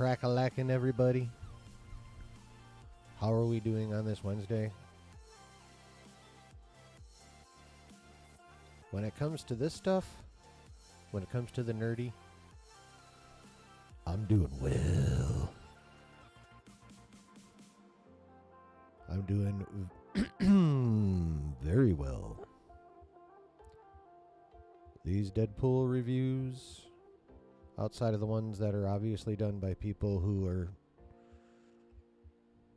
crack-a-lackin', everybody? How are we doing on this Wednesday? When it comes to this stuff, when it comes to the nerdy, I'm doing well. I'm doing very well. These Deadpool reviews, outside of the ones that are obviously done by people who are,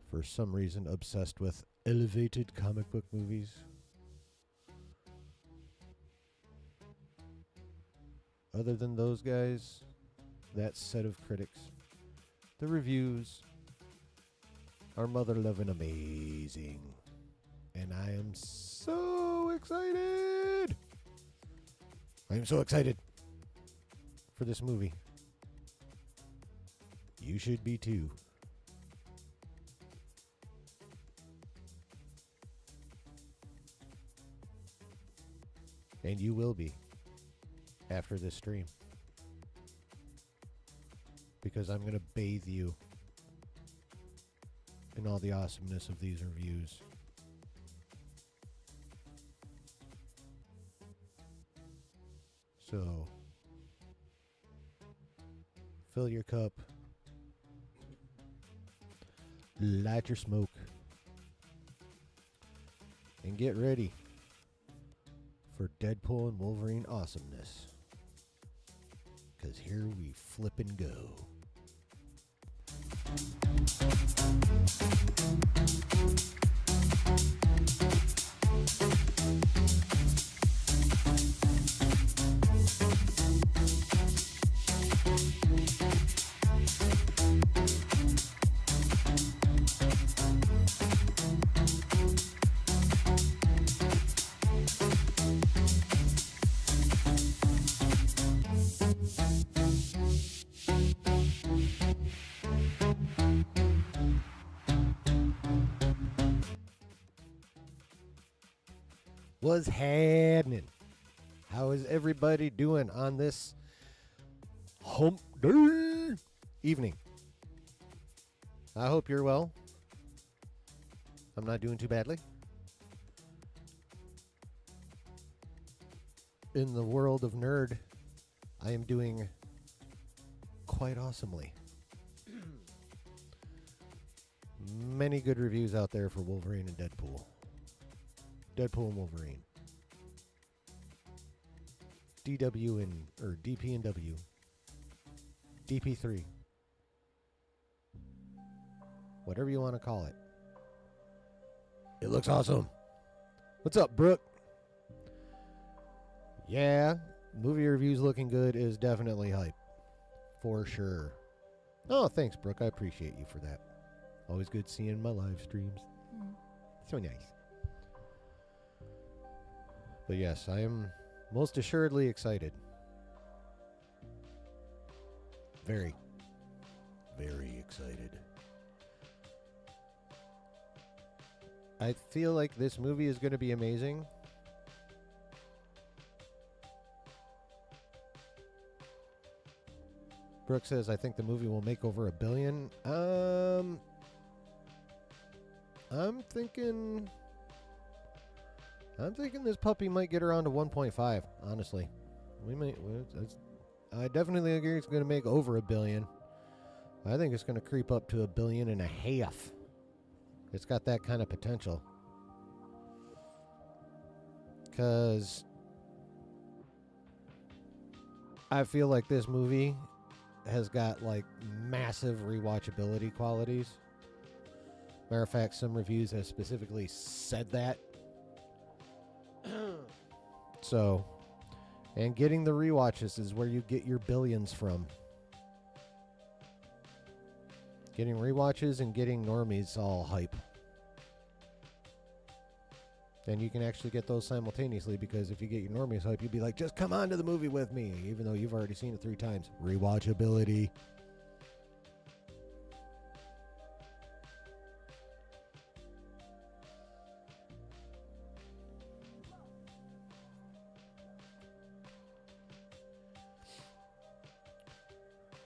for some reason, obsessed with elevated comic book movies. Other than those guys, that set of critics, the reviews are mother-loving amazing. And I am so excited! I am so excited for this movie. You should be too. And you will be after this stream. Because I'm going to bathe you in all the awesomeness of these reviews. So, fill your cup, light your smoke, and get ready for Deadpool and Wolverine awesomeness. 'Cause here we flip and go. What's happening? How is everybody doing on this hump day evening? I hope you're well. I'm not doing too badly. In the world of nerd, I am doing quite awesomely. Many good reviews out there for Wolverine and Deadpool. Deadpool and Wolverine. DW and, or DP and W. DP3. Whatever you want to call it. It looks awesome. What's up, Brooke? Yeah, movie reviews looking good is definitely hype. For sure. Oh, thanks, Brooke. I appreciate you for that. Always good seeing my live streams. So nice. But yes, I am most assuredly excited. Very, very excited. I feel like this movie is going to be amazing. Brooke says, I think the movie will make over $1 billion. I'm thinking this puppy might get around to 1.5, honestly. I definitely agree it's going to make over $1 billion. I think it's going to creep up to $1.5 billion. It's got that kind of potential. Because I feel like this movie has got like massive rewatchability qualities. Matter of fact, some reviews have specifically said that. So, and getting the rewatches is where you get your billions from. Getting rewatches and getting normies all hype. And you can actually get those simultaneously, because if you get your normies hype, you'd be like, just come on to the movie with me, even though you've already seen it 3 times. Rewatchability.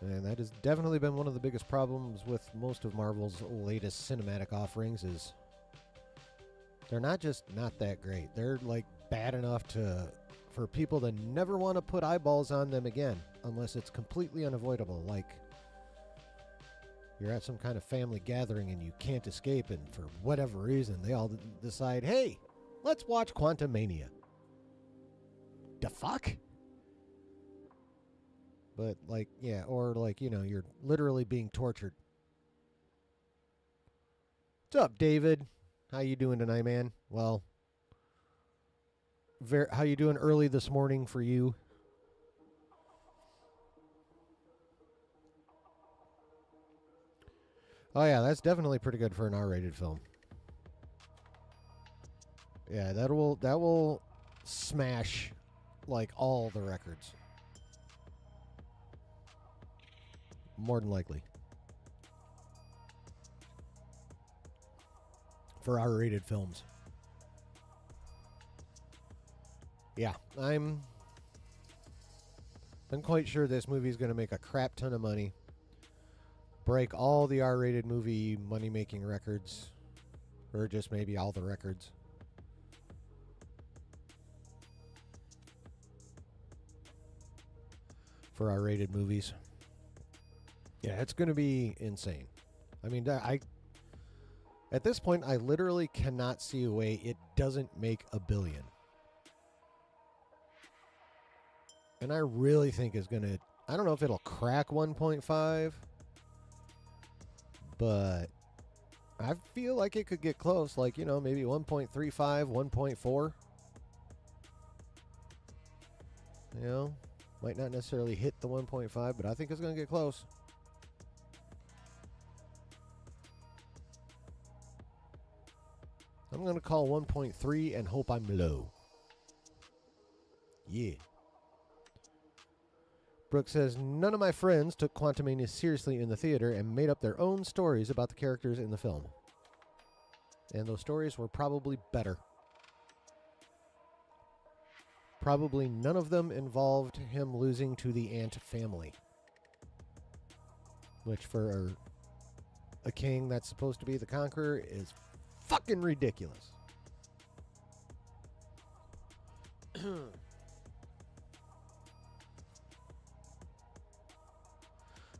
And that has definitely been one of the biggest problems with most of Marvel's latest cinematic offerings is they're not just not that great. They're like bad enough for people to never want to put eyeballs on them again unless it's completely unavoidable. Like you're at some kind of family gathering and you can't escape, and for whatever reason they all decide, hey, let's watch Quantumania. The fuck? But like, yeah, or like, you know, you're literally being tortured. What's up, David? How you doing tonight, man? Well, how you doing early this morning for you? Oh yeah, that's definitely pretty good for an R-rated film. Yeah, that will smash like all the records. More than likely. For R-rated films. Yeah, I'm quite sure this movie is going to make a crap ton of money. Break all the R-rated movie money-making records. Or just maybe all the records. For R-rated movies. Yeah, it's going to be insane. I mean, at this point, I literally cannot see a way it doesn't make $1 billion. And I really think it's going to... I don't know if it'll crack 1.5. But I feel like it could get close. Like, you know, maybe 1.35, 1.4. You know, might not necessarily hit the 1.5, but I think it's going to get close. I'm going to call 1.3 and hope I'm low. Yeah. Brooke says, none of my friends took Quantumania seriously in the theater and made up their own stories about the characters in the film. And those stories were probably better. Probably none of them involved him losing to the ant family. Which for a king that's supposed to be the conqueror is fucking ridiculous.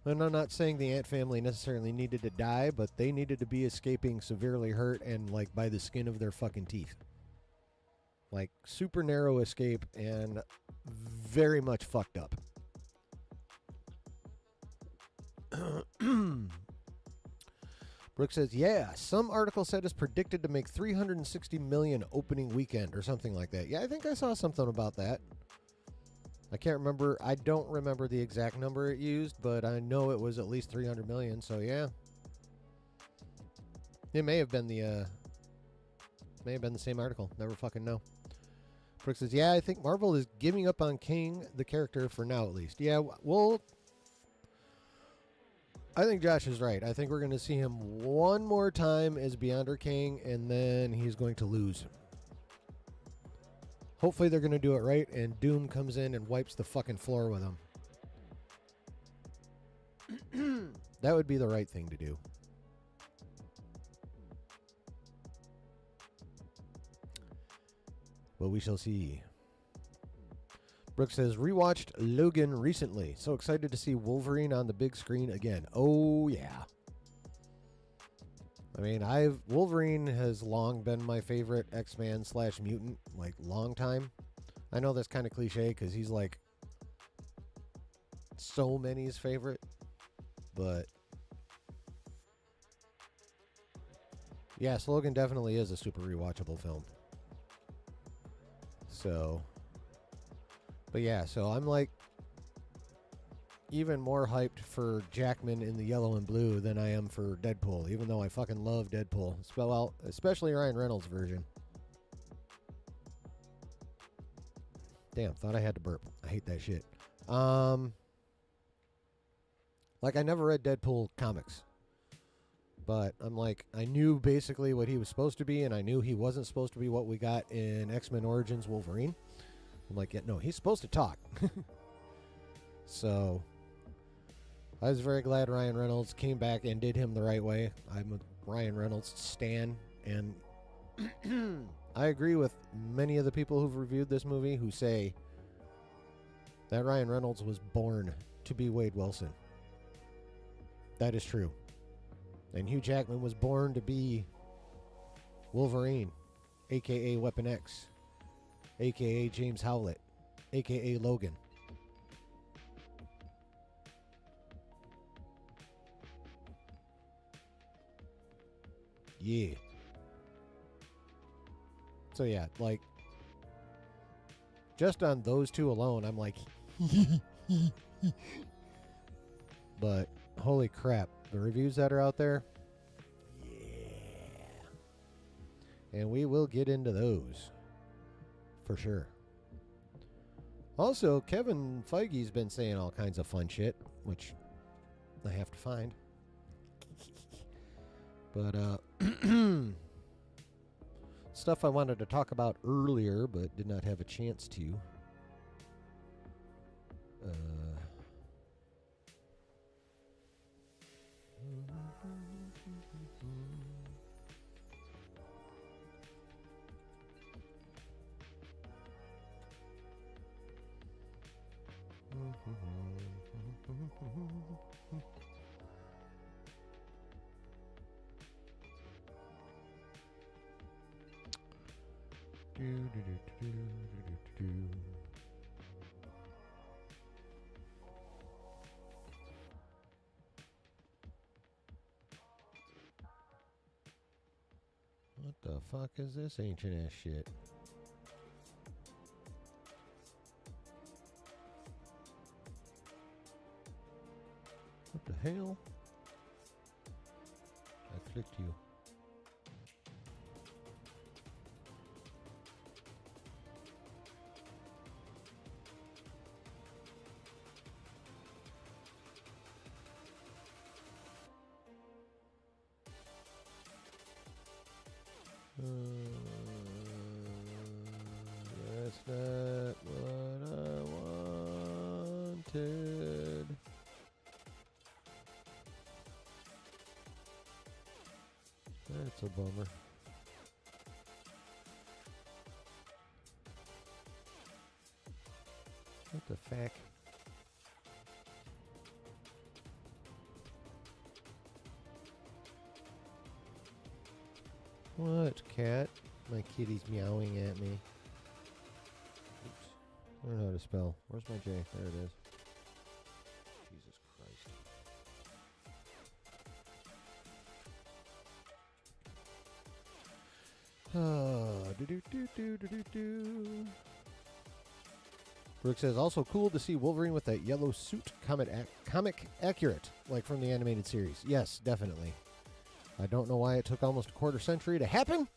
And I'm not saying the ant family necessarily needed to die, but they needed to be escaping severely hurt and like by the skin of their fucking teeth. Like super narrow escape and very much fucked up. Brooke says, yeah, some article said it's predicted to make $360 million opening weekend or something like that. Yeah, I think I saw something about that. I can't remember. I don't remember the exact number it used, but I know it was at least 300 million. So yeah, it may have been the same article. Never fucking know. Brooke says, yeah, I think Marvel is giving up on King, the character, for now at least. Yeah, well, I think Josh is right. I think we're going to see him one more time as Beyonder King, and then he's going to lose. Hopefully they're going to do it right, and Doom comes in and wipes the fucking floor with him. That would be the right thing to do. But we shall see. Brooke says, rewatched Logan recently. So excited to see Wolverine on the big screen again. Oh, yeah. I mean, Wolverine has long been my favorite X-Man / mutant, like, long time. I know that's kind of cliche because he's, like, so many's favorite. But, yes, Logan definitely is a super rewatchable film. So, but yeah, so I'm, like, even more hyped for Jackman in the yellow and blue than I am for Deadpool, even though I fucking love Deadpool. Well, especially Ryan Reynolds' version. Damn, thought I had to burp. I hate that shit. Like, I never read Deadpool comics. But I'm like, I knew basically what he was supposed to be, and I knew he wasn't supposed to be what we got in X-Men Origins Wolverine. I'm like, yeah, no, he's supposed to talk. So, I was very glad Ryan Reynolds came back and did him the right way. I'm a Ryan Reynolds stan, and I agree with many of the people who've reviewed this movie who say that Ryan Reynolds was born to be Wade Wilson. That is true. And Hugh Jackman was born to be Wolverine, a.k.a. Weapon X, a.k.a. James Howlett, a.k.a. Logan. Yeah. So yeah, like, just on those two alone, I'm like, but holy crap, the reviews that are out there, yeah. And we will get into those for sure. Also, Kevin Feige's been saying all kinds of fun shit, which I have to find. But stuff I wanted to talk about earlier, but did not have a chance to. What the fuck is this ancient ass shit? What the hell? I clicked you. That's not what I wanted. That's a bummer. What the fuck? What, cat? My kitty's meowing at me. Oops. I don't know how to spell. Where's my J? There it is. Jesus Christ. Brooke says, also cool to see Wolverine with that yellow suit, comic accurate, like from the animated series. Yes, definitely. I don't know why it took almost a quarter century to happen.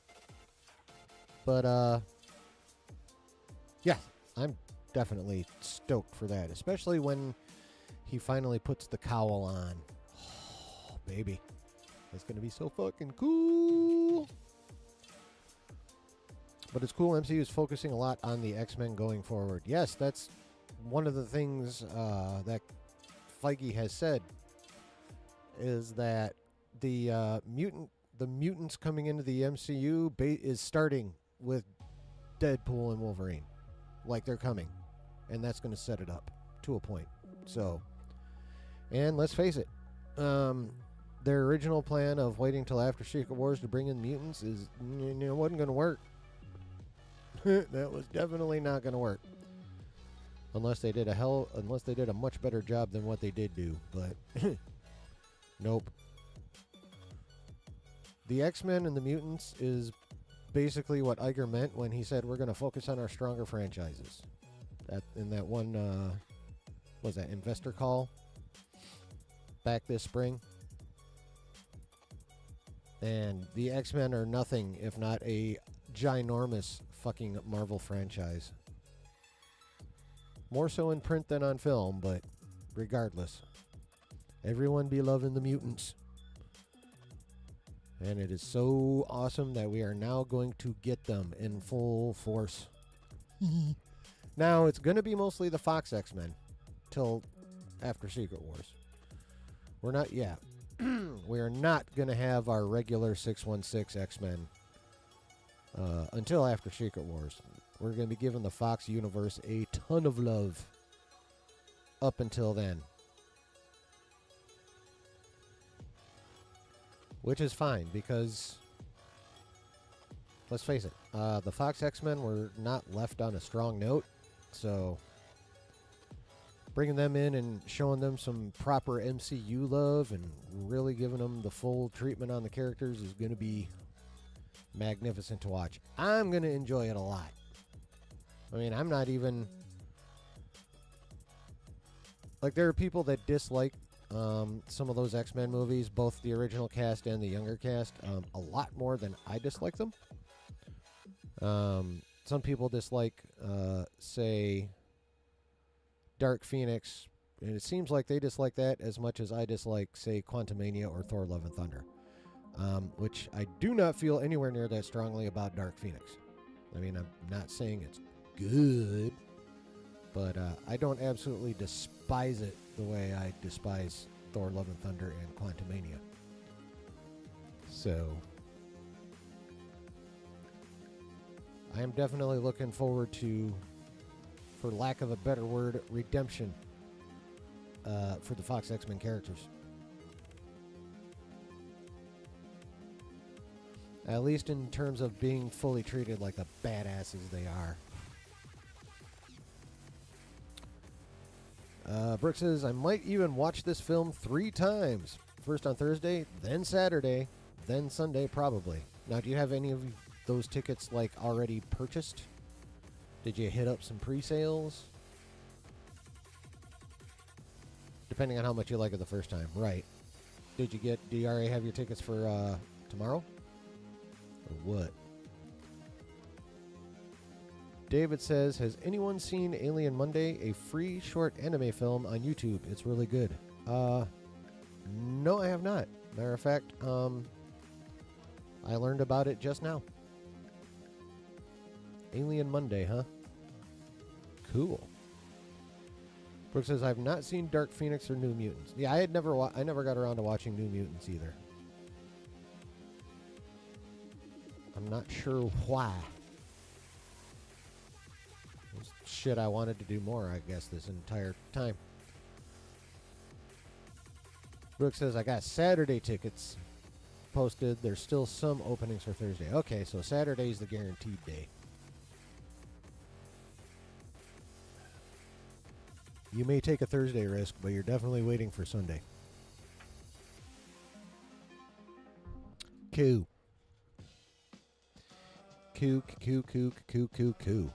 But, yeah, I'm definitely stoked for that. Especially when he finally puts the cowl on. Oh, baby. It's going to be so fucking cool. But it's cool MCU is focusing a lot on the X-Men going forward. Yes, that's one of the things that Feige has said is that the mutants coming into the MCU is starting with Deadpool and Wolverine. Like, they're coming. And that's going to set it up to a point. So, and let's face it, their original plan of waiting till after Secret Wars to bring in mutants wasn't going to work. That was definitely not going to work. Unless they did a much better job than what they did do. But, nope. The X-Men and the mutants is basically what Iger meant when he said we're going to focus on our stronger franchises. In that one, was that investor call back this spring? And the X-Men are nothing if not a ginormous fucking Marvel franchise. More so in print than on film, but regardless. Everyone be loving the mutants. And it is so awesome that we are now going to get them in full force. Now, it's going to be mostly the Fox X-Men till after Secret Wars. We're not, yeah. We are not going to have our regular 616 X-Men until after Secret Wars. We're going to be giving the Fox universe a ton of love up until then. Which is fine, because, let's face it, the Fox X-Men were not left on a strong note, so bringing them in and showing them some proper MCU love and really giving them the full treatment on the characters is going to be magnificent to watch. I'm going to enjoy it a lot. I mean, I'm not even, like, there are people that dislike some of those X-Men movies, both the original cast and the younger cast, a lot more than I dislike them. Some people dislike, say, Dark Phoenix, and it seems like they dislike that as much as I dislike, say, Quantumania or Thor: Love and Thunder, which I do not feel anywhere near that strongly about Dark Phoenix. I mean, I'm not saying it's good, but I don't absolutely despise it the way I despise Thor: Love and Thunder and Quantumania. So I am definitely looking forward to, for lack of a better word, redemption for the Fox X-Men characters. At least in terms of being fully treated like the badasses they are. Brooke says, I might even watch this film 3 times. First on Thursday, then Saturday, then Sunday probably. Now, do you have any of those tickets, like, already purchased? Did you hit up some pre-sales? Depending on how much you like it the first time. Right. Do you already have your tickets for tomorrow? Or what? David says, has anyone seen Alien Monday, a free short anime film on YouTube? It's really good. No, I have not. Matter of fact, I learned about it just now. Alien Monday, huh? Cool. Brooke says, I've not seen Dark Phoenix or New Mutants. Yeah, I never got around to watching New Mutants either. I'm not sure why. It's shit I wanted to do more, I guess, this entire time. Brooke says, I got Saturday tickets posted. There's still some openings for Thursday. Okay, so Saturday's the guaranteed day. You may take a Thursday risk, but you're definitely waiting for Sunday. Coo. Coo, coo, coo, coo, coo, coo.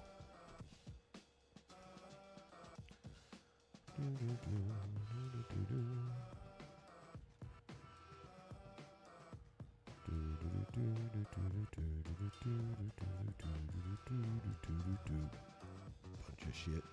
Bunch of shit.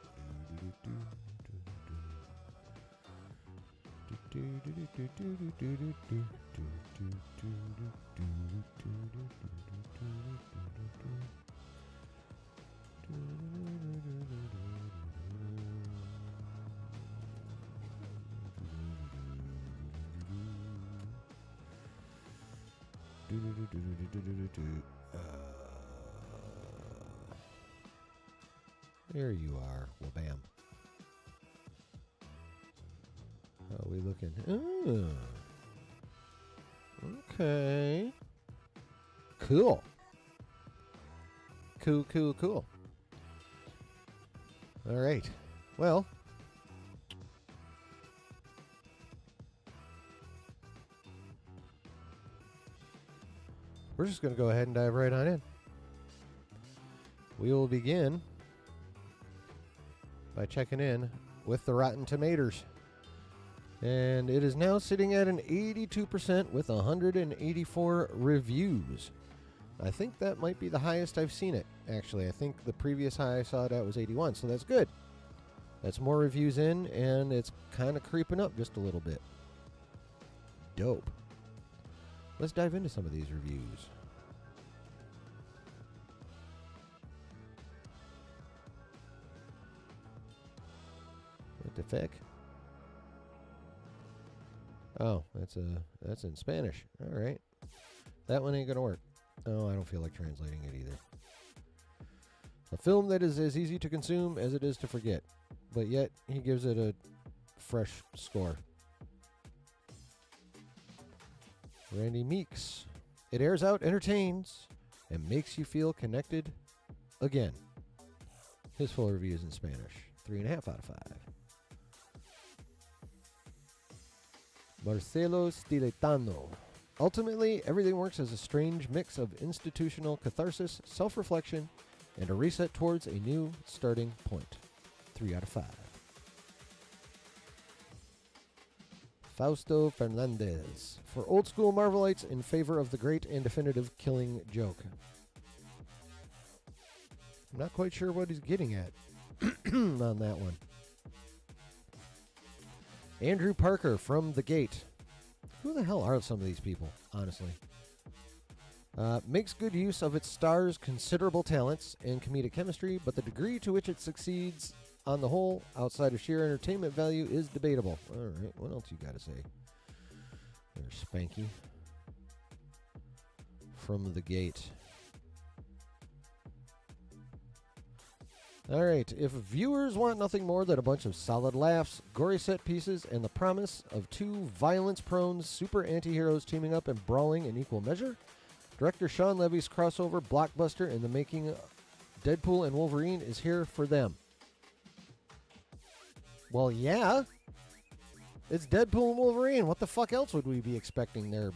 There you are. Well, bam. How are we looking? Oh. Okay. Cool. Cool, cool, cool. All right. Well. We're just going to go ahead and dive right on in. We will begin by checking in with the Rotten Tomatoes. And it is now sitting at an 82% with 184 reviews. I think that might be the highest I've seen it, actually. I think the previous high I saw it at was 81, so that's good. That's more reviews in, and it's kind of creeping up just a little bit. Dope. Let's dive into some of these reviews. What the fuck? Oh, that's in Spanish. All right. That one ain't going to work. Oh, I don't feel like translating it either. A film that is as easy to consume as it is to forget, but yet he gives it a fresh score. Randy Meeks. It airs out, entertains, and makes you feel connected again. His full review is in Spanish. 3.5 out of 5. Marcelo Stiletano. Ultimately, everything works as a strange mix of institutional catharsis, self-reflection, and a reset towards a new starting point. 3 out of 5. Fausto Fernandez. For old school Marvelites in favor of the great and definitive Killing Joke. I'm not quite sure what he's getting at on that one. Andrew Parker from The Gate. Who the hell are some of these people, honestly? Makes good use of its star's considerable talents and comedic chemistry, but the degree to which it succeeds on the whole, outside of sheer entertainment value, is debatable. All right, what else you got to say? There's Spanky from The Gate. All right, if viewers want nothing more than a bunch of solid laughs, gory set pieces, and the promise of two violence-prone super anti-heroes teaming up and brawling in equal measure, director Sean Levy's crossover blockbuster in the making Deadpool and Wolverine is here for them. Well, yeah. It's Deadpool and Wolverine. What the fuck else would we be expecting there?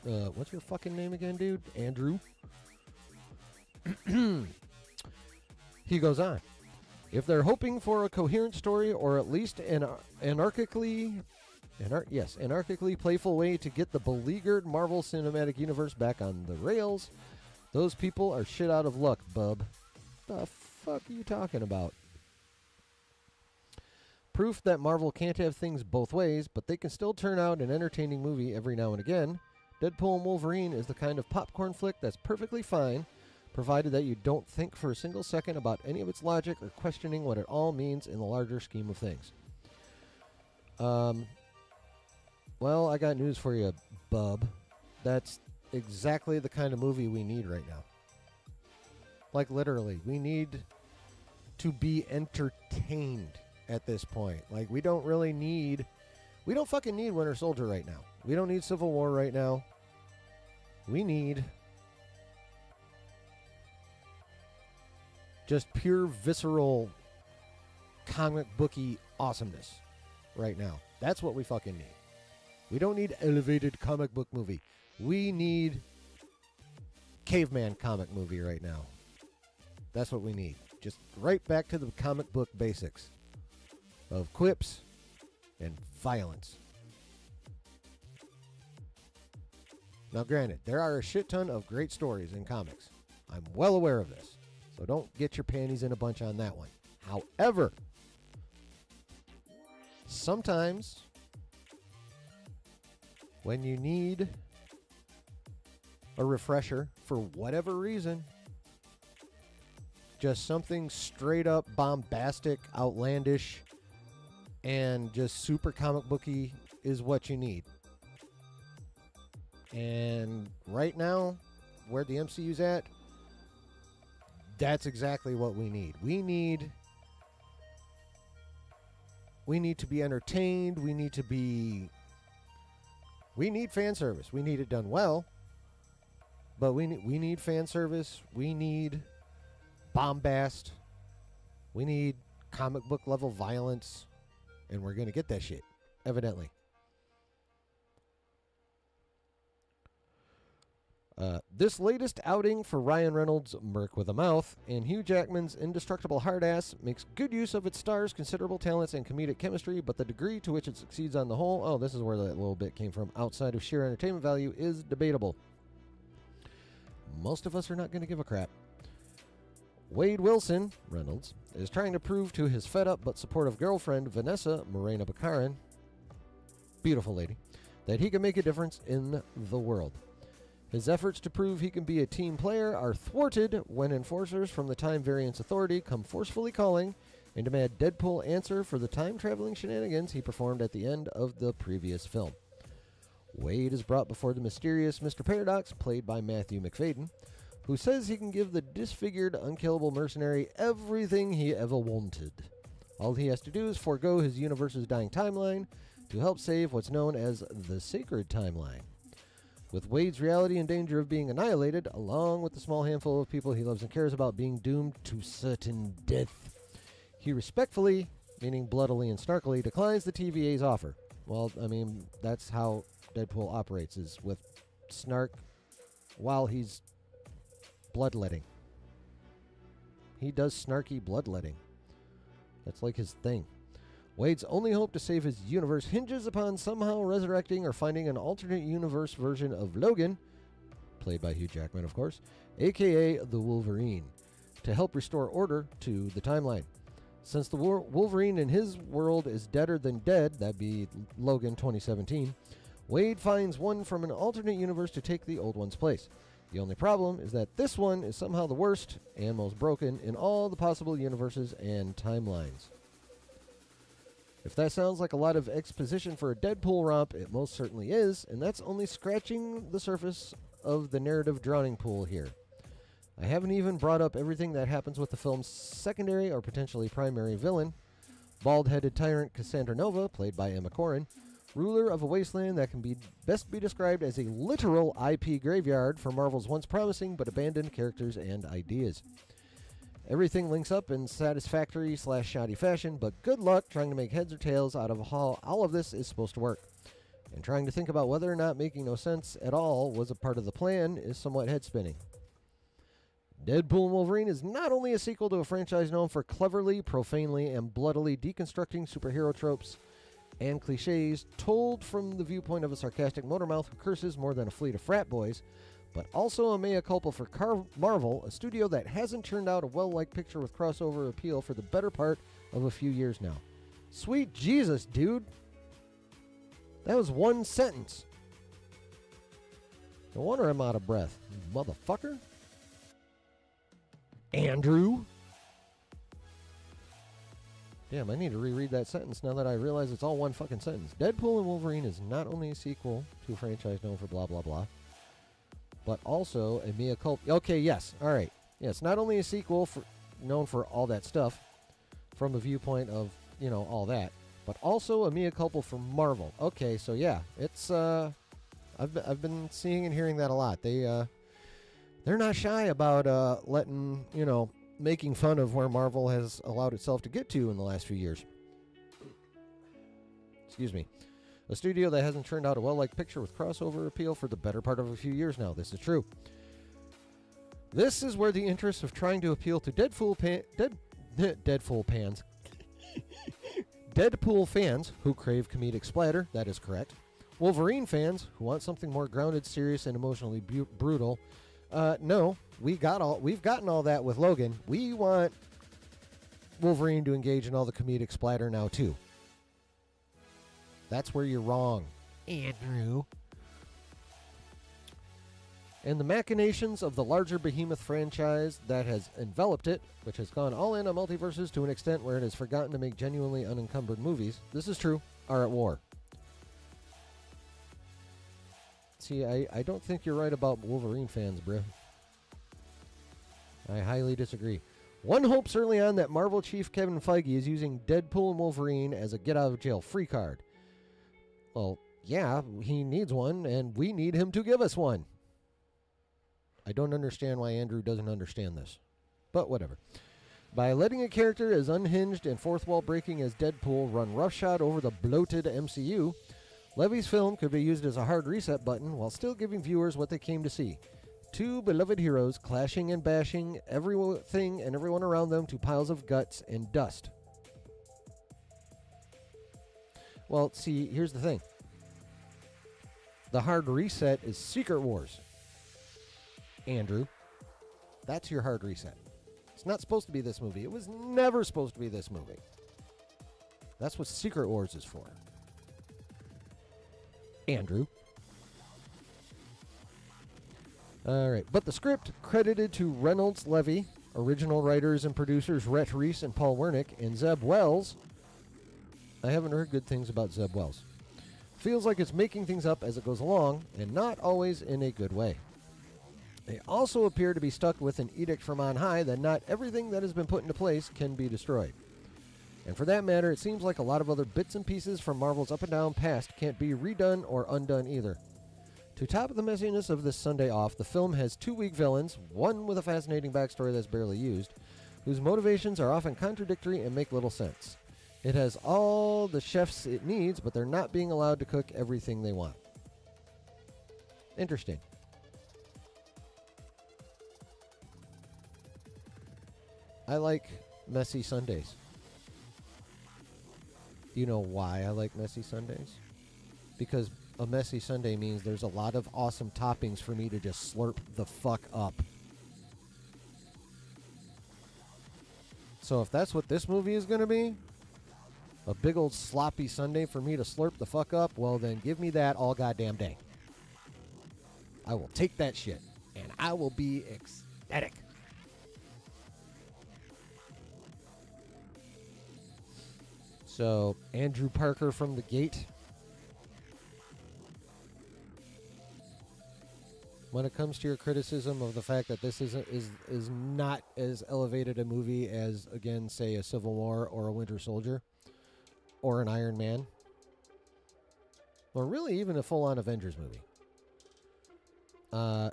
What's your fucking name again, dude? Andrew? He goes on. If they're hoping for a coherent story or at least an anarchically playful way to get the beleaguered Marvel Cinematic Universe back on the rails, those people are shit out of luck, bub. The fuck are you talking about? Proof that Marvel can't have things both ways, but they can still turn out an entertaining movie every now and again. Deadpool and Wolverine is the kind of popcorn flick that's perfectly fine, provided that you don't think for a single second about any of its logic or questioning what it all means in the larger scheme of things. Well, I got news for you, bub. That's exactly the kind of movie we need right now. Like, literally, we need to be entertained at this point. Like, we don't fucking need Winter Soldier right now. We don't need Civil War right now. We need just pure visceral comic booky awesomeness right now. That's what we fucking need. We don't need elevated comic book movie. We need caveman comic movie right now. That's what we need. Just right back to the comic book basics of quips and violence. Now, granted, there are a shit ton of great stories in comics. I'm well aware of this. So don't get your panties in a bunch on that one. However, sometimes when you need a refresher for whatever reason, just something straight up bombastic, outlandish, and just super comic booky is what you need. And right now, where the MCU's at, that's exactly what we need. We need to be entertained. We need fan service. We need it done well. But we need fan service. We need bombast. We need comic book level violence. And we're going to get that shit, evidently. This latest outing for Ryan Reynolds' Merc with a Mouth and Hugh Jackman's indestructible hard ass makes good use of its stars' considerable talents and comedic chemistry, but the degree to which it succeeds on the whole, oh, this is where that little bit came from, outside of sheer entertainment value, is debatable. Most of us are not going to give a crap. Wade Wilson, Reynolds, is trying to prove to his fed-up but supportive girlfriend, Vanessa Morena Baccarin, beautiful lady, that he can make a difference in the world. His efforts to prove he can be a team player are thwarted when enforcers from the Time Variance Authority come forcefully calling and demand Deadpool answer for the time-traveling shenanigans he performed at the end of the previous film. Wade is brought before the mysterious Mr. Paradox, played by Matthew McFadden, who says he can give the disfigured, unkillable mercenary everything he ever wanted. All he has to do is forego his universe's dying timeline to help save what's known as the sacred timeline. With Wade's reality in danger of being annihilated, along with the small handful of people he loves and cares about being doomed to certain death, he respectfully, meaning bloodily and snarkily, declines the TVA's offer. Well, I mean, that's how Deadpool operates, is with snark while he's bloodletting. He does snarky bloodletting. That's like his thing. Wade's only hope to save his universe hinges upon somehow resurrecting or finding an alternate universe version of Logan, played by Hugh Jackman, of course, a.k.a. the Wolverine, to help restore order to the timeline. Since the Wolverine in his world is deader than dead, that'd be Logan 2017, Wade finds one from an alternate universe to take the old one's place. The only problem is that this one is somehow the worst and most broken in all the possible universes and timelines. If that sounds like a lot of exposition for a Deadpool romp, it most certainly is, and that's only scratching the surface of the narrative drowning pool here. I haven't even brought up everything that happens with the film's secondary or potentially primary villain, bald-headed tyrant Cassandra Nova, played by Emma Corrin, ruler of a wasteland that can best be described as a literal IP graveyard for Marvel's once promising but abandoned characters and ideas. Everything links up in satisfactory/shoddy fashion, but good luck trying to make heads or tails out of how all of this is supposed to work. And trying to think about whether or not making no sense at all was a part of the plan is somewhat head-spinning. Deadpool Wolverine is not only a sequel to a franchise known for cleverly, profanely, and bloodily deconstructing superhero tropes and cliches told from the viewpoint of a sarcastic motormouth who curses more than a fleet of frat boys, but also a mea culpa for Marvel, a studio that hasn't turned out a well-liked picture with crossover appeal for the better part of a few years now. Sweet Jesus, dude. That was one sentence. No wonder I'm out of breath. Motherfucker. Andrew. Damn, I need to reread that sentence now that I realize it's all one fucking sentence. Deadpool and Wolverine is not only a sequel to a franchise known for blah, blah, blah, but also a mea culpa. Okay, yes. All right. Yeah, it's not only a sequel known for all that stuff from a viewpoint of, you know, all that, but also a mea culpa for Marvel. Okay, so yeah, it's I've been seeing and hearing that a lot. They're not shy about letting, you know, making fun of where Marvel has allowed itself to get to in the last few years. Excuse me. A studio that hasn't turned out a well-liked picture with crossover appeal for the better part of a few years now. This is true. This is where the interest of trying to appeal to Deadpool fans who crave comedic splatter, that is correct. Wolverine fans who want something more grounded, serious, and emotionally brutal. No, we've gotten all that with Logan. We want Wolverine to engage in all the comedic splatter now too. That's where you're wrong, Andrew. And the machinations of the larger behemoth franchise that has enveloped it, which has gone all in on multiverses to an extent where it has forgotten to make genuinely unencumbered movies, this is true, are at war. See, I don't think you're right about Wolverine fans, bro. I highly disagree. One hopes early on that Marvel chief Kevin Feige is using Deadpool and Wolverine as a get-out-of-jail-free card. Well, yeah, he needs one, and we need him to give us one. I don't understand why Andrew doesn't understand this. But whatever. By letting a character as unhinged and fourth-wall-breaking as Deadpool run roughshod over the bloated MCU, Levy's film could be used as a hard reset button while still giving viewers what they came to see. Two beloved heroes clashing and bashing everything and everyone around them to piles of guts and dust. Well, see, here's the thing. The hard reset is Secret Wars. Andrew, that's your hard reset. It's not supposed to be this movie. It was never supposed to be this movie. That's what Secret Wars is for. Andrew. All right. But the script, credited to Reynolds Levy, original writers and producers Rhett Reese and Paul Wernick, and Zeb Wells. I haven't heard good things about Zeb Wells. feels like it's making things up as it goes along, and not always in a good way. They also appear to be stuck with an edict from on high that not everything that has been put into place can be destroyed. And for that matter, it seems like a lot of other bits and pieces from Marvel's up and down past can't be redone or undone either. To top the messiness of this Sunday off, the film has two weak villains, one with a fascinating backstory that's barely used, whose motivations are often contradictory and make little sense. It has all the chefs it needs, but they're not being allowed to cook everything they want. Interesting. I like messy Sundays. You know why I like messy Sundays? Because a messy Sunday means there's a lot of awesome toppings for me to just slurp the fuck up. So if that's what this movie is going to be, a big old sloppy Sunday for me to slurp the fuck up, well then give me that all goddamn day. I will take that shit, and I will be ecstatic. So, Andrew Parker from The Gate. When it comes to your criticism of the fact that this is not as elevated a movie as, again, say, a Civil War or a Winter Soldier or an Iron Man, or really even a full-on Avengers movie,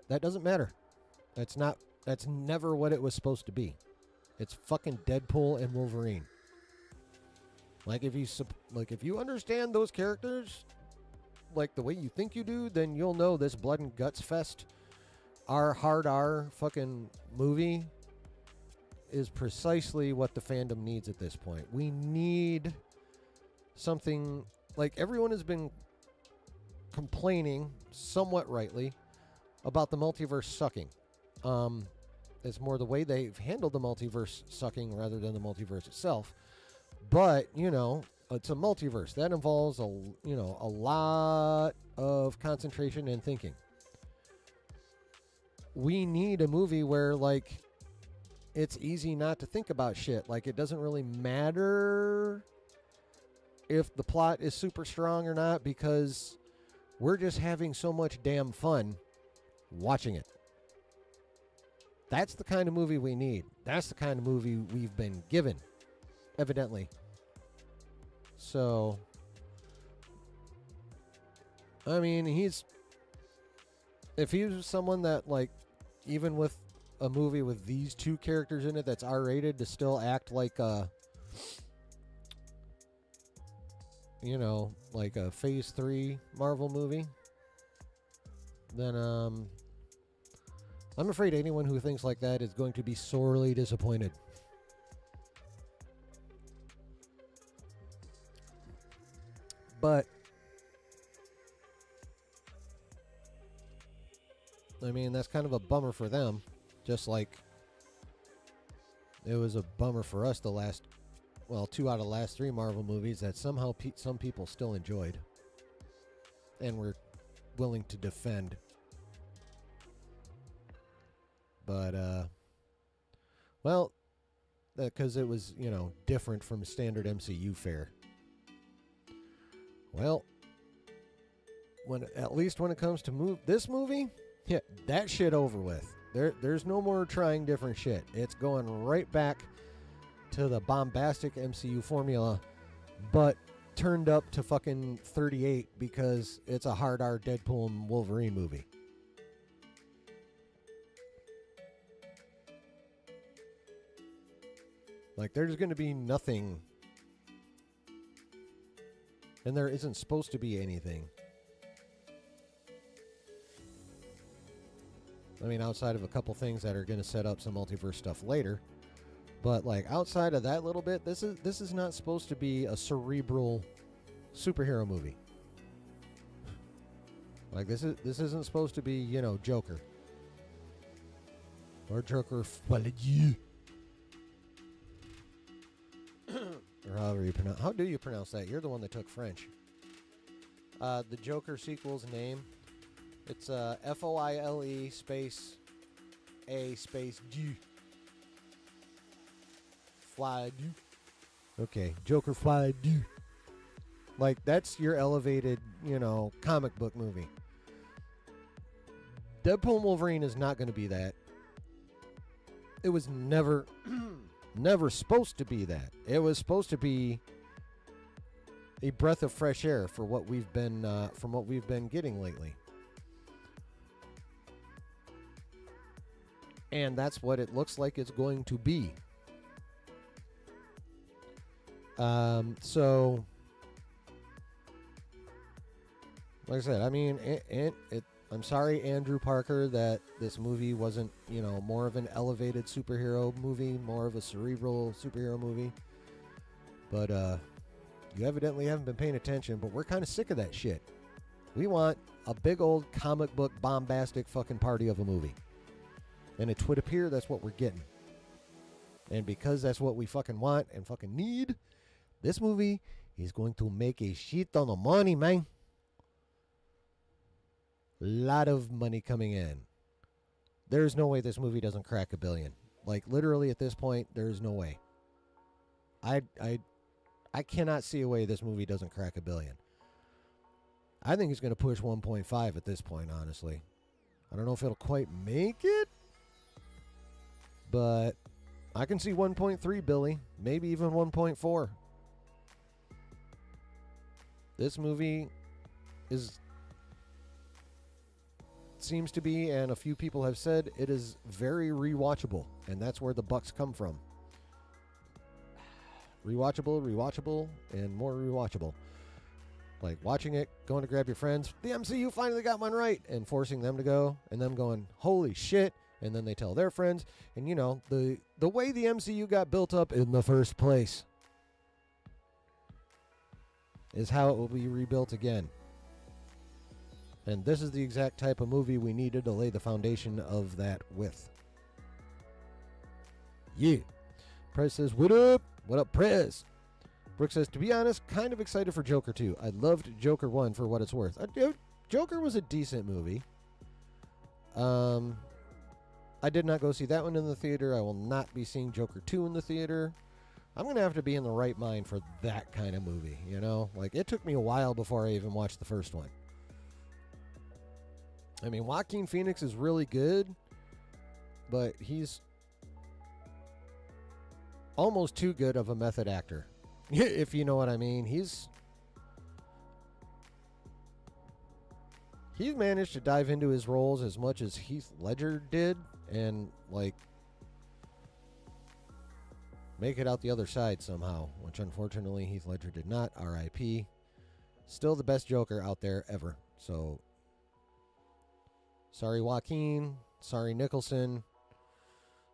that doesn't matter. That's never what it was supposed to be. It's fucking Deadpool and Wolverine. Like if you understand those characters like the way you think you do, then you'll know this blood and guts fest R fucking movie is precisely what the fandom needs at this point. We need something like everyone has been complaining, somewhat rightly, about the multiverse sucking. It's more the way they've handled the multiverse sucking rather than the multiverse itself. But, you know, it's a multiverse. That involves a lot of concentration and thinking. We need a movie where, like, it's easy not to think about shit. Like, it doesn't really matter if the plot is super strong or not because we're just having so much damn fun watching it. That's the kind of movie we need. That's the kind of movie we've been given. Evidently. So, I mean, if he was someone that, like, even with a movie with these two characters in it that's R-rated to still act like a, you know, like a Phase 3 Marvel movie, then, I'm afraid anyone who thinks like that is going to be sorely disappointed. But, I mean, that's kind of a bummer for them. Just like it was a bummer for us 2 out of the last 3 Marvel movies that somehow some people still enjoyed. And were willing to defend. But, well, because it was, you know, different from standard MCU fare. Well, at least when it comes to this movie, yeah, that shit over with. There's no more trying different shit. It's going right back to the bombastic MCU formula, but turned up to fucking 38 because it's a hard R Deadpool and Wolverine movie. Like, there's going to be nothing. And there isn't supposed to be anything. I mean, outside of a couple things that are going to set up some multiverse stuff later. But, like, outside of that little bit, this is not supposed to be a cerebral superhero movie. Like, this isn't supposed to be, you know, Joker. Or Joker Folie. Or however you pronounce. How do you pronounce that? You're the one that took French. The Joker sequel's name. It's Foile space A space G. Folie. Okay, Joker Folie. Like, that's your elevated, comic book movie. Deadpool Wolverine is not going to be that. It was never, never supposed to be that. It was supposed to be a breath of fresh air for what we've been, from what we've been getting lately. And that's what it looks like it's going to be. So, like I said, I mean, I'm sorry, Andrew Parker, that this movie wasn't, more of an elevated superhero movie, more of a cerebral superhero movie. But you evidently haven't been paying attention, but we're kind of sick of that shit. We want a big old comic book bombastic fucking party of a movie. And it would appear that's what we're getting. And because that's what we fucking want and fucking need, this movie is going to make a shit ton of money, man. Lot of money coming in. There's no way this movie doesn't crack $1 billion. Like, literally at this point, there's no way. I cannot see a way this movie doesn't crack $1 billion. I think it's going to push 1.5 at this point, honestly. I don't know if it'll quite make it, but I can see 1.3, Billy. Maybe even 1.4. This movie seems to be, and a few people have said, it is very rewatchable, and that's where the bucks come from. Rewatchable, and more rewatchable. Like watching it, going to grab your friends, the MCU finally got one right, and forcing them to go, and them going, holy shit, and then they tell their friends, and the way the MCU got built up in the first place is how it will be rebuilt again. And this is the exact type of movie we needed to lay the foundation of that with. Yeah. Prez says, what up? What up, Prez? Brooke says, to be honest, kind of excited for Joker 2. I loved Joker 1 for what it's worth. Joker was a decent movie. I did not go see that one in the theater. I will not be seeing Joker 2 in the theater. I'm going to have to be in the right mind for that kind of movie, Like, it took me a while before I even watched the first one. I mean, Joaquin Phoenix is really good, but he's almost too good of a method actor, if you know what I mean. He's managed to dive into his roles as much as Heath Ledger did and, like, make it out the other side somehow, which unfortunately Heath Ledger did not. R.I.P. Still the best Joker out there ever. So, sorry Joaquin. Sorry Nicholson.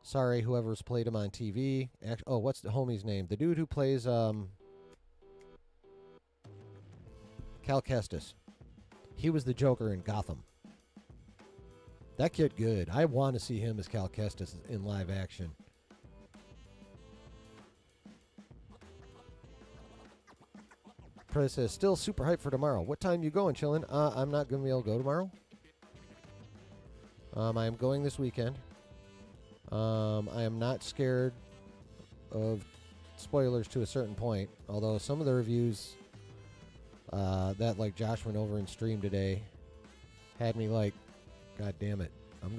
Sorry whoever's played him on TV. What's the homie's name? The dude who plays Cal Kestis. He was the Joker in Gotham. That kid good. I want to see him as Cal Kestis in live action. Press says, still super hyped for tomorrow. What time you going, chillin'? I'm not going to be able to go tomorrow. I am going this weekend. I am not scared of spoilers to a certain point, although some of the reviews that like Josh went over and streamed today had me like, God damn it. I'm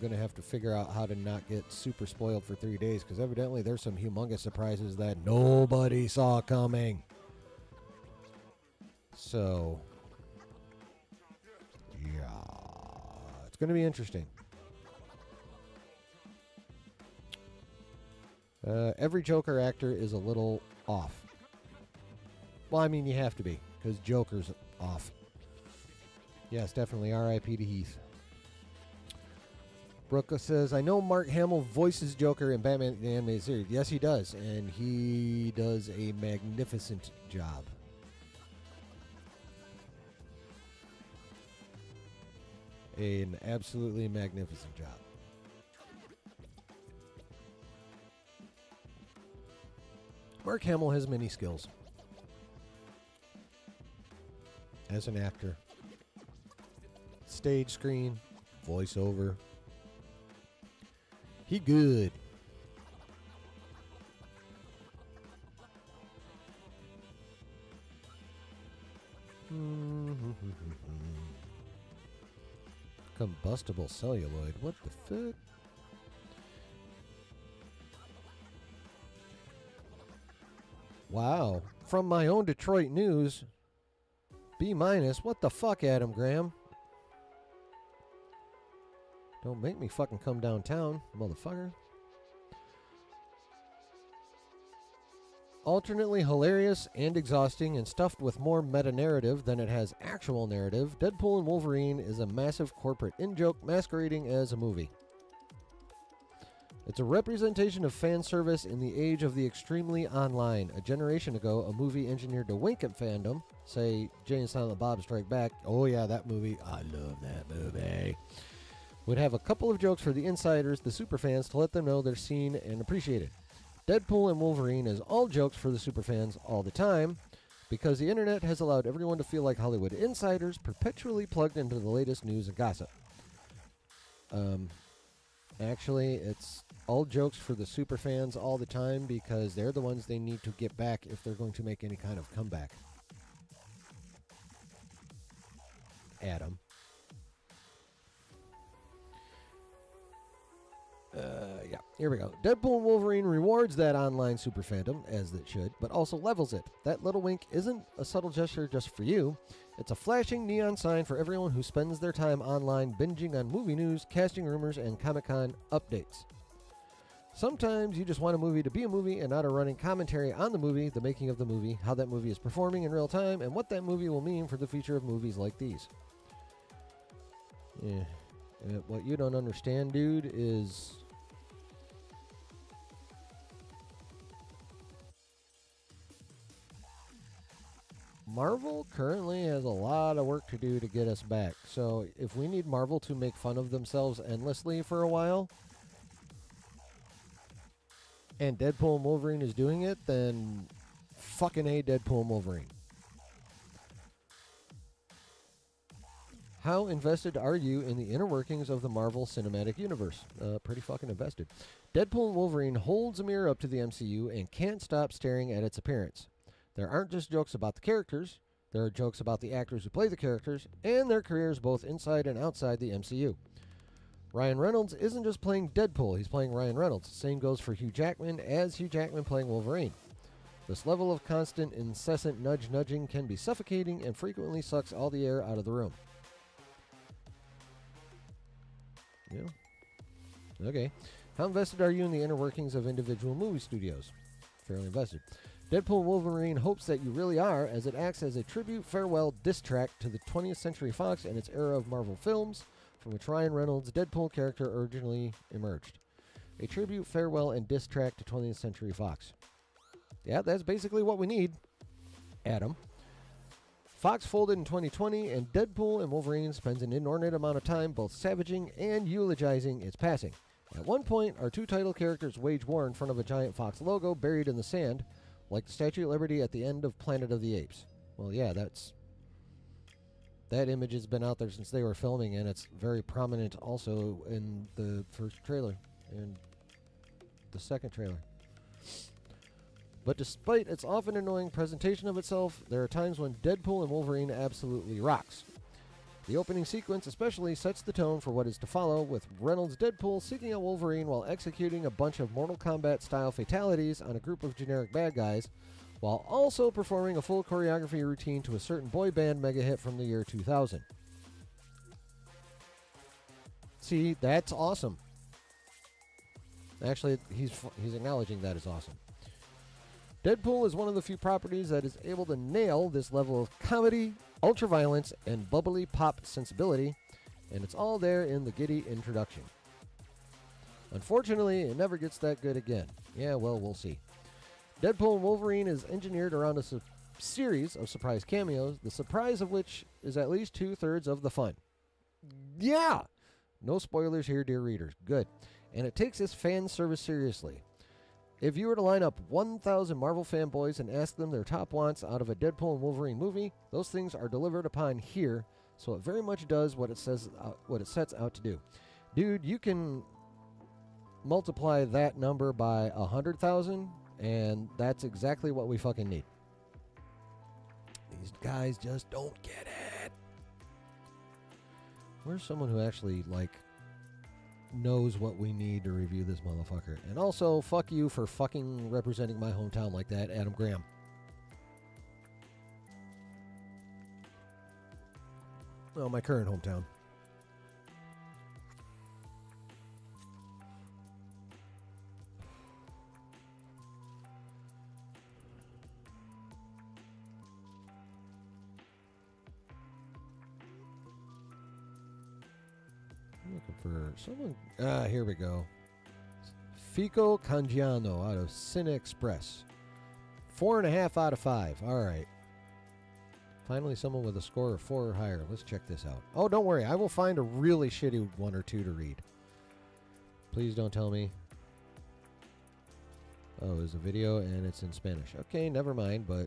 gonna have to figure out how to not get super spoiled for 3 days, because evidently there's some humongous surprises that nobody saw coming. So yeah, it's gonna be interesting. Every Joker actor is a little off. Well, I mean, you have to be, because Joker's off. Yes, definitely R.I.P. to Heath. Brooke says, I know Mark Hamill voices Joker in Batman the Animated Series. Yes, he does, and he does a magnificent job. An absolutely magnificent job. Mark Hamill has many skills as an actor. Stage, screen, voiceover. He good. Combustible celluloid. What the fuck? Wow. From my own Detroit News. B-. What the fuck, Adam Graham? Don't make me fucking come downtown, motherfucker. Alternately hilarious and exhausting and stuffed with more meta-narrative than it has actual narrative, Deadpool and Wolverine is a massive corporate in-joke masquerading as a movie. It's a representation of fan service in the age of the extremely online. A generation ago, a movie engineered to wink at fandom, say Jay and Silent Bob Strike Back, oh yeah, that movie, I love that movie, would have a couple of jokes for the insiders, the superfans, to let them know they're seen and appreciated. Deadpool and Wolverine is all jokes for the superfans all the time, because the internet has allowed everyone to feel like Hollywood insiders, perpetually plugged into the latest news and gossip. Actually, it's all jokes for the superfans all the time because they're the ones they need to get back if they're going to make any kind of comeback. Adam. Yeah, here we go. Deadpool and Wolverine rewards that online super fandom, as it should, but also levels it. That little wink isn't a subtle gesture just for you. It's a flashing neon sign for everyone who spends their time online binging on movie news, casting rumors, and Comic-Con updates. Sometimes you just want a movie to be a movie and not a running commentary on the movie, the making of the movie, how that movie is performing in real time, and what that movie will mean for the future of movies like these. Yeah. What you don't understand, dude, is Marvel currently has a lot of work to do to get us back. So if we need Marvel to make fun of themselves endlessly for a while, and Deadpool and Wolverine is doing it, then fucking A, Deadpool and Wolverine. How invested are you in the inner workings of the Marvel Cinematic Universe? Pretty fucking invested. Deadpool and Wolverine holds a mirror up to the MCU and can't stop staring at its appearance. There aren't just jokes about the characters, there are jokes about the actors who play the characters, and their careers both inside and outside the MCU. Ryan Reynolds isn't just playing Deadpool, he's playing Ryan Reynolds. Same goes for Hugh Jackman as Hugh Jackman playing Wolverine. This level of constant, incessant nudging can be suffocating and frequently sucks all the air out of the room. Yeah. Okay. How invested are you in the inner workings of individual movie studios? Fairly invested. Deadpool Wolverine hopes that you really are, as it acts as a tribute, farewell, diss track to the 20th Century Fox and its era of Marvel films, from which Ryan Reynolds' Deadpool character originally emerged. A tribute, farewell, and diss track to 20th Century Fox. Yeah, that's basically what we need, Adam. Fox folded in 2020, and Deadpool and Wolverine spends an inordinate amount of time both savaging and eulogizing its passing. At one point, our two title characters wage war in front of a giant Fox logo buried in the sand, like the Statue of Liberty at the end of Planet of the Apes. Well, yeah, that image has been out there since they were filming, and it's very prominent also in the first trailer and the second trailer. But despite its often annoying presentation of itself, there are times when Deadpool and Wolverine absolutely rocks. The opening sequence especially sets the tone for what is to follow, with Reynolds' Deadpool seeking out Wolverine while executing a bunch of Mortal Kombat-style fatalities on a group of generic bad guys, while also performing a full choreography routine to a certain boy band mega hit from the year 2000. See, that's awesome. Actually, he's acknowledging that as awesome. Deadpool is one of the few properties that is able to nail this level of comedy, ultraviolence, and bubbly pop sensibility, and it's all there in the giddy introduction. Unfortunately, it never gets that good again. Yeah, well, we'll see. Deadpool and Wolverine is engineered around a series of surprise cameos, the surprise of which is at least 2/3 of the fun. Yeah! No spoilers here, dear readers. Good. And it takes its fan service seriously. If you were to line up 1,000 Marvel fanboys and ask them their top wants out of a Deadpool and Wolverine movie, those things are delivered upon here, so it very much does what it sets out to do. Dude, you can multiply that number by 100,000, and that's exactly what we fucking need. These guys just don't get it. Where's someone who actually, like, knows what we need to review this motherfucker? And also, fuck you for fucking representing my hometown like that, Adam Graham. Well, my current hometown. I'm looking for someone. Here we go. Fico Cangiano out of Cine Express. 4.5 out of 5. All right. Finally, someone with a score of 4 or higher. Let's check this out. Oh, don't worry. I will find a really shitty one or two to read. Please don't tell me. Oh, there's a video and it's in Spanish. Okay, never mind, but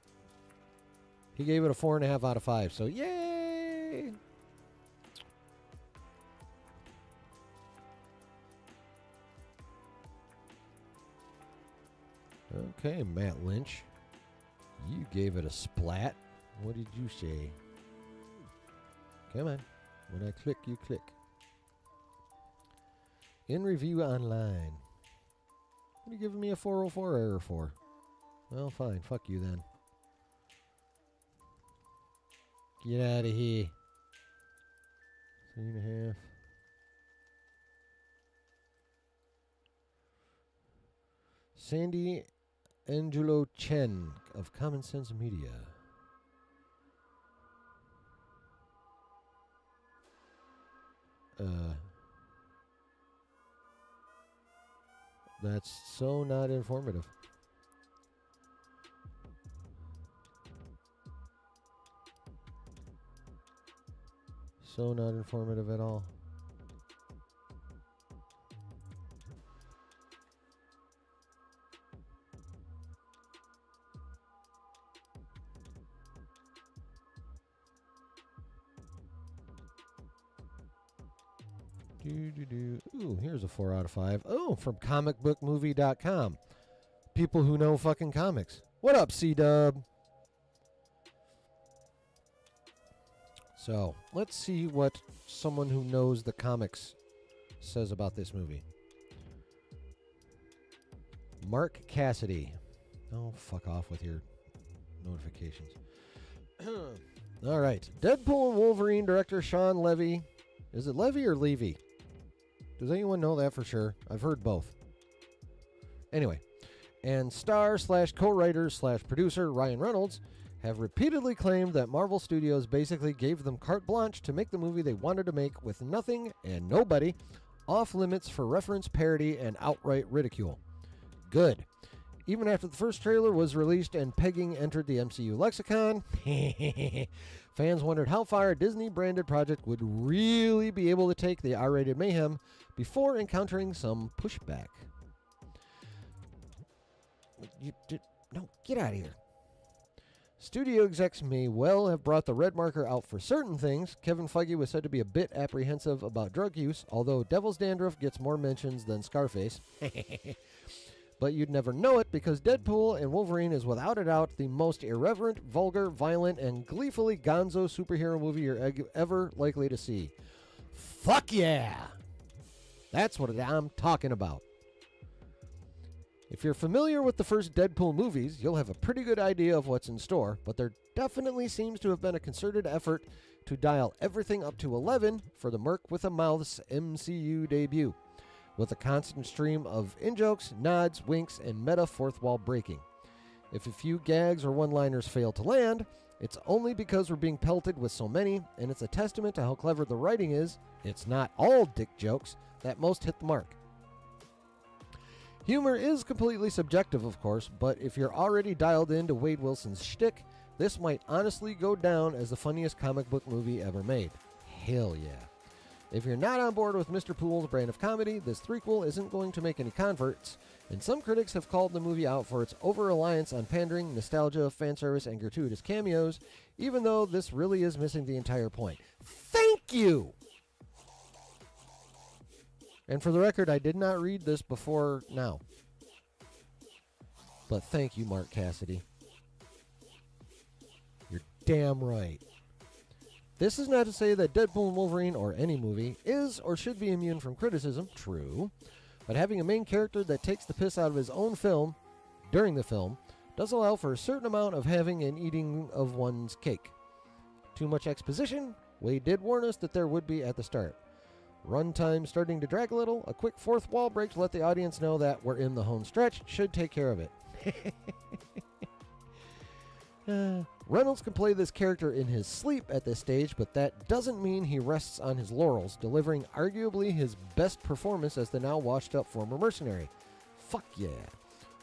he gave it a 4.5 out of 5. So, yay! Okay, Matt Lynch. You gave it a splat. What did you say? Come on. When I click, you click. In review online. What are you giving me a 404 error for? Well, fine. Fuck you then. Get out of here. 3.5. Sandy Angelo Chen of Common Sense Media. That's so not informative. So not informative at all. Ooh, here's a 4 out of 5. Oh, from comicbookmovie.com. People who know fucking comics. What up, C-Dub? So, let's see what someone who knows the comics says about this movie. Mark Cassidy. Oh, fuck off with your notifications. All right. Deadpool and Wolverine director Sean Levy. Is it Levy or Levy? Does anyone know that for sure? I've heard both. Anyway, and star/co-writer/producer Ryan Reynolds have repeatedly claimed that Marvel Studios basically gave them carte blanche to make the movie they wanted to make with nothing and nobody off limits for reference, parody, and outright ridicule. Good. Even after the first trailer was released and pegging entered the MCU lexicon, fans wondered how far a Disney-branded project would really be able to take the R-rated mayhem before encountering some pushback. No, get out of here. Studio execs may well have brought the red marker out for certain things. Kevin Feige was said to be a bit apprehensive about drug use, although Devil's Dandruff gets more mentions than Scarface. But you'd never know it because Deadpool and Wolverine is without a doubt the most irreverent, vulgar, violent, and gleefully gonzo superhero movie you're ever likely to see. Fuck yeah! That's what I'm talking about. If you're familiar with the first Deadpool movies, you'll have a pretty good idea of what's in store, but there definitely seems to have been a concerted effort to dial everything up to 11 for the Merc with a Mouth's MCU debut, with a constant stream of in-jokes, nods, winks, and meta fourth wall breaking. If a few gags or one-liners fail to land, it's only because we're being pelted with so many, and it's a testament to how clever the writing is, it's not all dick jokes, that most hit the mark. Humor is completely subjective, of course, but if you're already dialed into Wade Wilson's shtick, this might honestly go down as the funniest comic book movie ever made. Hell yeah. If you're not on board with Mr. Poole's brand of comedy, this threequel isn't going to make any converts, and some critics have called the movie out for its over-reliance on pandering, nostalgia, fanservice, and gratuitous cameos, even though this really is missing the entire point. Thank you! And for the record, I did not read this before now. But thank you, Mark Cassidy. You're damn right. This is not to say that Deadpool and Wolverine, or any movie, is or should be immune from criticism, true, but having a main character that takes the piss out of his own film during the film does allow for a certain amount of having and eating of one's cake. Too much exposition? Wade did warn us that there would be at the start. Runtime starting to drag a little, a quick fourth wall break to let the audience know that we're in the home stretch should take care of it. Reynolds can play this character in his sleep at this stage, but that doesn't mean he rests on his laurels, delivering arguably his best performance as the now washed-up former mercenary. Fuck yeah.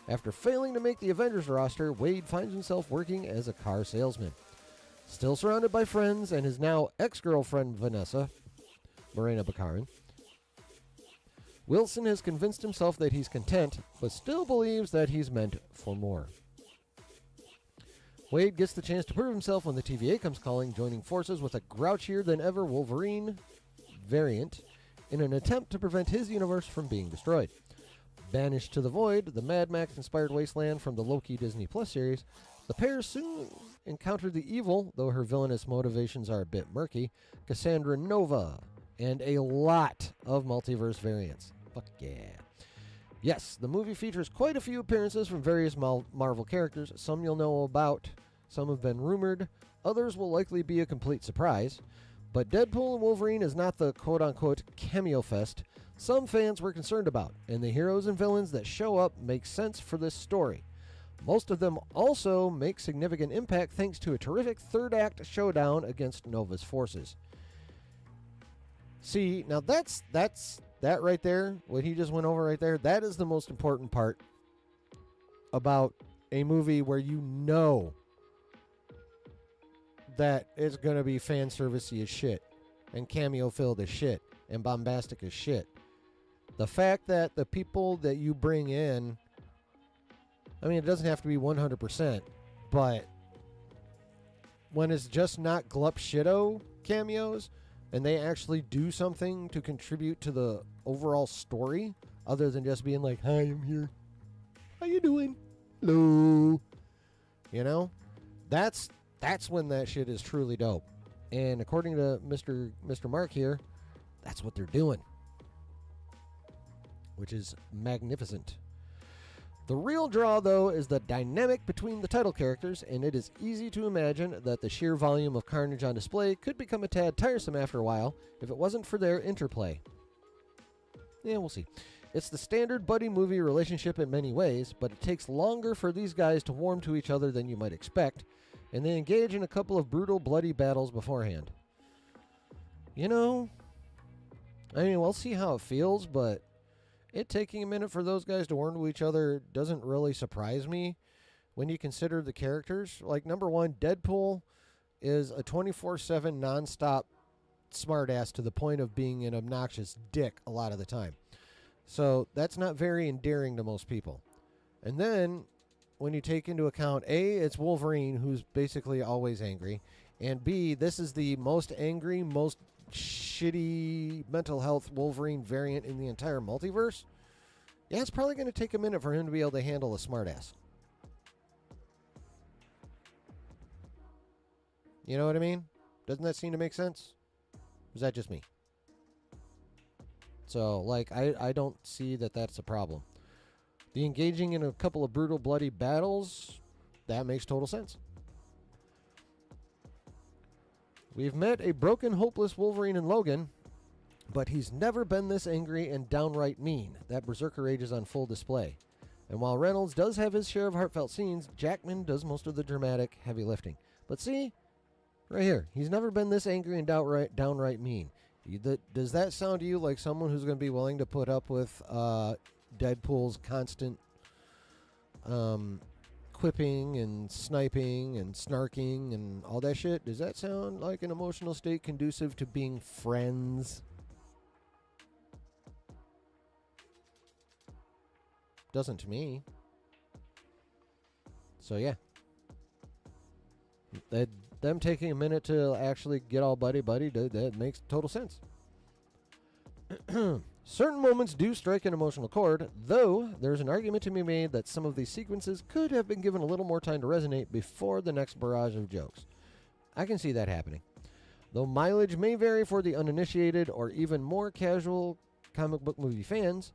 After failing to make the Avengers roster, Wade finds himself working as a car salesman. Still surrounded by friends and his now ex-girlfriend Vanessa, Morena Baccarin, Wilson has convinced himself that he's content, but still believes that he's meant for more. Wade gets the chance to prove himself when the TVA comes calling, joining forces with a grouchier-than-ever Wolverine variant in an attempt to prevent his universe from being destroyed. Banished to the void, the Mad Max-inspired wasteland from the Loki Disney Plus series, the pair soon encounter the evil, though her villainous motivations are a bit murky, Cassandra Nova, and a lot of multiverse variants. Fuck yeah. Yes, the movie features quite a few appearances from various Marvel characters. Some you'll know about, some have been rumored, others will likely be a complete surprise. But Deadpool and Wolverine is not the quote-unquote cameo fest some fans were concerned about, and the heroes and villains that show up make sense for this story. Most of them also make significant impact thanks to a terrific third-act showdown against Nova's forces. See, now that's that right there, what he just went over right there, that is the most important part about a movie where you know that it's going to be fan servicey as shit and cameo filled as shit and bombastic as shit. The fact that the people that you bring in, I mean, it doesn't have to be 100%, but when it's just not glup shitto cameos and they actually do something to contribute to the overall story other than just being like, hi, I'm here. How you doing? Hello. You know? That's when that shit is truly dope. And according to Mr. Mark here, that's what they're doing, which is magnificent. The real draw, though, is the dynamic between the title characters, and it is easy to imagine that the sheer volume of carnage on display could become a tad tiresome after a while if it wasn't for their interplay. Yeah, we'll see. It's the standard buddy movie relationship in many ways, but it takes longer for these guys to warm to each other than you might expect, and they engage in a couple of brutal, bloody battles beforehand. You know, I mean, we'll see how it feels, but it taking a minute for those guys to warm to each other doesn't really surprise me when you consider the characters. Like, number one, Deadpool is a 24/7 nonstop smartass to the point of being an obnoxious dick a lot of the time. So that's not very endearing to most people. And then when you take into account, A, it's Wolverine, who's basically always angry, and B, this is the most angry, most shitty mental health Wolverine variant in the entire multiverse. Yeah, it's probably going to take a minute for him to be able to handle a smartass. You know what I mean? Doesn't that seem to make sense? Or is that just me? So, like, I don't see that that's a problem. The engaging in a couple of brutal, bloody battles, that makes total sense. We've met a broken, hopeless Wolverine in Logan, but he's never been this angry and downright mean. That berserker rage is on full display. And while Reynolds does have his share of heartfelt scenes, Jackman does most of the dramatic, heavy lifting. But see, right here, he's never been this angry and downright mean. Does that sound to you like someone who's going to be willing to put up with Deadpool's constant quipping and sniping and snarking and all that shit? Does that sound like an emotional state conducive to being friends? Doesn't to me. So yeah. Them taking a minute to actually get all buddy-buddy, that makes total sense. Certain moments do strike an emotional chord, though there's an argument to be made that some of these sequences could have been given a little more time to resonate before the next barrage of jokes. I can see that happening. Though mileage may vary for the uninitiated or even more casual comic book movie fans,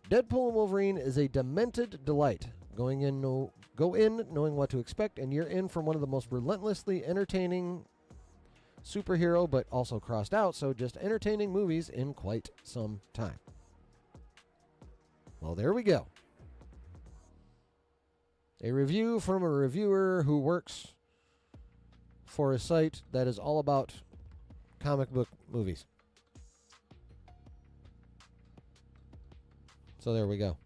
Deadpool and Wolverine is a demented delight. Go in knowing what to expect, and you're in for one of the most relentlessly entertaining superhero, but also crossed out, so just entertaining movies in quite some time. Well, there we go. A review from a reviewer who works for a site that is all about comic book movies. So there we go.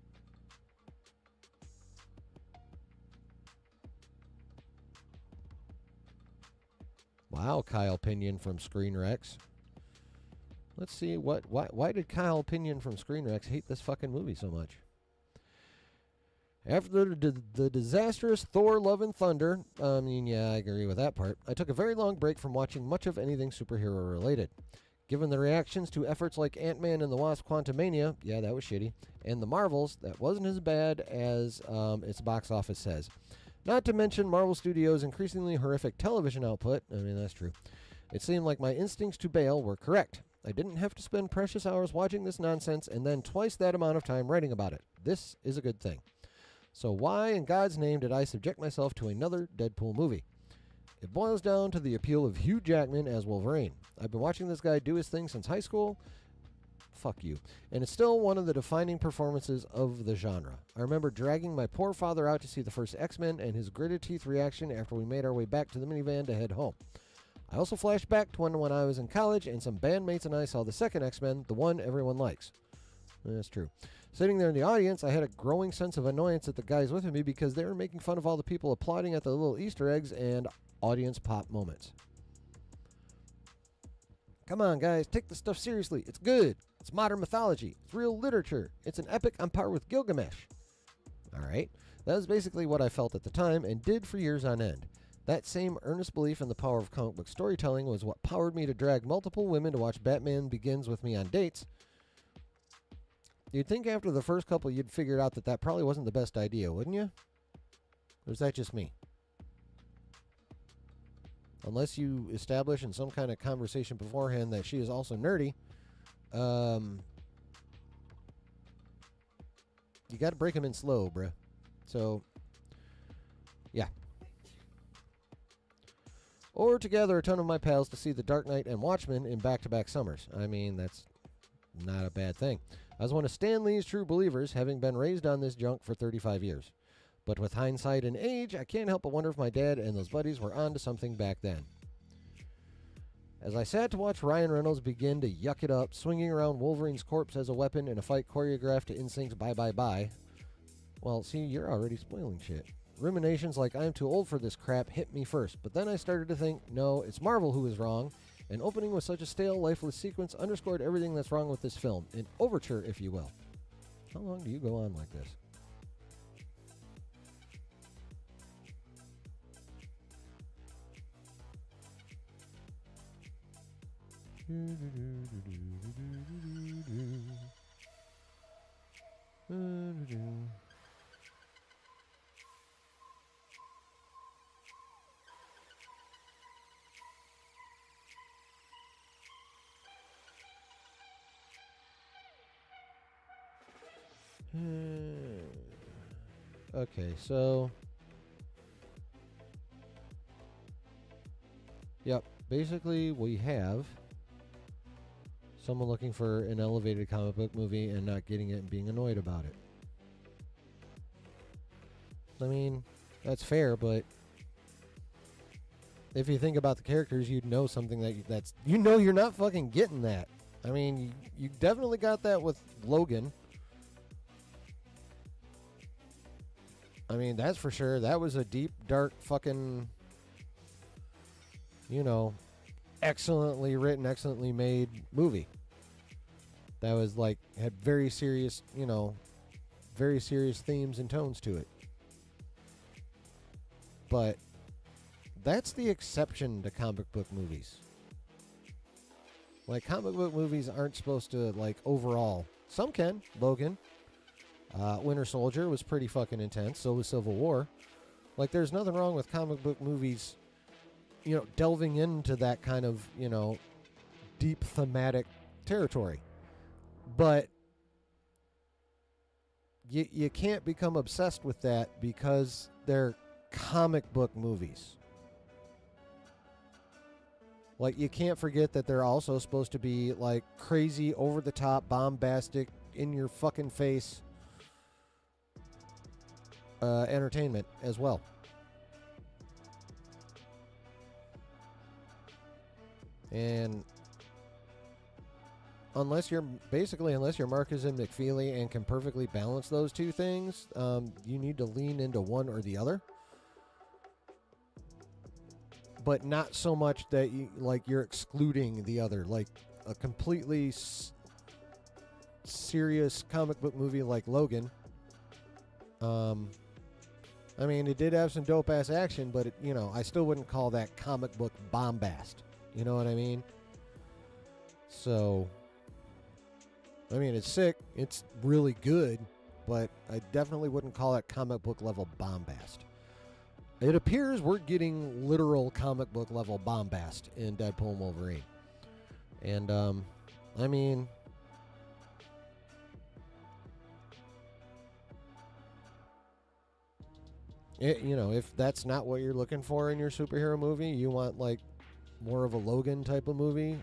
Wow, Kyle Pinion from Screen Rex. Let's see why did Kyle Pinion from Screen Rex hate this fucking movie so much? After the disastrous Thor Love and Thunder, yeah, I agree with that part, I took a very long break from watching much of anything superhero related. Given the reactions to efforts like Ant-Man and the Wasp Quantumania, yeah, that was shitty, and the Marvels, that wasn't as bad as its box office says. Not to mention Marvel Studios' increasingly horrific television output. I mean, that's true. It seemed like my instincts to bail were correct. I didn't have to spend precious hours watching this nonsense and then twice that amount of time writing about it. This is a good thing. So why in God's name did I subject myself to another Deadpool movie? It boils down to the appeal of Hugh Jackman as Wolverine. I've been watching this guy do his thing since high school. Fuck you. And it's still one of the defining performances of the genre. I remember dragging my poor father out to see the first X-Men and his gritted teeth reaction after we made our way back to the minivan to head home. I also flashed back to when I was in college and some bandmates and I saw the second X-Men, the one everyone likes. That's true. Sitting there in the audience, I had a growing sense of annoyance at the guys with me because they were making fun of all the people applauding at the little Easter eggs and audience pop moments. Come on, guys, take this stuff seriously. It's good. It's modern mythology. It's real literature. It's an epic on par with Gilgamesh. All right. That was basically what I felt at the time and did for years on end. That same earnest belief in the power of comic book storytelling was what powered me to drag multiple women to watch Batman Begins with me on dates. You'd think after the first couple you'd figured out that probably wasn't the best idea, wouldn't you? Or is that just me? Unless you establish in some kind of conversation beforehand that she is also nerdy, you got to break them in slow, bruh. So, yeah. Or to gather a ton of my pals to see The Dark Knight and Watchmen in back-to-back summers. I mean, that's not a bad thing. I was one of Stan Lee's true believers, having been raised on this junk for 35 years. But with hindsight and age, I can't help but wonder if my dad and those buddies were onto something back then. As I sat to watch Ryan Reynolds begin to yuck it up, swinging around Wolverine's corpse as a weapon in a fight choreographed to NSYNC's Bye Bye Bye. Well, see, you're already spoiling shit. Ruminations like I'm too old for this crap hit me first, but then I started to think, no, it's Marvel who is wrong, and opening with such a stale, lifeless sequence underscored everything that's wrong with this film, an overture, if you will. How long do you go on like this? Okay, so yep, basically we have someone looking for an elevated comic book movie and not getting it and being annoyed about it. I mean, that's fair, but if you think about the characters, you'd know something that's you know you're not fucking getting that. I mean, you definitely got that with Logan. I mean, that's for sure. That was a deep, dark, fucking, excellently written, excellently made movie. That was like, had very serious, very serious themes and tones to it. But that's the exception to comic book movies. Like, comic book movies aren't supposed to, like, overall. Some can. Logan. Winter Soldier was pretty fucking intense. So was Civil War. Like, there's nothing wrong with comic book movies delving into that kind of, deep thematic territory. But you can't become obsessed with that because they're comic book movies. Like, you can't forget that they're also supposed to be like crazy, over the top, bombastic, in your fucking face entertainment as well. And unless you're Marcus and McFeely and can perfectly balance those two things, you need to lean into one or the other. But not so much that you're excluding the other. Like a completely serious comic book movie like Logan. I mean, it did have some dope ass action, but I still wouldn't call that comic book bombast. You know what I mean? So, I mean, it's sick. It's really good, but I definitely wouldn't call it comic book level bombast. It appears we're getting literal comic book level bombast in Deadpool and Wolverine. And, I mean, if that's not what you're looking for in your superhero movie, you want like more of a Logan type of movie,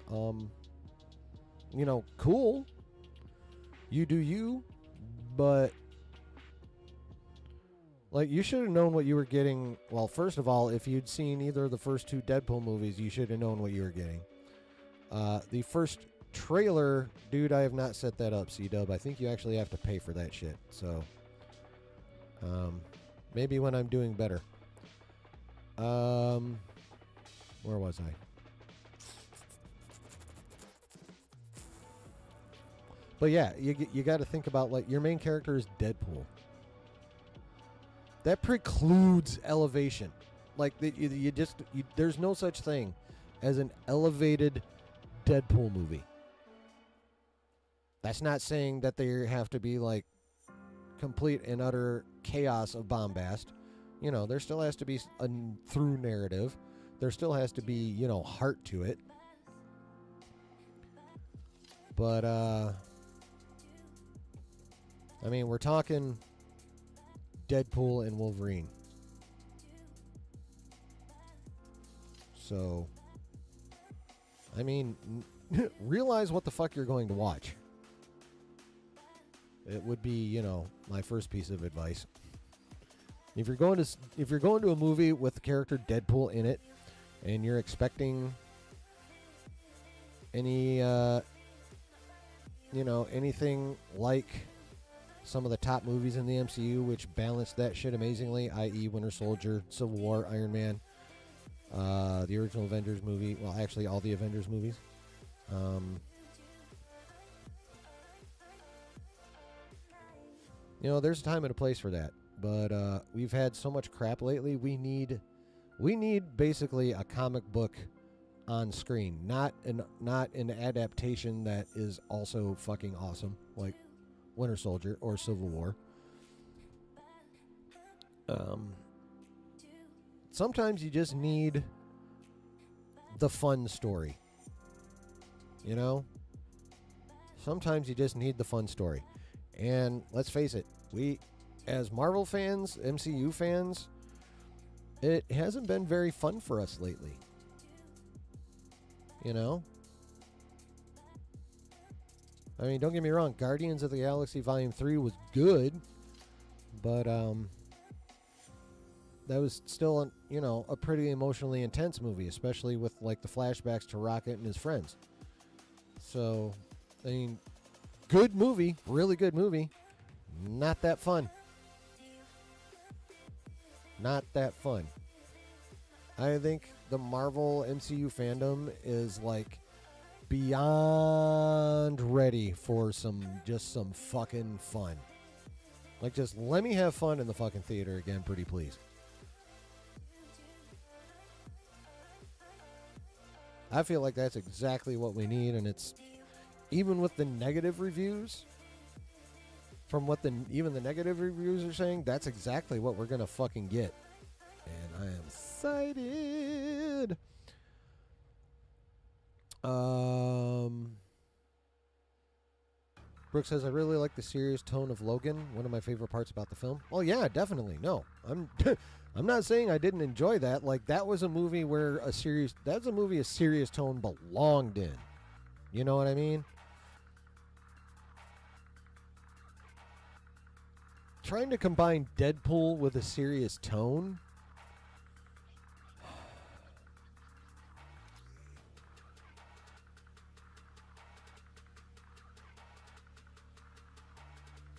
cool. You do you, but like, you should have known what you were getting. Well, first of all, if you'd seen either of the first two Deadpool movies, you should have known what you were getting. The first trailer, dude, I have not set that up, C-Dub. I think you actually have to pay for that shit. So, maybe when I'm doing better. Where was I? But yeah, you got to think about, like, your main character is Deadpool. That precludes elevation. Like, there's no such thing as an elevated Deadpool movie. That's not saying that they have to be like complete and utter chaos of bombast. There still has to be a through narrative. There still has to be, heart to it. But, I mean, we're talking Deadpool and Wolverine. So, I mean, realize what the fuck you're going to watch. It would be, my first piece of advice. If you're going to a movie with the character Deadpool in it, and you're expecting any, anything like some of the top movies in the MCU, which balance that shit amazingly, i.e. Winter Soldier, Civil War, Iron Man, the original Avengers movie, well, actually all the Avengers movies. There's a time and a place for that, but we've had so much crap lately. We need basically a comic book on screen, not an adaptation that is also fucking awesome, like Winter Soldier or Civil War. Sometimes you just need the fun story. Sometimes you just need the fun story. And let's face it, we, as Marvel fans, MCU fans, it hasn't been very fun for us lately. I mean, don't get me wrong, Guardians of the Galaxy Volume 3 was good, but that was still, a pretty emotionally intense movie, especially with, like, the flashbacks to Rocket and his friends. So, I mean, good movie, really good movie, not that fun. Not that fun. I think the Marvel MCU fandom is, like, beyond ready for some fucking fun. Like, just let me have fun in the fucking theater again, pretty please. I feel like that's exactly what we need, and it's, even with the negative reviews, from what even the negative reviews are saying, that's exactly what we're gonna fucking get. And I am excited. Um, Brooke says, I really like the serious tone of Logan. One of my favorite parts about the film. Well, yeah, definitely. No, I'm I'm not saying I didn't enjoy that. Like, that was a movie where that's a movie a serious tone belonged in. You know what I mean? Trying to combine Deadpool with a serious tone.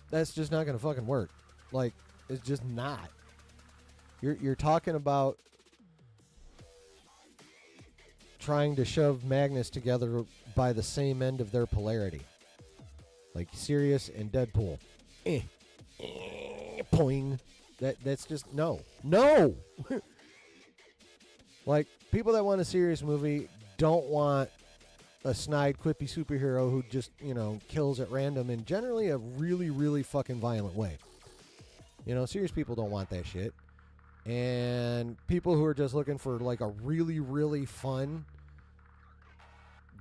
That's just not going to fucking work. Like, it's just not. You're talking about trying to shove Magnus together by the same end of their polarity. Like Sirius and Deadpool. Poing. That's just no. Like, people that want a serious movie don't want a snide, quippy superhero who just, kills at random in generally a really, really fucking violent way. Serious people don't want that shit. And people who are just looking for, like, a really, really fun,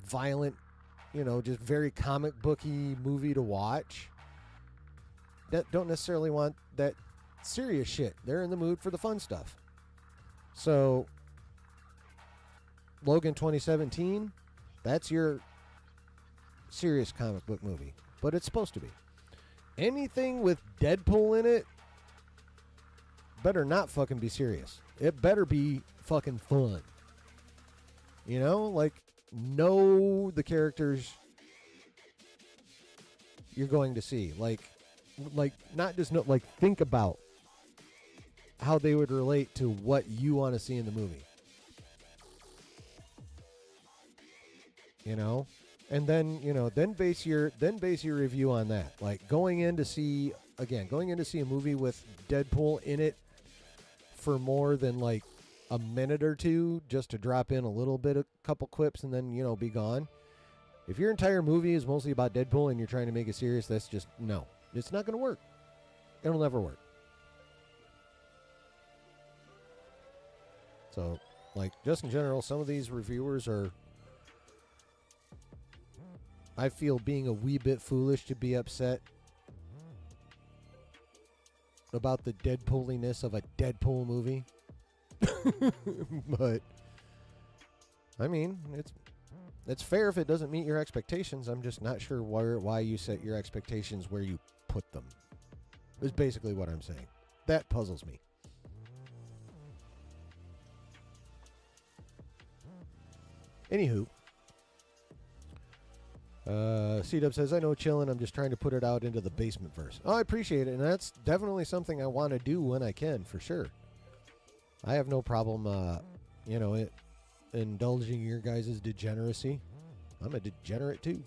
violent, just very comic booky movie to watch, that don't necessarily want that serious shit. They're in the mood for the fun stuff. So, Logan 2017, that's your serious comic book movie. But it's supposed to be. Anything with Deadpool in it better not fucking be serious. It better be fucking fun. Like, know the characters you're going to see. Like not just know, like, think about how they would relate to what you want to see in the movie. And then, then base your review on that. Like, going in to see a movie with Deadpool in it for more than like a minute or two, just to drop in a little bit, a couple quips, and then, be gone. If your entire movie is mostly about Deadpool and you're trying to make it serious, that's just, no. It's not going to work. It'll never work. So, like, just in general, some of these reviewers are, I feel, being a wee bit foolish to be upset about the Deadpooliness of a Deadpool movie. But, I mean, it's fair if it doesn't meet your expectations. I'm just not sure why you set your expectations where you put them. Is basically what I'm saying. That puzzles me. Anywho, C-Dub says, I know, chillin', I'm just trying to put it out into the basement verse. Oh, I appreciate it, and that's definitely something I want to do when I can, for sure. I have no problem, indulging your guys' degeneracy. I'm a degenerate, too.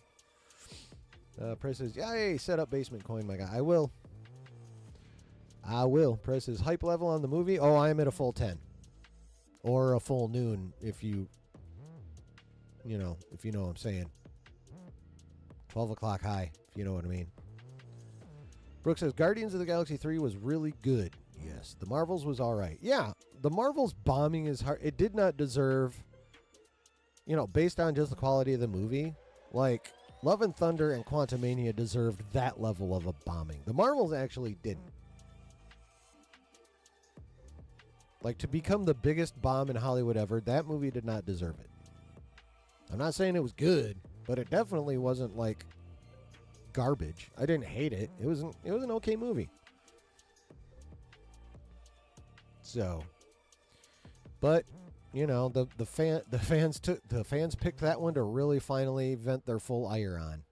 Press says, yay, set up basement coin, my guy. I will. Press says, hype level on the movie? Oh, I'm at a full 10. Or a full noon, if you know what I'm saying. 12 o'clock high, if you know what I mean. Brooke says, Guardians of the Galaxy 3 was really good. Yes. The Marvels was all right. Yeah, the Marvels bombing is hard. It did not deserve, based on just the quality of the movie, like, Love and Thunder and Quantumania deserved that level of a bombing. The Marvels actually didn't. Like, to become the biggest bomb in Hollywood ever, that movie did not deserve it. I'm not saying it was good, but it definitely wasn't, like, garbage. I didn't hate it. It was an okay movie. So, but the fans picked that one to really finally vent their full ire on,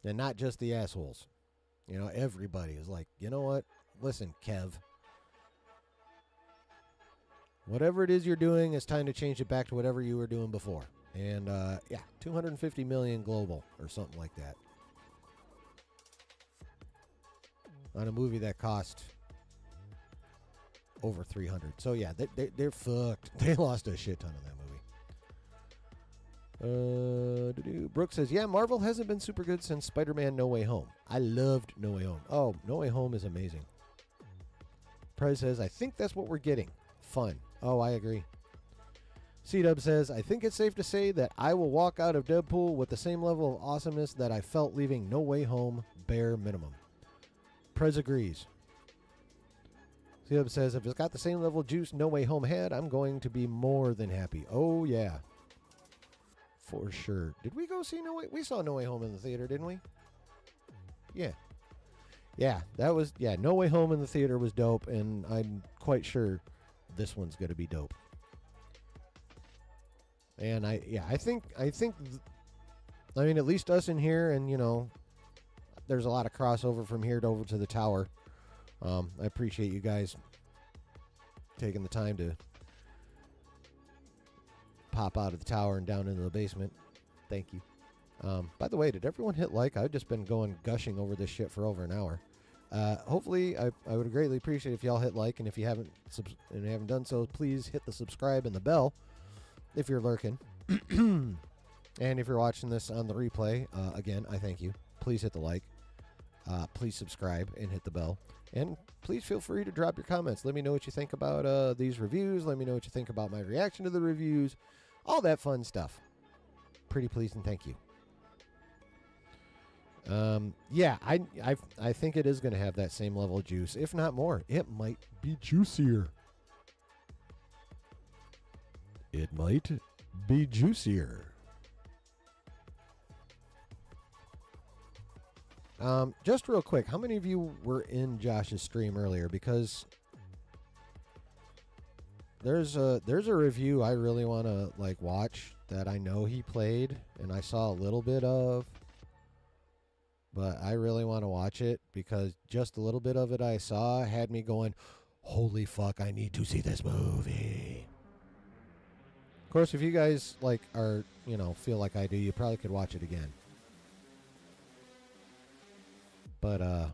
and not just the assholes. Everybody is like, you know what? Listen, Kev. Whatever it is you're doing, it's time to change it back to whatever you were doing before. And, 250 million global or something like that. On a movie that cost over 300. So, yeah, they're fucked. They lost a shit ton of that movie. Brooke says, yeah, Marvel hasn't been super good since Spider-Man No Way Home. I loved No Way Home. Oh, No Way Home is amazing. Prez says, I think that's what we're getting. Fun. Oh, I agree. C-Dub says, I think it's safe to say that I will walk out of Deadpool with the same level of awesomeness that I felt leaving No Way Home, bare minimum. Prez agrees. C-Dub says, if it's got the same level of juice No Way Home had, I'm going to be more than happy. Oh, yeah. For sure. Did we go see No Way? We saw No Way Home in the theater, didn't we? Yeah. Yeah, that was, No Way Home in the theater was dope, and I'm quite sure this one's going to be dope. And I think, I mean, at least us in here, and, you know, there's a lot of crossover from here to over to the tower. I appreciate you guys taking the time to pop out of the tower and down into the basement. Thank you. By the way, did everyone hit like? I've just been gushing over this shit for over an hour. Hopefully, I would greatly appreciate if y'all hit like, and if you haven't done so, please hit the subscribe and the bell if you're lurking. And if you're watching this on the replay, again, I thank you. Please hit the like. Please subscribe and hit the bell. And please feel free to drop your comments. Let me know what you think about these reviews. Let me know what you think about my reaction to the reviews. All that fun stuff. Pretty please and thank you. Yeah, I think it is going to have that same level of juice, if not more. It might be juicier. It might be juicier. Just real quick, how many of you were in Josh's stream earlier? Because there's a review I really want to like watch that I know he played and I saw a little bit of, but I really want to watch it because just a little bit of it I saw had me going, holy fuck, I need to see this movie. Of course, if you guys like are, you know, feel like I do, you probably could watch it again. But I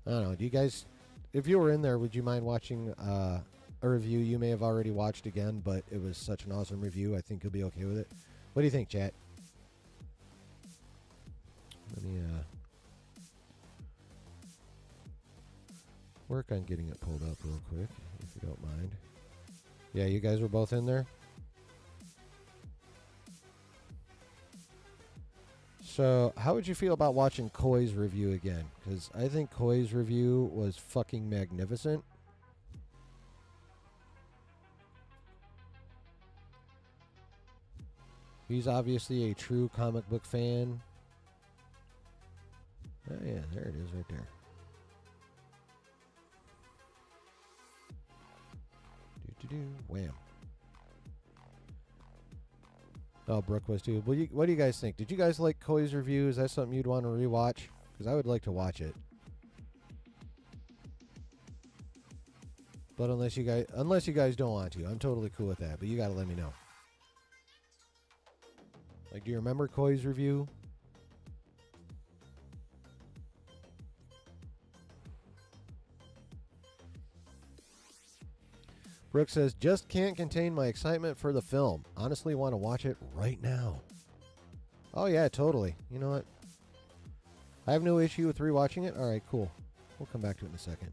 don't know. Do you guys, if you were in there, would you mind watching a review you may have already watched again, but it was such an awesome review, I think you'll be okay with it. What do you think, chat? Let me work on getting it pulled up real quick, if you don't mind. Yeah, you guys were both in there? So, how would you feel about watching Koi's review again? Because I think Koi's review was fucking magnificent. He's obviously a true comic book fan. Oh yeah, there it is right there. Wham. Oh, Brooke was too. What do you guys think? Did you guys like Koi's review? Is that something you'd want to rewatch? Because I would like to watch it. But unless you guys don't want to, I'm totally cool with that. But you got to let me know. Like, do you remember Koi's review? Brooke says, just can't contain my excitement for the film. Honestly want to watch it right now. Oh, yeah, totally. You know what? I have no issue with rewatching it. All right, cool. We'll come back to it in a second.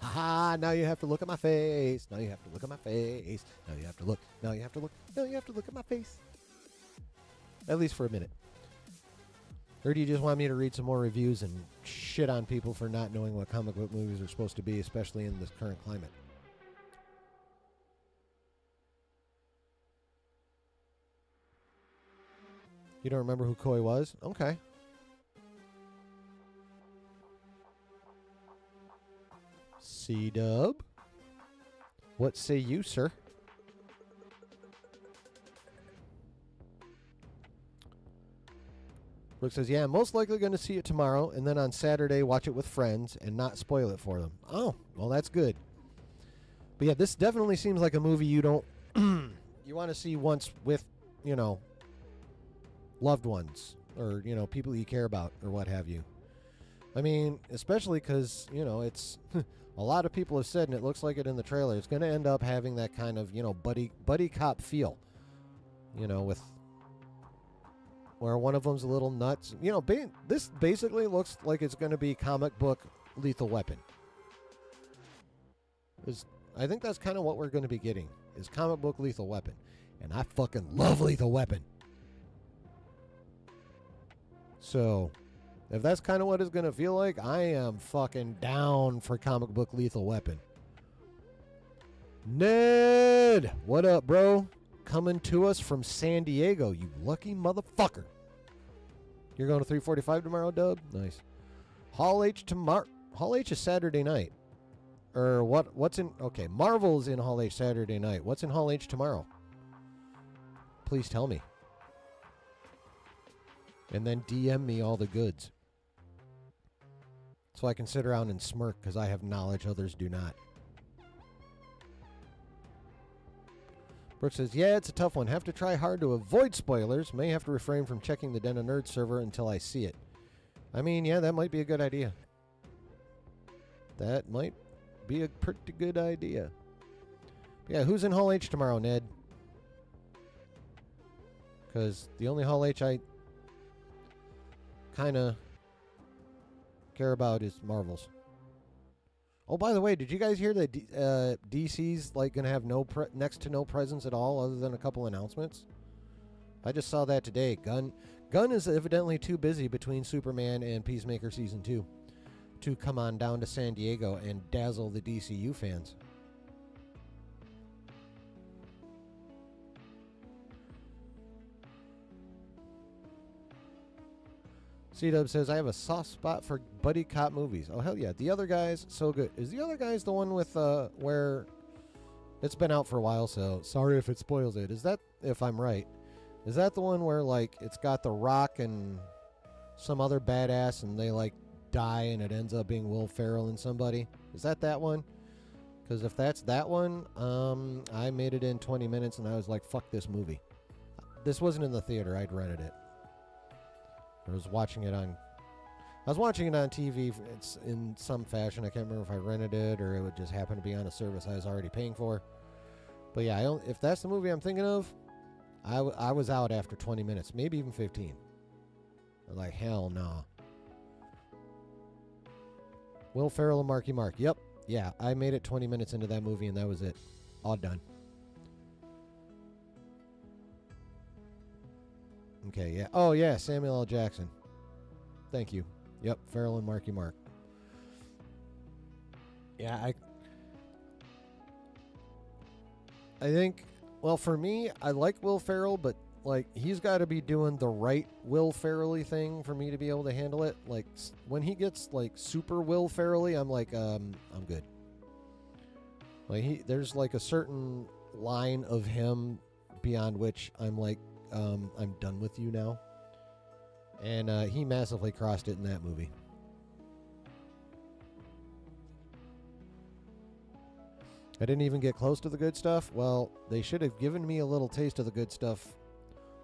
Ha-ha, now you have to look at my face. Now you have to look at my face. Now you have to look. Now you have to look. Now you have to look at my face. At least for a minute. Or do you just want me to read some more reviews and shit on people for not knowing what comic book movies are supposed to be, especially in this current climate? You don't remember who Koi was? Okay. C-Dub? What say you, sir? Brooke says, yeah, I'm most likely going to see it tomorrow, and then on Saturday watch it with friends and not spoil it for them. Oh, well, that's good. But yeah, this definitely seems like a movie you don't... you want to see once with, you know, loved ones or, you know, people you care about or what have you. I mean, especially because, you know, it's... a lot of people have said, and it looks like it in the trailer, it's going to end up having that kind of, you know, buddy cop feel. You know, with... where one of them's a little nuts. You know, this basically looks like it's going to be comic book Lethal Weapon. I think that's kind of what we're going to be getting. is comic book Lethal Weapon. And I fucking love Lethal Weapon. So, if that's kind of what it's going to feel like, I am fucking down for comic book Lethal Weapon. Ned! What up, bro? Coming to us from San Diego, you lucky motherfucker. You're going to 345 tomorrow, Dub? Nice. Hall H tomorrow. Hall H is Saturday night. Or what's in... Okay, Marvel's in Hall H Saturday night. What's in Hall H tomorrow? Please tell me. And then DM me all the goods. So I can sit around and smirk because I have knowledge others do not. Brooke says, yeah, it's a tough one. Have to try hard to avoid spoilers. May have to refrain from checking the Den of Nerds server until I see it. I mean, yeah, that might be a good idea. That might be a pretty good idea. Yeah, who's in Hall H tomorrow, Ned? Because the only Hall H I kind of care about is Marvel's. Oh, by the way, did you guys hear that DC's like going to have next to no presence at all other than a couple announcements? I just saw that today. Gunn is evidently too busy between Superman and Peacemaker Season 2 to come on down to San Diego and dazzle the DCU fans. C-Dub says, I have a soft spot for buddy cop movies. Oh, hell yeah. The Other Guys, so good. Is The Other Guys the one with where it's been out for a while, so sorry if it spoils it. Is that, if I'm right, is that the one where, like, it's got The Rock and some other badass and they, like, die and it ends up being Will Ferrell and somebody? Is that one? Because if that's that one, I made it in 20 minutes and I was like, fuck this movie. This wasn't in the theater. I'd rented it. I was watching it on TV. It's in some fashion. I can't remember if I rented it or it would just happen to be on a service I was already paying for. But yeah, if that's the movie I'm thinking of, I was out after 20 minutes, maybe even 15. I was like, hell no. Will Ferrell and Marky Mark. Yep. Yeah, I made it 20 minutes into that movie and that was it. All done. Okay, yeah. Oh, yeah, Samuel L. Jackson. Thank you. Yep, Ferrell and Marky Mark. Yeah, I think, well, for me, I like Will Ferrell, but, like, he's got to be doing the right Will Ferrell-y thing for me to be able to handle it. Like, when he gets, like, super Will Ferrell-y, I'm like, I'm good. Like, there's, like, a certain line of him beyond which I'm like, I'm done with you now. And he massively crossed it in that movie. I didn't even get close to the good stuff. Well, they should have given me a little taste of the good stuff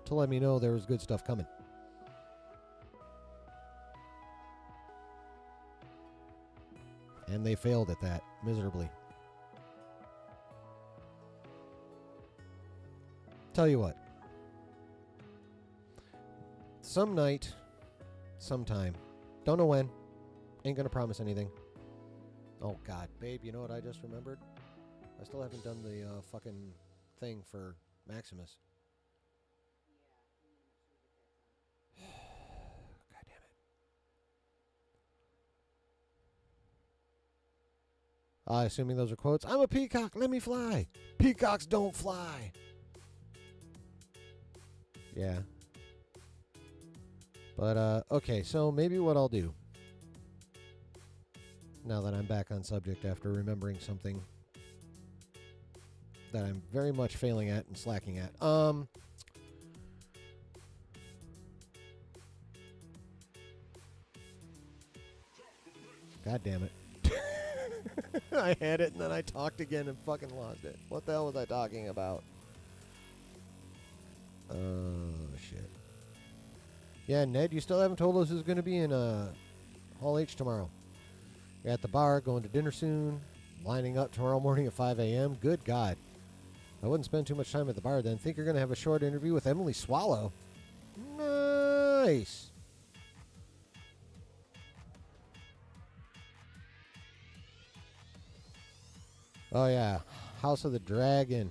to let me know there was good stuff coming. And they failed at that miserably. Tell you what. Some night, sometime, don't know when, ain't gonna promise anything. Oh God, babe, you know what I just remembered? I still haven't done the fucking thing for Maximus. God damn it. Assuming those are quotes. I'm a peacock, let me fly. Peacocks don't fly. Yeah. But, okay, so maybe what I'll do, now that I'm back on subject after remembering something that I'm very much failing at and slacking at. God damn it. I had it and then I talked again and fucking lost it. What the hell was I talking about? Oh, shit. Yeah, Ned, you still haven't told us who's going to be in Hall H tomorrow. You're at the bar, going to dinner soon, lining up tomorrow morning at 5 a.m. Good God. I wouldn't spend too much time at the bar then. Think you're going to have a short interview with Emily Swallow. Nice. Oh, yeah. House of the Dragon.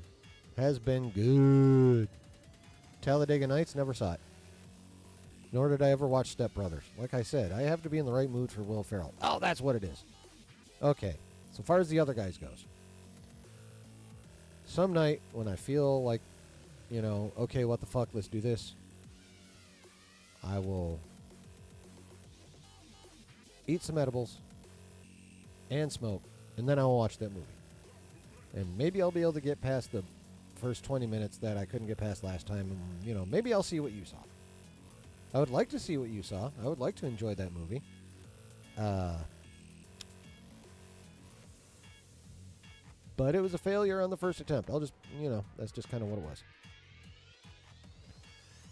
has been good. Talladega Nights, never saw it. Nor did I ever watch Step Brothers. Like I said, I have to be in the right mood for Will Ferrell. Oh, that's what it is. Okay, so far as the other guys goes. Some night when I feel like, okay, what the fuck, let's do this, I will eat some edibles and smoke, and then I'll watch that movie. And maybe I'll be able to get past the first 20 minutes that I couldn't get past last time, and, maybe I'll see what you saw. I would like to see what you saw. I would like to enjoy that movie. But it was a failure on the first attempt. I'll just, that's just kind of what it was.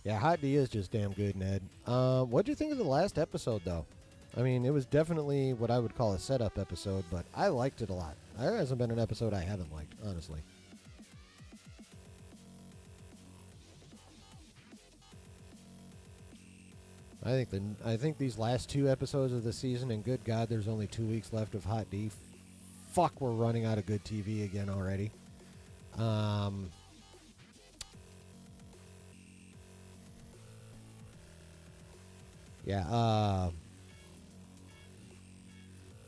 Yeah, Hot D is just damn good, Ned. What'd you think of the last episode, though? I mean, it was definitely what I would call a setup episode, but I liked it a lot. There hasn't been an episode I haven't liked, honestly. I think these last 2 episodes of the season, and good God, there's only 2 weeks left of Hot D. Fuck, we're running out of good TV again already. But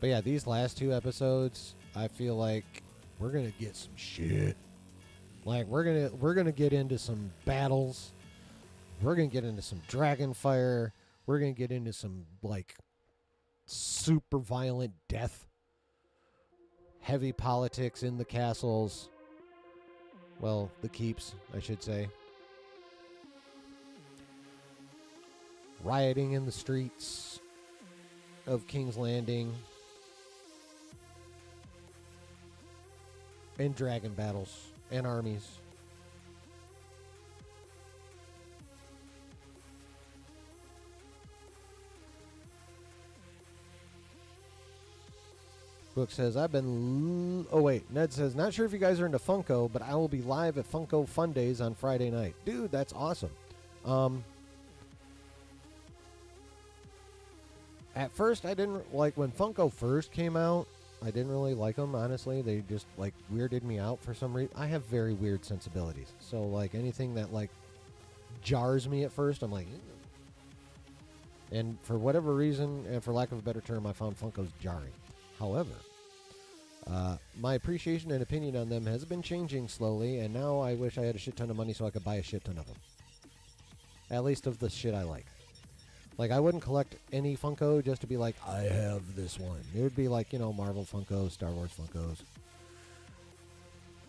yeah, these last 2 episodes, I feel like we're gonna get some shit. Like we're gonna get into some battles. We're gonna get into some dragon fire. We're going to get into some, super violent death. Heavy politics in the castles. Well, the keeps, I should say. Rioting in the streets of King's Landing. And dragon battles. And armies. Book says, Ned says, not sure if you guys are into Funko, but I will be live at Funko Fun Days on Friday night. Dude, that's awesome. At first, I didn't, when Funko first came out, I didn't really like them, honestly. They just, weirded me out for some reason. I have very weird sensibilities. So, anything that, jars me at first, I'm like, ew. And for whatever reason, and for lack of a better term, I found Funkos jarring. However, my appreciation and opinion on them has been changing slowly, and now I wish I had a shit ton of money so I could buy a shit ton of them. At least of the shit I like. I wouldn't collect any Funko just to be like, I have this one. It would be Marvel Funkos, Star Wars Funkos,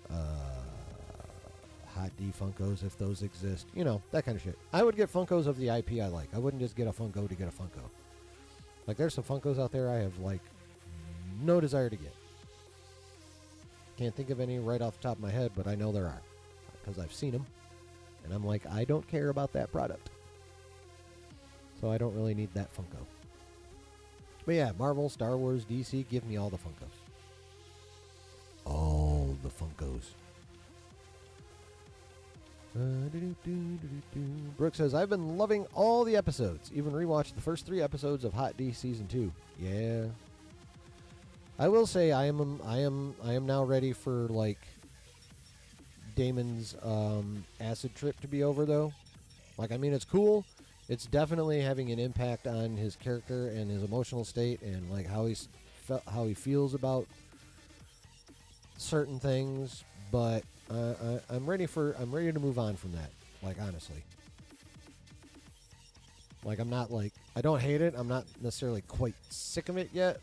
Hot D Funkos if those exist. That kind of shit. I would get Funkos of the IP I like. I wouldn't just get a Funko to get a Funko. There's some Funkos out there I have, no desire to get. Can't think of any right off the top of my head, but I know there are. Because I've seen them. And I'm like, I don't care about that product. So I don't really need that Funko. But yeah, Marvel, Star Wars, DC, give me all the Funkos. All the Funkos. Brooke says, I've been loving all the episodes. Even rewatched the first 3 episodes of Hot D Season 2. Yeah. I will say I am now ready for Damon's acid trip to be over though. It's cool. It's definitely having an impact on his character and his emotional state and how he feels about certain things. But I'm ready to move on from that. Honestly, I'm not I don't hate it. I'm not necessarily quite sick of it yet.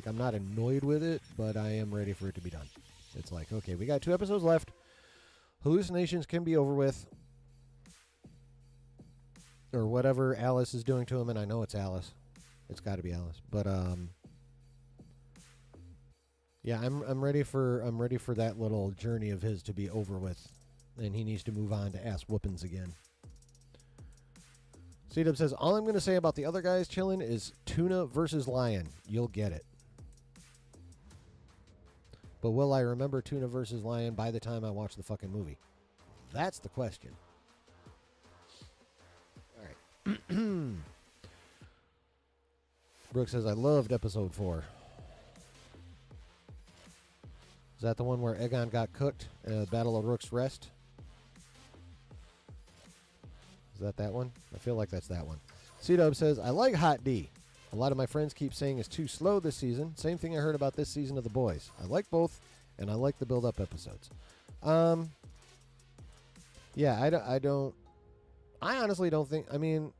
I'm not annoyed with it, but I am ready for it to be done. It's okay, we got 2 episodes left. Hallucinations can be over with. Or whatever Alice is doing to him, and I know it's Alice. It's got to be Alice. But, yeah, I'm ready for that little journey of his to be over with. And he needs to move on to ass whoopings again. C-Dub says, all I'm going to say about the other guys chilling is tuna versus lion. You'll get it. But will I remember tuna versus lion by the time I watch the fucking movie? That's the question. All right. Brooke says, I loved episode 4. Is that the one where Aegon got cooked? Battle of Rook's Rest? Is that one? I feel like that's that one. C-Dub says, I like Hot D. A lot of my friends keep saying it's too slow this season. Same thing I heard about this season of The Boys. I like both, and I like the build-up episodes. Yeah, I honestly don't think, I mean,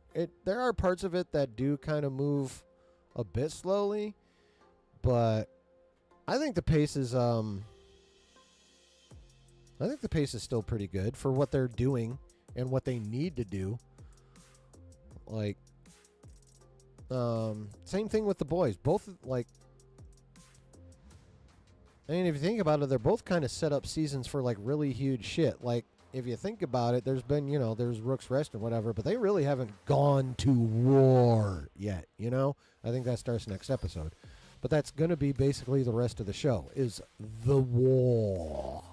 there are parts of it that do kind of move a bit slowly, but I think the pace is, still pretty good for what they're doing and what they need to do. Like, same thing with The Boys. Both, like, I mean, if you think about it, they're both kind of set up seasons for, like, really huge shit. Like, if you think about it, there's been, there's Rook's Rest and whatever, but they really haven't gone to war yet, I think that starts next episode. But that's going to be basically the rest of the show, is the war.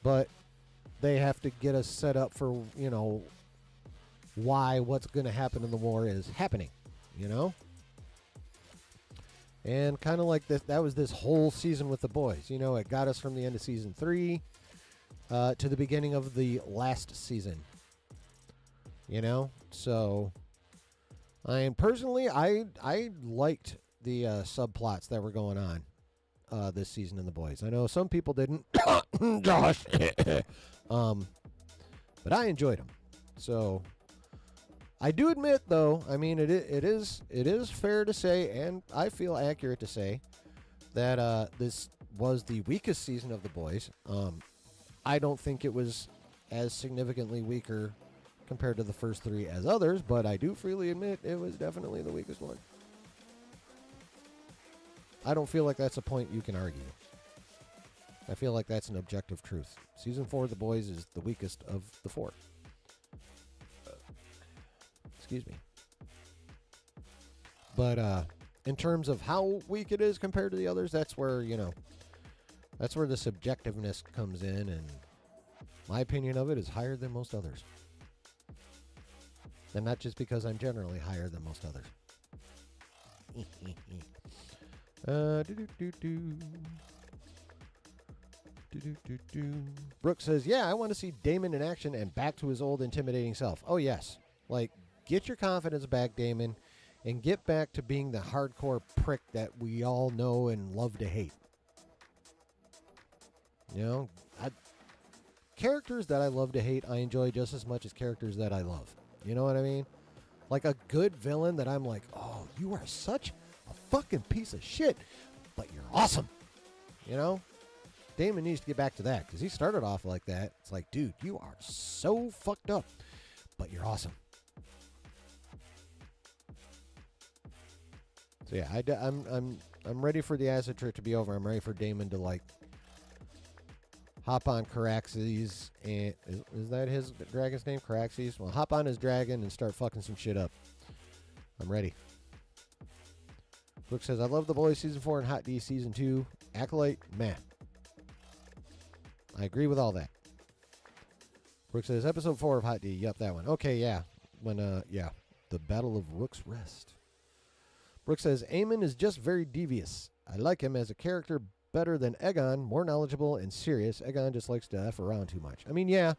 But they have to get us set up for, why what's going to happen in the war is happening, And kind of like this, that was this whole season with The Boys. It got us from the end of season 3 to the beginning of the last season. So I liked the subplots that were going on this season in The Boys. I know some people didn't, Josh, but I enjoyed them. So I do admit, though, I mean, it is fair to say, and I feel accurate to say, that this was the weakest season of The Boys. I don't think it was as significantly weaker compared to the first 3 as others, but I do freely admit it was definitely the weakest one. I don't feel like that's a point you can argue. I feel like that's an objective truth. Season 4 of The Boys is the weakest of the 4. Excuse me. But in terms of how weak it is compared to the others, that's where, that's where the subjectiveness comes in, and my opinion of it is higher than most others. And not just because I'm generally higher than most others. Brooke says, yeah, I want to see Damon in action and back to his old intimidating self. Oh, yes. Like, get your confidence back, Damon, and get back to being the hardcore prick that we all know and love to hate. Characters that I love to hate, I enjoy just as much as characters that I love. You know what I mean? Like a good villain that I'm like, oh, you are such a fucking piece of shit, but you're awesome. Damon needs to get back to that, because he started off like that. It's like, dude, you are so fucked up, but you're awesome. So yeah, I'm ready for the acid trip to be over. I'm ready for Damon to, like, hop on Caraxes, and is that his dragon's name? Caraxes? Well, hop on his dragon and start fucking some shit up. I'm ready. Brooke says, I love The Boys Season 4 and Hot D Season 2. Acolyte, meh. I agree with all that. Brooke says, Episode 4 of Hot D. Yep, that one. Okay, yeah. The Battle of Rook's Rest. Brooke says, Aemon is just very devious. I like him as a character better than Aegon, more knowledgeable and serious. Aegon just likes to F around too much. I mean, yeah.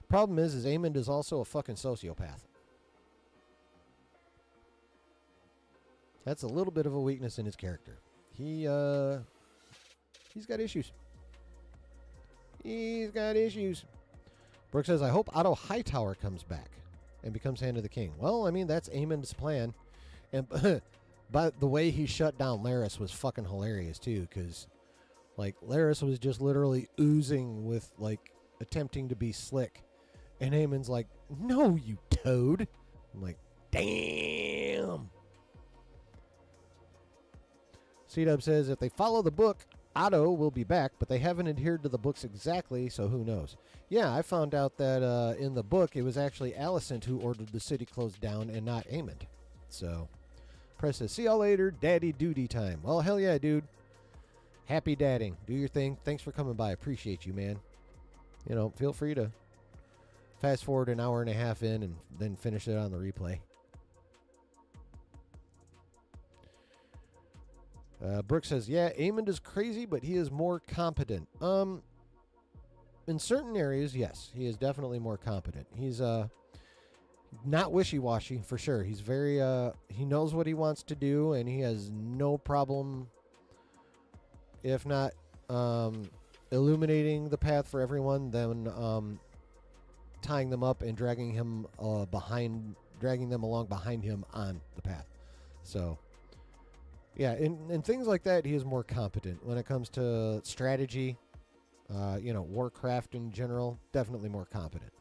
Problem is Aemon is also a fucking sociopath. That's a little bit of a weakness in his character. He's got issues. He's got issues. Brooke says, I hope Otto Hightower comes back and becomes Hand of the King. Well, I mean, that's Aemon's plan. And but the way he shut down Larys was fucking hilarious, too, because, like, Larys was just literally oozing with, like, attempting to be slick. And Aemon's like, no, you toad. I'm like, damn. C-Dub says, if they follow the book, Otto will be back, but they haven't adhered to the books exactly, so who knows. Yeah, I found out that in the book, it was actually Alicent who ordered the city closed down and not Aemon. So, Press says, see y'all later, daddy duty time. Well, hell yeah, dude. Happy dadding. Do your thing. Thanks for coming by. Appreciate you, man. Feel free to fast forward an hour and a half in and then finish it on the replay. Brooke says, yeah, Eamon is crazy, but he is more competent. In certain areas, yes, he is definitely more competent. He's not wishy-washy, for sure. He's very, he knows what he wants to do, and he has no problem, if not illuminating the path for everyone, then tying them up and dragging them along behind him on the path. So, yeah, in things like that, he is more competent. When it comes to strategy, Warcraft in general, definitely more competent.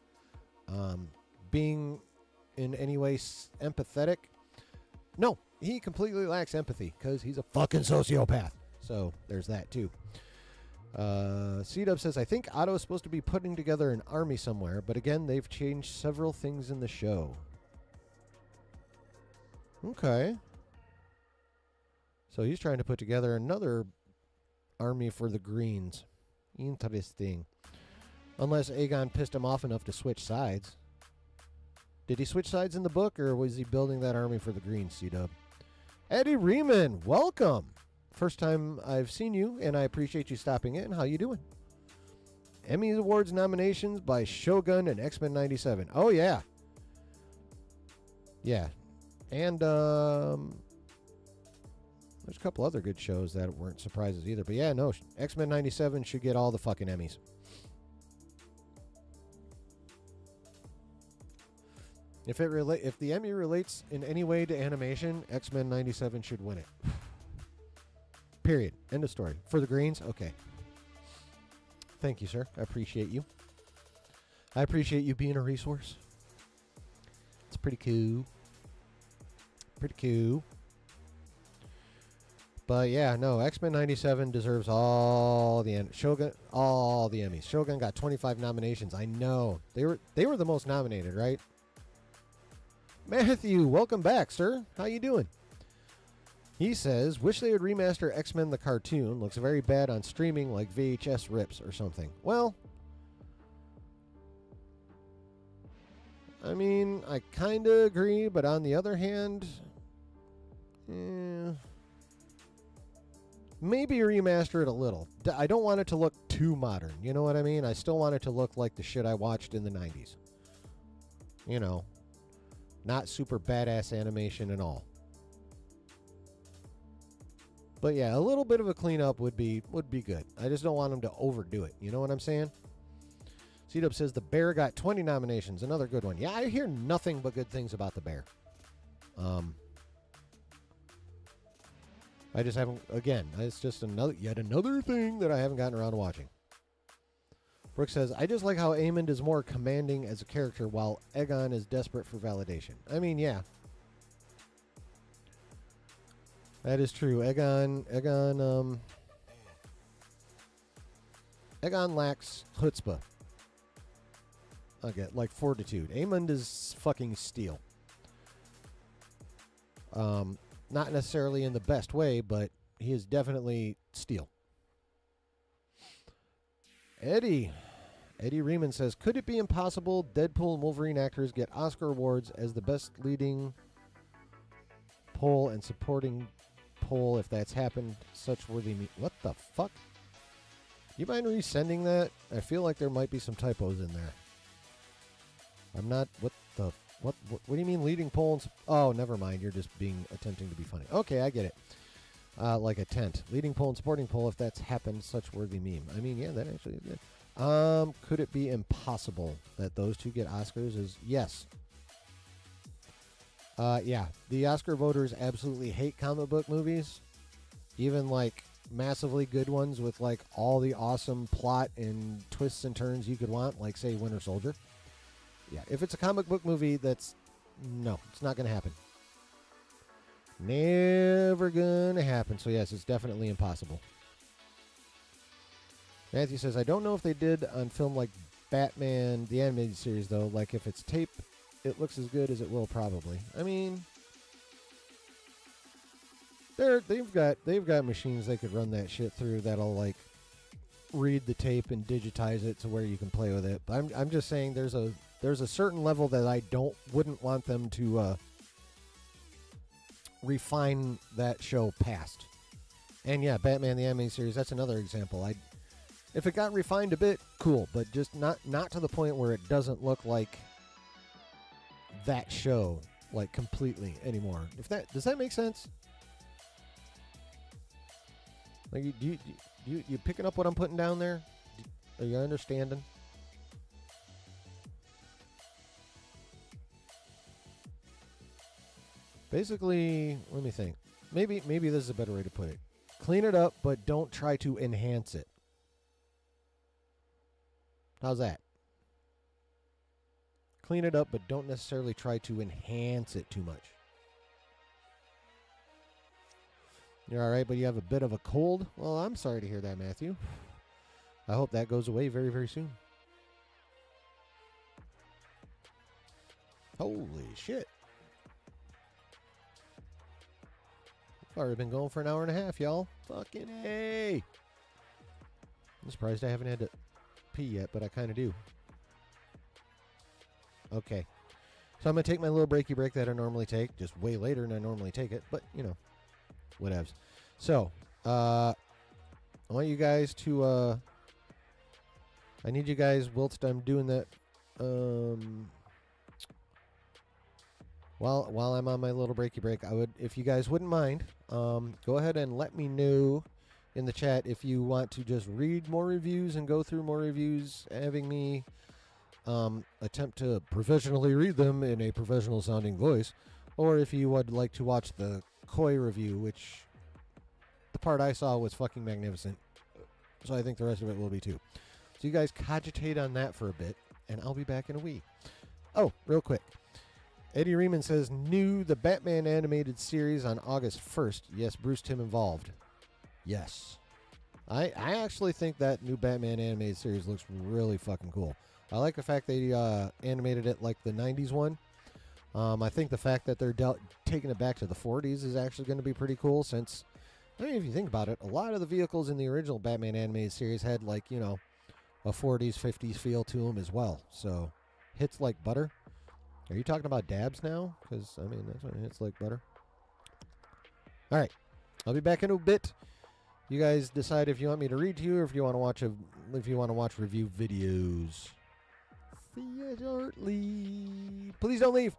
Being in any way empathetic, no, he completely lacks empathy because he's a fucking sociopath. So there's that too. C-Dub says, I think Otto is supposed to be putting together an army somewhere, but again, they've changed several things in the show. Okay. So he's trying to put together another army for the Greens. Interesting. Unless Aegon pissed him off enough to switch sides. Did he switch sides in the book, or was he building that army for the Greens, C-Dub? Eddie Riemann, welcome. First time I've seen you, and I appreciate you stopping in. How you doing? Emmy Awards nominations by Shogun and X-Men 97. Oh, yeah. Yeah. And there's a couple other good shows that weren't surprises either. But yeah, no, X-Men 97 should get all the fucking Emmys. If the Emmy relates in any way to animation, X-Men 97 should win it. Period. End of story. For the Greens? Okay. Thank you, sir. I appreciate you. I appreciate you being a resource. It's pretty cool. Pretty cool. But yeah, no, X-Men 97 deserves all the Emmys. Shogun got 25 nominations. I know. They were the most nominated, right? Matthew, welcome back, sir. How you doing? He says, wish they would remaster X-Men the cartoon. Looks very bad on streaming like VHS rips or something. Well, I mean, I kind of agree, but on the other hand, maybe remaster it a little. I don't want it to look too modern. You know what I mean? I still want it to look like the shit I watched in the 90s. You know, not super badass animation and all. But yeah, a little bit of a cleanup would be good. I just don't want them to overdo it. You know what I'm saying? C-Dub says The Bear got 20 nominations. Another good one. Yeah, I hear nothing but good things about The Bear. I just haven't, again, it's just yet another thing that I haven't gotten around to watching. Brooke says, I just like how Aemond is more commanding as a character while Aegon is desperate for validation. I mean, yeah. That is true. Aegon lacks chutzpah. Okay, like fortitude. Aemond is fucking steel. Not necessarily in the best way, but he is definitely steel. Eddie Riemann says, could it be impossible Deadpool and Wolverine actors get Oscar awards as the best leading pole and supporting pole if that's happened? Such worthy what the fuck? You mind resending that? I feel like there might be some typos in there. I'm not, what do you mean leading pole and oh, never mind. You're just attempting to be funny. Okay, I get it. Like a tent. Leading pole and supporting pole if that's happened, such worthy meme. I mean, yeah, that actually is good. Could it be impossible that those two get Oscars? Is yes. Yeah, the Oscar voters absolutely hate comic book movies. Even like massively good ones with like all the awesome plot and twists and turns you could want, like say Winter Soldier. Yeah, if it's a comic book movie, no, it's not going to happen. Never going to happen. So yes, it's definitely impossible. Matthew says, I don't know if they did on film like Batman, the animated series, though. Like if it's tape, it looks as good as it will probably. I mean, they've got machines they could run that shit through that'll like read the tape and digitize it to where you can play with it. But I'm just saying there's a certain level that I wouldn't want them to refine that show past. And yeah, Batman the Anime Series, that's another example. If it got refined a bit, cool, but just not to the point where it doesn't look like that show, like, completely anymore. Does that make sense? Like, you picking up what I'm putting down there? Are you understanding? Basically, let me think. Maybe this is a better way to put it. Clean it up, but don't try to enhance it. How's that? Clean it up, but don't necessarily try to enhance it too much. You're all right, but you have a bit of a cold? Well, I'm sorry to hear that, Matthew. I hope that goes away very, very soon. Holy shit. I've already been going for an hour and a half, y'all. Fucking A. I'm surprised I haven't had to pee yet, but I kind of do. Okay. So I'm going to take my little breaky break that I normally take, just way later than I normally take it, but, you know, whatevs. So, I want you guys to, I need you guys, whilst I'm doing that, while I'm on my little breaky break, I would, if you guys wouldn't mind, go ahead and let me know in the chat if you want to just read more reviews and go through more reviews, having me attempt to professionally read them in a professional sounding voice, or if you would like to watch the Koi review, which the part I saw was fucking magnificent. So I think the rest of it will be too. So you guys cogitate on that for a bit, and I'll be back in a wee. Oh, real quick. Eddie Riemann says, the Batman animated series on August 1st. Yes, Bruce Timm involved. Yes. I actually think that new Batman animated series looks really fucking cool. I like the fact they animated it like the 90s one. I think the fact that they're taking it back to the 40s is actually going to be pretty cool since, I mean, if you think about it, a lot of the vehicles in the original Batman animated series had, like, you know, a 40s, 50s feel to them as well. So, hits like butter. Are you talking about dabs now? Because, I mean, that's what hits like butter. All right. I'll be back in a bit. You guys decide if you want me to read to you or if you want to watch review videos. See you shortly. Please don't leave.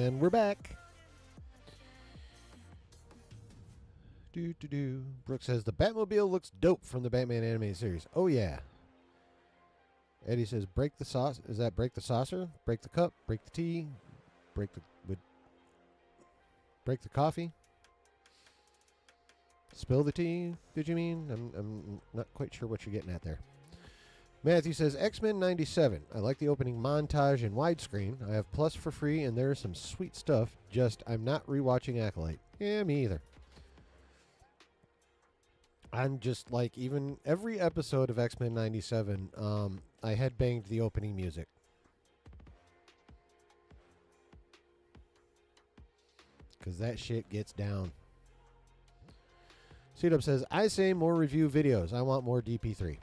And we're back. Brooke says, the Batmobile looks dope from the Batman animated series. Oh, yeah. Eddie says, break the sauce. Is that break the saucer? Break the cup? Break the tea? Break the coffee? Spill the tea, did you mean? I'm not quite sure what you're getting at there. Matthew says, X-Men 97. I like the opening montage in widescreen. I have Plus for free, and there's some sweet stuff. Just, I'm not rewatching Acolyte. Yeah, me either. I'm just like, even every episode of X-Men 97, I headbanged the opening music. Because that shit gets down. C-Dub says, I say more review videos. I want more DP3.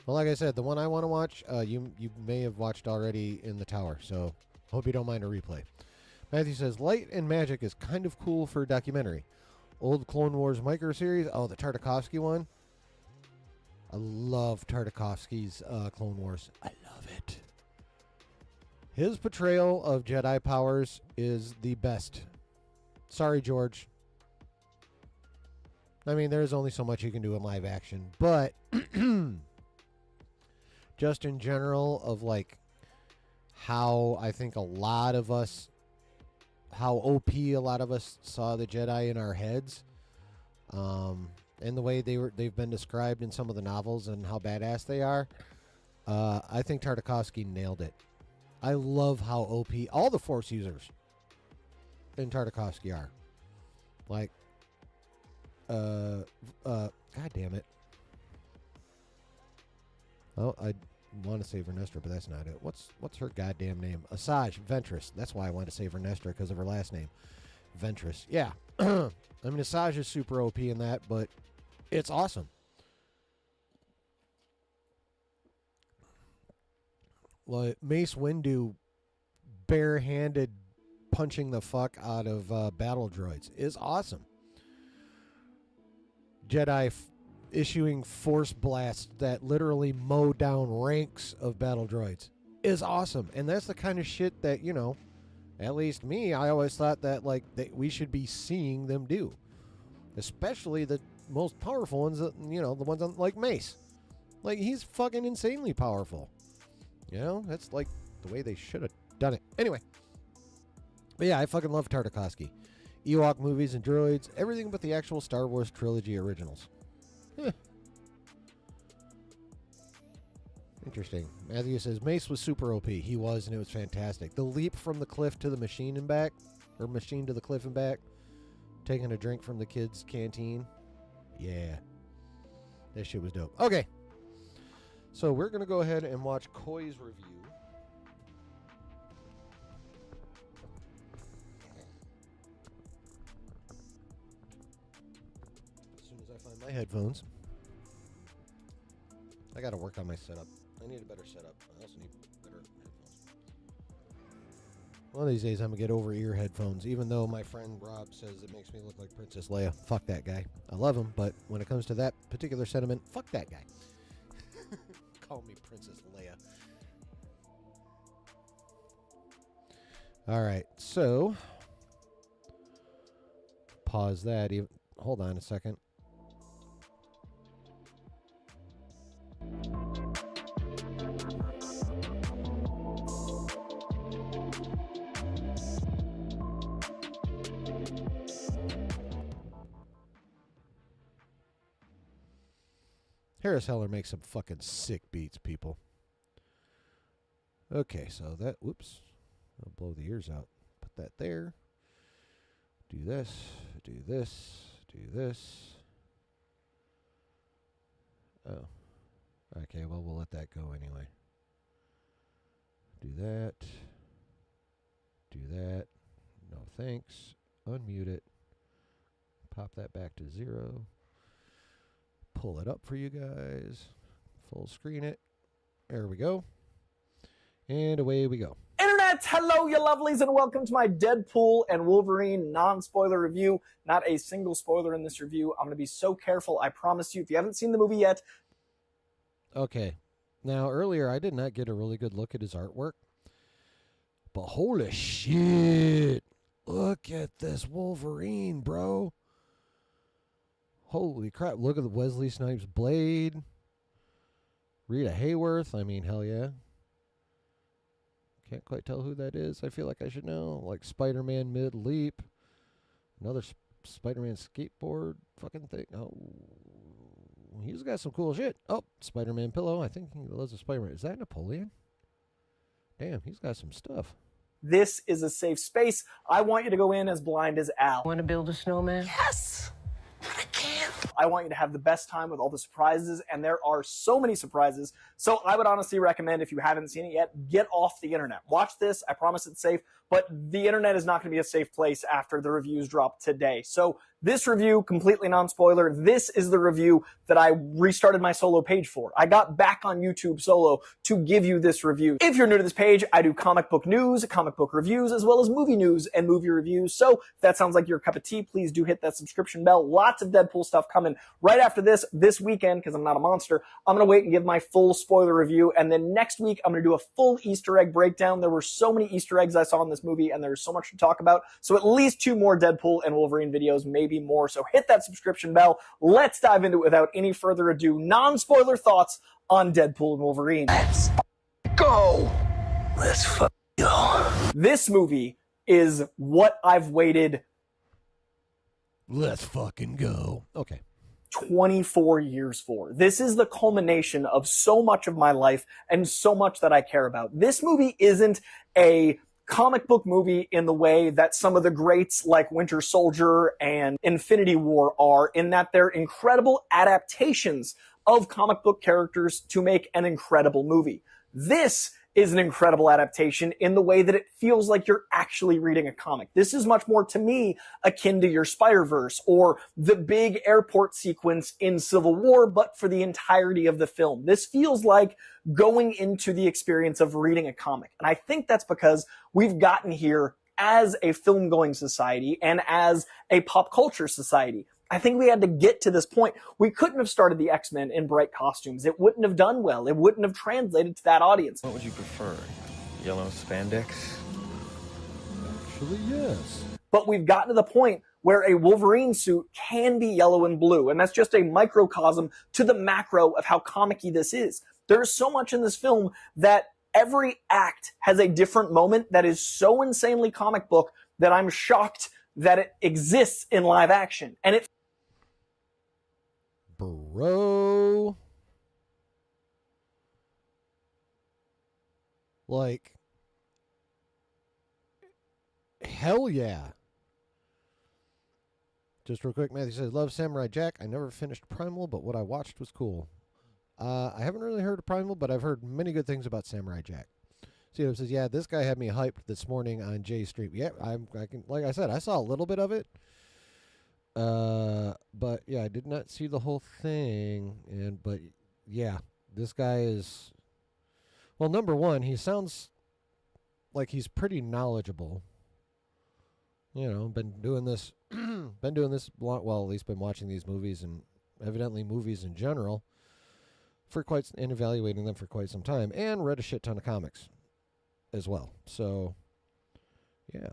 Well, like I said, the one I want to watch, you may have watched already in the tower, so hope you don't mind a replay. Matthew says, Light and Magic is kind of cool for a documentary. Old Clone Wars micro series. Oh, the Tartakovsky one. I love Tartakovsky's Clone Wars. I love it. His portrayal of Jedi powers is the best. Sorry, George. I mean, there's only so much you can do in live action, but just in general of like how I think a lot of us, how OP a lot of us saw the Jedi in our heads, and the way they've been described in some of the novels and how badass they are. I think Tartakovsky nailed it. I love how OP all the Force users in Tartakovsky are. Like, God damn it. Oh, I want to say Vernestra, but that's not it. What's her goddamn name? Asajj Ventress. That's why I want to say Vernestra, because of her last name. Ventress. Yeah. I mean, Asajj is super OP in that, but it's awesome. Like Mace Windu barehanded punching the fuck out of battle droids is awesome. Jedi issuing force blasts that literally mow down ranks of battle droids is awesome. And that's the kind of shit that, you know, at least me, I always thought that, like, that we should be seeing them do. Especially the most powerful ones, you know, the ones on, like Mace. Like, he's fucking insanely powerful. You know, that's like the way they should have done it. Anyway. But yeah, I fucking love Tartakovsky. Ewok movies and droids, everything but the actual Star Wars trilogy originals. Interesting. Matthew says, Mace was super OP. He was, and it was fantastic. The leap from the cliff to the machine and back, or machine to the cliff and back, taking a drink from the kids' canteen. Yeah. That shit was dope. Okay. So we're going to go ahead and watch Koi's review. As soon as I find my headphones. I got to work on my setup. I need a better setup. I also need better headphones. One of these days, I'm going to get over-ear headphones, even though my friend Rob says it makes me look like Princess Leia. Fuck that guy. I love him, but when it comes to that particular sentiment, fuck that guy. Call me Princess Leia. All right, so pause that. Hold on a second. Harris Heller makes some fucking sick beats, people. Okay, so that, whoops. I'll blow the ears out. Put that there. Do this, do this, do this. Oh. Okay, well, we'll let that go anyway. Do that. Do that. No thanks. Unmute it. Pop that back to 0. Pull it up for you guys. Full screen it. There we go. And away we go. Internet, hello you lovelies, and welcome to my Deadpool and Wolverine non-spoiler review. Not a single spoiler in this review. I'm going to be so careful, I promise you. If you haven't seen the movie yet... Okay. Now, earlier I did not get a really good look at his artwork. But holy shit. Look at this Wolverine, bro. Holy crap. Look at the Wesley Snipes blade. Rita Hayworth. I mean, hell yeah. Can't quite tell who that is. I feel like I should know. Like Spider-Man mid-leap. Another Spider-Man skateboard fucking thing. Oh, he's got some cool shit. Oh, Spider-Man pillow. I think he loves a Spider-Man. Is that Napoleon? Damn, he's got some stuff. This is a safe space. I want you to go in as blind as Al. Want to build a snowman? Yes, but I can't. I want you to have the best time with all the surprises, and there are so many surprises. So I would honestly recommend, if you haven't seen it yet, get off the internet. Watch this. I promise it's safe, but the internet is not going to be a safe place after the reviews drop today. So this review, completely non-spoiler, this is the review that I restarted my solo page for. I got back on YouTube solo to give you this review. If you're new to this page, I do comic book news, comic book reviews, as well as movie news and movie reviews. So if that sounds like your cup of tea, please do hit that subscription bell. Lots of Deadpool stuff coming right after this weekend, because I'm not a monster. I'm going to wait and give my full spoiler review, and then next week I'm going to do a full Easter egg breakdown. There were so many Easter eggs I saw in this movie, and there's so much to talk about. So at least 2 more Deadpool and Wolverine videos, maybe more. So hit that subscription bell. Let's dive into it without any further ado. Non-spoiler thoughts on Deadpool and Wolverine. Let's go. Let's go. This movie is what I've waited Let's fucking go. Okay. 24 years for. This is the culmination of so much of my life and so much that I care about. This movie isn't a comic book movie in the way that some of the greats like Winter Soldier and Infinity War are, in that they're incredible adaptations of comic book characters to make an incredible movie. This is an incredible adaptation in the way that it feels like you're actually reading a comic. This is much more, to me, akin to your Spider-Verse or the big airport sequence in Civil War, but for the entirety of the film. This feels like going into the experience of reading a comic. And I think that's because we've gotten here as a film-going society and as a pop culture society. I think we had to get to this point. We couldn't have started the X-Men in bright costumes. It wouldn't have done well. It wouldn't have translated to that audience. What would you prefer? Yellow spandex? Actually, yes. But we've gotten to the point where a Wolverine suit can be yellow and blue, and that's just a microcosm to the macro of how comic-y this is. There's so much in this film that every act has a different moment that is so insanely comic book that I'm shocked that it exists in live action. And it Bro. Like, hell yeah. Just real quick, Matthew says, love Samurai Jack. I never finished Primal, but what I watched was cool. I haven't really heard of Primal, but I've heard many good things about Samurai Jack. Cito says, yeah, this guy had me hyped this morning on Jay's stream. Yeah, I can, like I said, I saw a little bit of it. But yeah, I did not see the whole thing. But yeah, this guy is, well, number one, he sounds like he's pretty knowledgeable. You know, been doing this well, at least been watching these movies and evidently movies in general and evaluating them for quite some time, and read a shit ton of comics as well. So, yeah.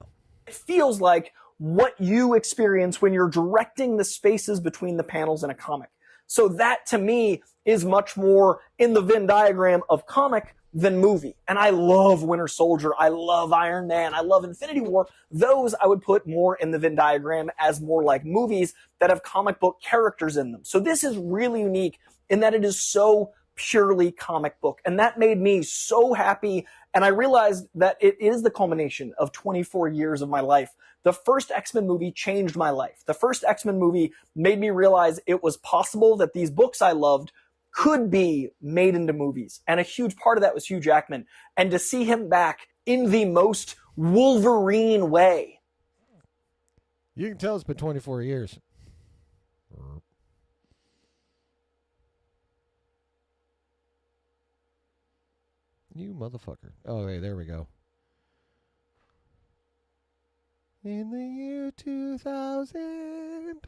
It feels like what you experience when you're directing the spaces between the panels in a comic. So that, to me, is much more in the Venn diagram of comic than movie. And I love Winter Soldier. I love Iron Man. I love Infinity War. Those I would put more in the Venn diagram as more like movies that have comic book characters in them. So this is really unique in that it is so purely comic book. And that made me so happy. And I realized that it is the culmination of 24 years of my life. The first X-Men movie changed my life. The first X-Men movie made me realize it was possible that these books I loved could be made into movies. And a huge part of that was Hugh Jackman. And to see him back in the most Wolverine way. You can tell it's been 24 years. You motherfucker. Oh, hey, there we go. In the year 2000.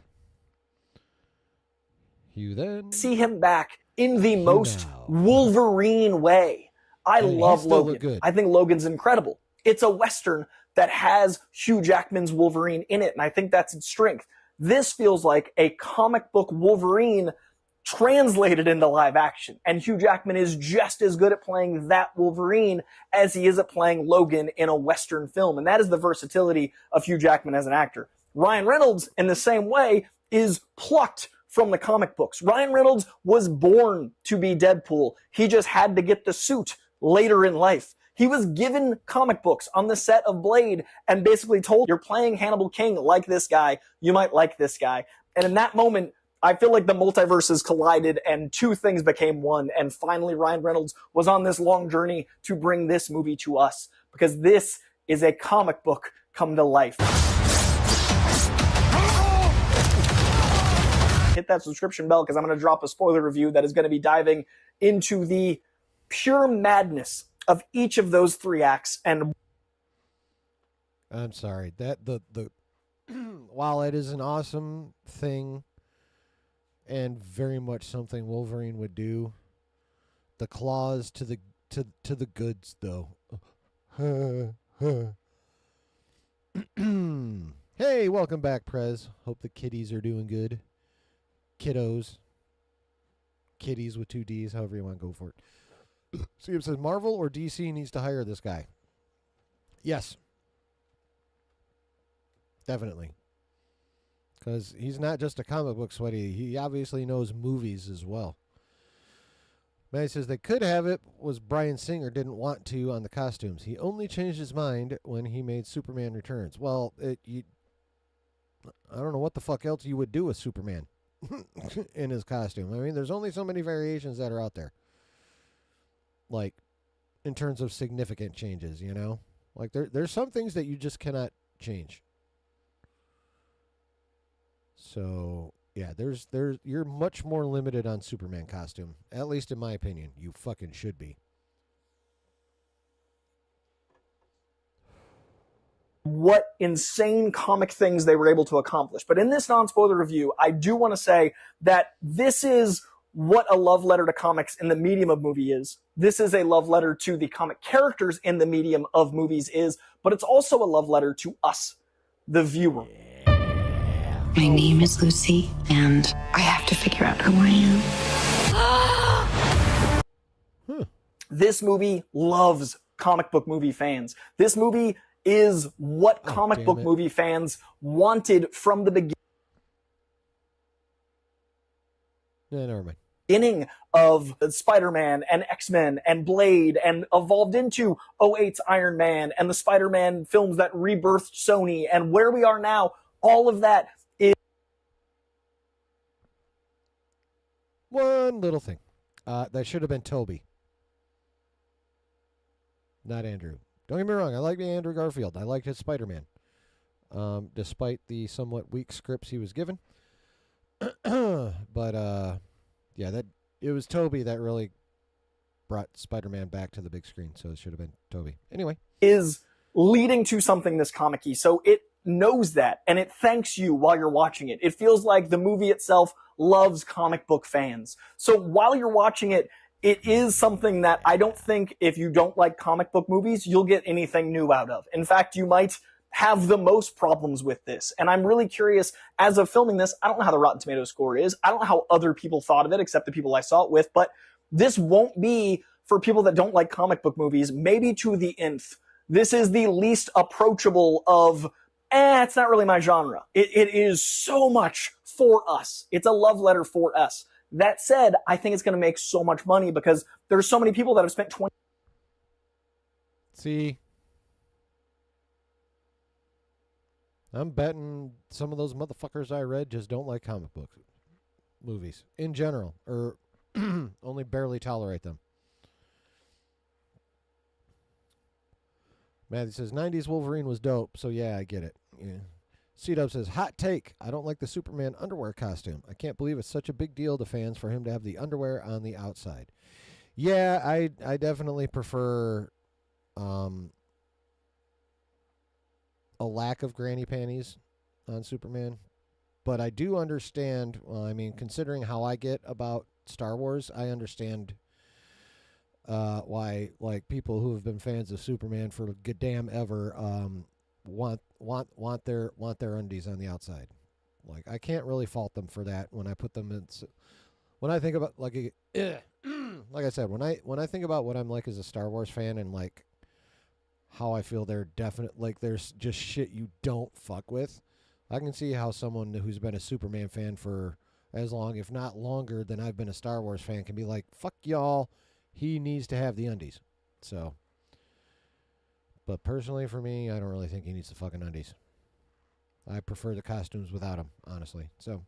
You then See him back in the most Wolverine way. I love Logan. I think Logan's incredible. It's a Western that has Hugh Jackman's Wolverine in it, and I think that's its strength. This feels like a comic book Wolverine translated into live action. And Hugh Jackman is just as good at playing that Wolverine as he is at playing Logan in a Western film. And that is the versatility of Hugh Jackman as an actor. Ryan Reynolds, in the same way, is plucked from the comic books. Ryan Reynolds was born to be Deadpool. He just had to get the suit later in life. He was given comic books on the set of Blade and basically told, you're playing Hannibal King like this guy. You might like this guy. And in that moment, I feel like the multiverses collided and two things became one. And finally, Ryan Reynolds was on this long journey to bring this movie to us, because this is a comic book come to life. Hit that subscription bell, because I'm going to drop a spoiler review that is going to be diving into the pure madness of each of those three acts. And I'm sorry that the while it is an awesome thing and very much something Wolverine would do, the claws to the goods though. Hey, welcome back, Prez. Hope the kiddies are doing good. Kiddos. Kitties with 2 Ds, however you want to go for it. See, it says Marvel or DC needs to hire this guy. Yes. Definitely. Because he's not just a comic book sweaty. He obviously knows movies as well. Man, he says they could have it, was Bryan Singer didn't want to on the costumes. He only changed his mind when he made Superman Returns. Well, I don't know what the fuck else you would do with Superman in his costume. I mean, there's only so many variations that are out there. Like, in terms of significant changes, you know? Like, there's some things that you just cannot change. So, yeah, you're much more limited on Superman costume. At least in my opinion. You fucking should be. What insane comic things they were able to accomplish. But in this non-spoiler review, I do want to say that this is what a love letter to comics in the medium of movie is. This is a love letter to the comic characters in the medium of movies is, but it's also a love letter to us, the viewer. My name is Lucy, and I have to figure out who I am. This movie loves comic book movie fans. This movie is what comic book movie fans wanted from the beginning. Yeah, never mind. Beginning of Spider-Man and X-Men and Blade, and evolved into 2008's Iron Man and the Spider-Man films that rebirthed Sony, and where we are now, all of that is... One little thing. That should have been Toby. Not Andrew. Don't get me wrong, I like Andrew Garfield. I liked his Spider-Man. Despite the somewhat weak scripts he was given. But, yeah, it was Toby that really brought Spider-Man back to the big screen, so it should have been Toby. Anyway. Is leading to something this comic-y, so it knows that, and it thanks you while you're watching it. It feels like the movie itself loves comic book fans. So while you're watching it, it is something that I don't think if you don't like comic book movies, you'll get anything new out of. In fact, you might have the most problems with this. And I'm really curious, as of filming this, I don't know how the Rotten Tomatoes score is. I don't know how other people thought of it, except the people I saw it with, but this won't be for people that don't like comic book movies, maybe to the nth. This is the least approachable of, it's not really my genre. It is so much for us. It's a love letter for us. That said, I think it's going to make so much money because there's so many people that have spent 20. See, I'm betting some of those motherfuckers I read just don't like comic book movies in general, or only barely tolerate them. Matthew says, 90s Wolverine was dope, so yeah, I get it. Yeah. C-Dub says, hot take. I don't like the Superman underwear costume. I can't believe it's such a big deal to fans for him to have the underwear on the outside. Yeah, I definitely prefer a lack of granny panties on Superman. But I do understand, well, I mean, considering how I get about Star Wars, I understand why like people who have been fans of Superman for goddamn ever want their undies on the outside. Like I can't really fault them for that when I put them in. When I think about like like I said, when I think about what I'm like as a Star Wars fan and like how I feel they're definite, like there's just shit you don't fuck with. I can see how someone who's been a Superman fan for as long, if not longer, than I've been a Star Wars fan can be like, fuck y'all, he needs to have the undies. So, but personally for me, I don't really think he needs the fucking undies. I prefer the costumes without them, honestly. So,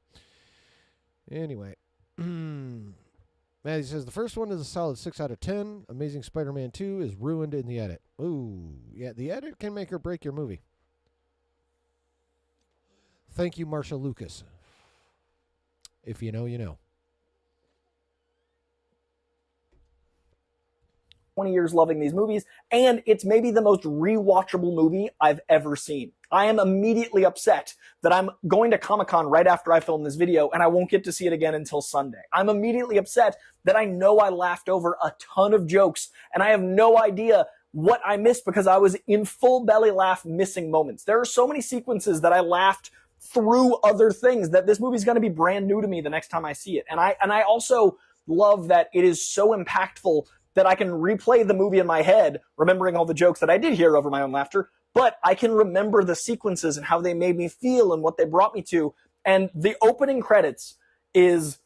anyway. Maddie says, the first one is a solid 6 out of 10. Amazing Spider-Man 2 is ruined in the edit. Ooh, yeah, the edit can make or break your movie. Thank you, Marsha Lucas. If you know, you know. 20 years loving these movies, and it's maybe the most rewatchable movie I've ever seen. I am immediately upset that I'm going to Comic-Con right after I film this video, and I won't get to see it again until Sunday. I'm immediately upset that I know I laughed over a ton of jokes, and I have no idea what I missed because I was in full belly laugh missing moments. There are so many sequences that I laughed through other things that this movie's going to be brand new to me the next time I see it. And I also love that it is so impactful that I can replay the movie in my head, remembering all the jokes that I did hear over my own laughter, but I can remember the sequences and how they made me feel and what they brought me to. And the opening credits is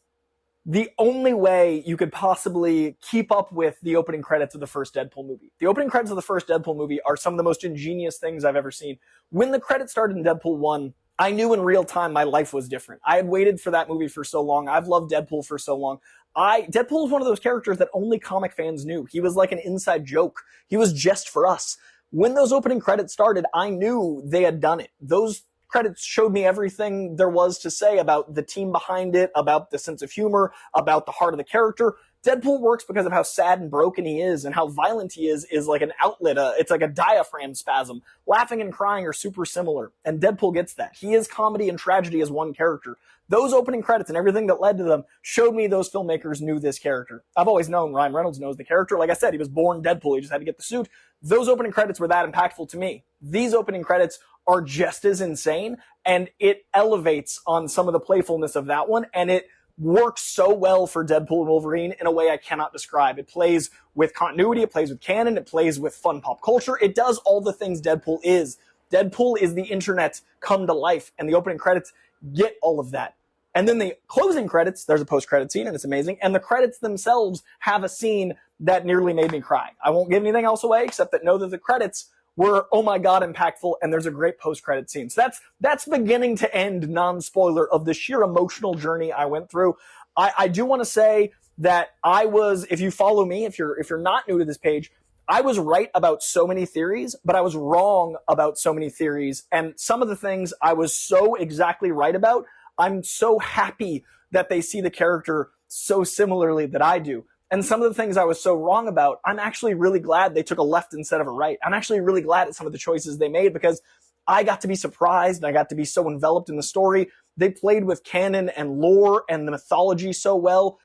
the only way you could possibly keep up with the opening credits of the first Deadpool movie. The opening credits of the first Deadpool movie are some of the most ingenious things I've ever seen. When the credits started in Deadpool 1, I knew in real time my life was different. I had waited for that movie for so long. I've loved Deadpool for so long. Deadpool is one of those characters that only comic fans knew. He was like an inside joke. He was just for us. When those opening credits started, I knew they had done it. Those credits showed me everything there was to say about the team behind it, about the sense of humor, about the heart of the character. Deadpool works because of how sad and broken he is and how violent he is like an outlet. It's like a diaphragm spasm. Laughing and crying are super similar, and Deadpool gets that. He is comedy and tragedy as one character. Those opening credits and everything that led to them showed me those filmmakers knew this character. I've always known Ryan Reynolds knows the character. Like I said, he was born Deadpool. He just had to get the suit. Those opening credits were that impactful to me. These opening credits are just as insane, and it elevates on some of the playfulness of that one, and it works so well for Deadpool and Wolverine in a way I cannot describe. It plays with continuity, it plays with canon, it plays with fun pop culture. It does all the things Deadpool is. Deadpool is the internet come to life, and the opening credits get all of that. And then the closing credits, there's a post-credit scene, and it's amazing, and the credits themselves have a scene that nearly made me cry. I won't give anything else away except that know that the credits were, oh my god, impactful, and there's a great post-credit scene. So that's beginning to end non-spoiler of the sheer emotional journey I went through. I do want to say that I was, if you follow me, if you're not new to this page, I was right about so many theories, but I was wrong about so many theories. And some of the things I was so exactly right about, I'm so happy that they see the character so similarly that I do. And some of the things I was so wrong about, I'm actually really glad they took a left instead of a right. I'm actually really glad at some of the choices they made because I got to be surprised and I got to be so enveloped in the story. They played with canon and lore and the mythology so well.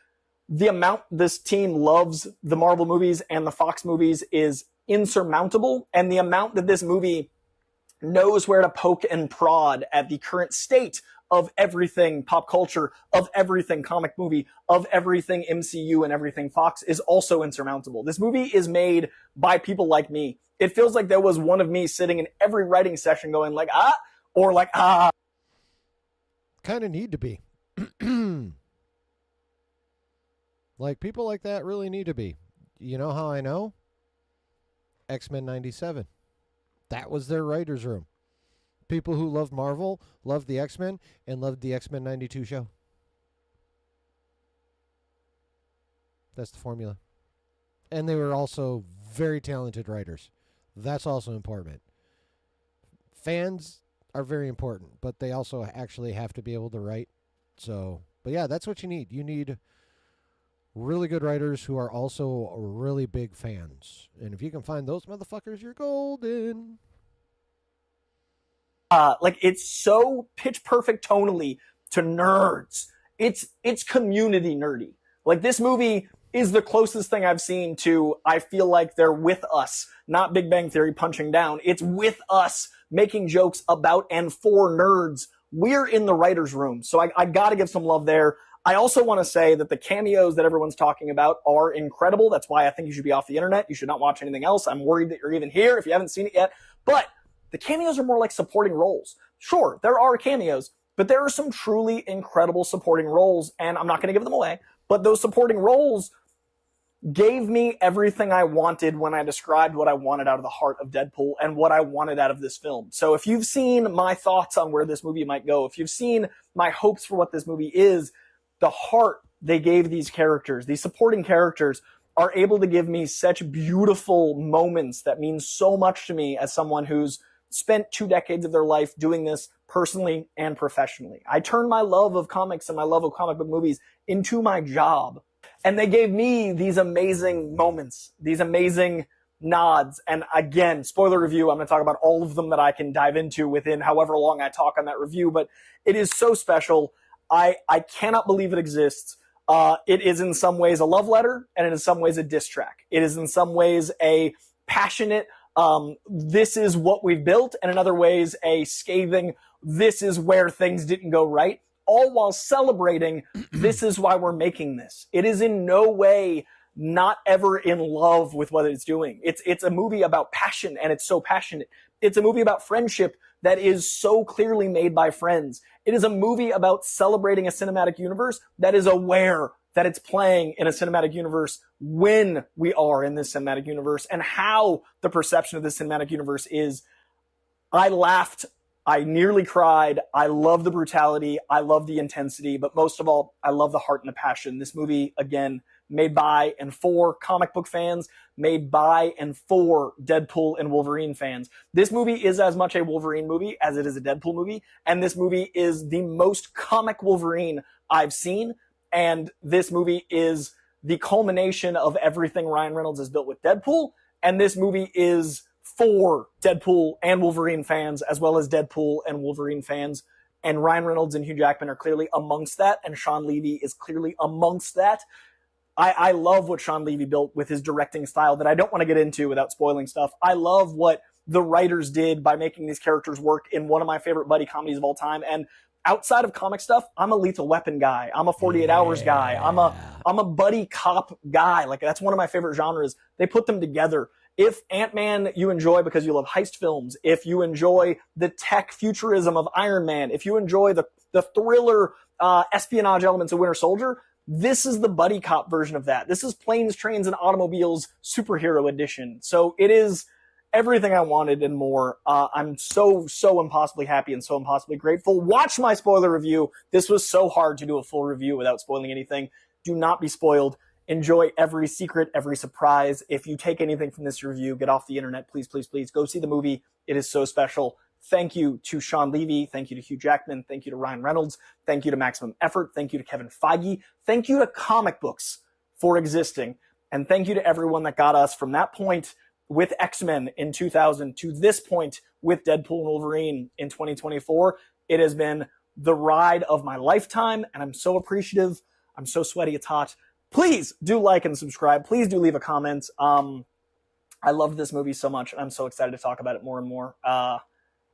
The amount this team loves the Marvel movies and the Fox movies is insurmountable. And the amount that this movie knows where to poke and prod at the current state of everything pop culture, of everything comic movie, of everything MCU and everything Fox is also insurmountable. This movie is made by people like me. It feels like there was one of me sitting in every writing session going like, or like, Kind of need to be. Like, people like that really need to be. You know how I know? X-Men 97. That was their writer's room. People who loved Marvel, loved the X-Men, and loved the X-Men 92 show. That's the formula. And they were also very talented writers. That's also important. Fans are very important, but they also actually have to be able to write. So, but yeah, that's what you need. You need really good writers who are also really big fans. And if you can find those motherfuckers, you're golden. Like, it's so pitch perfect tonally to nerds. It's community nerdy. Like, this movie is the closest thing I've seen to I feel like they're with us, not Big Bang Theory punching down. It's with us making jokes about and for nerds. We're in the writer's room. So I got to give some love there. I also want to say that the cameos that everyone's talking about are incredible. That's why I think you should be off the internet. You should not watch anything else. I'm worried that you're even here if you haven't seen it yet. But the cameos are more like supporting roles. Sure, there are cameos, but there are some truly incredible supporting roles, and I'm not going to give them away. But those supporting roles gave me everything I wanted when I described what I wanted out of the heart of Deadpool and what I wanted out of this film. So if you've seen my thoughts on where this movie might go, if you've seen my hopes for what this movie is, the heart they gave these characters, these supporting characters, are able to give me such beautiful moments that mean so much to me as someone who's spent 2 decades of their life doing this personally and professionally. I turned my love of comics and my love of comic book movies into my job. And they gave me these amazing moments, these amazing nods. And again, spoiler review, I'm going to talk about all of them that I can dive into within however long I talk on that review, but it is so special. I cannot believe it exists. It is in some ways a love letter, and it is in some ways a diss track. It is in some ways a passionate, this is what we've built, and in other ways a scathing, this is where things didn't go right, all while celebrating, this is why we're making this. It is in no way not ever in love with what it's doing. It's a movie about passion, and it's so passionate. It's a movie about friendship that is so clearly made by friends. It is a movie about celebrating a cinematic universe that is aware that it's playing in a cinematic universe when we are in this cinematic universe, and how the perception of this cinematic universe is. I laughed. I nearly cried. I love the brutality. I love the intensity, but most of all, I love the heart and the passion. This movie, again, made by and for comic book fans, made by and for Deadpool and Wolverine fans. This movie is as much a Wolverine movie as it is a Deadpool movie, and this movie is the most comic Wolverine I've seen, and this movie is the culmination of everything Ryan Reynolds has built with Deadpool, and this movie is for Deadpool and Wolverine fans, as well as Deadpool and Wolverine fans. And Ryan Reynolds and Hugh Jackman are clearly amongst that, and Sean Levy is clearly amongst that. I love what Sean Levy built with his directing style that I don't want to get into without spoiling stuff. I love what the writers did by making these characters work in one of my favorite buddy comedies of all time. And outside of comic stuff, I'm a Lethal Weapon guy. I'm a 48 Hours guy. I'm a buddy cop guy. Like, that's one of my favorite genres. They put them together. If Ant-Man you enjoy because you love heist films, if you enjoy the tech futurism of Iron Man, if you enjoy the thriller espionage elements of Winter Soldier, this is the buddy cop version of that. This is Planes, Trains, and Automobiles superhero edition. So it is everything I wanted and more. I'm so impossibly happy and so impossibly grateful. Watch my spoiler review. This was so hard to do a full review without spoiling anything. Do not be spoiled. Enjoy every secret, every surprise. If you take anything from this review, get off the internet. Please, please, please go see the movie. It is so special. Thank you to Sean Levy. Thank you to Hugh Jackman. Thank you to Ryan Reynolds. Thank you to Maximum Effort. Thank you to Kevin Feige. Thank you to comic books for existing. And thank you to everyone that got us from that point with X-Men in 2000 to this point with Deadpool and Wolverine in 2024. It has been the ride of my lifetime, and I'm so appreciative. I'm so sweaty, it's hot. Please do like and subscribe. Please do leave a comment. I love this movie so much, and I'm so excited to talk about it more and more.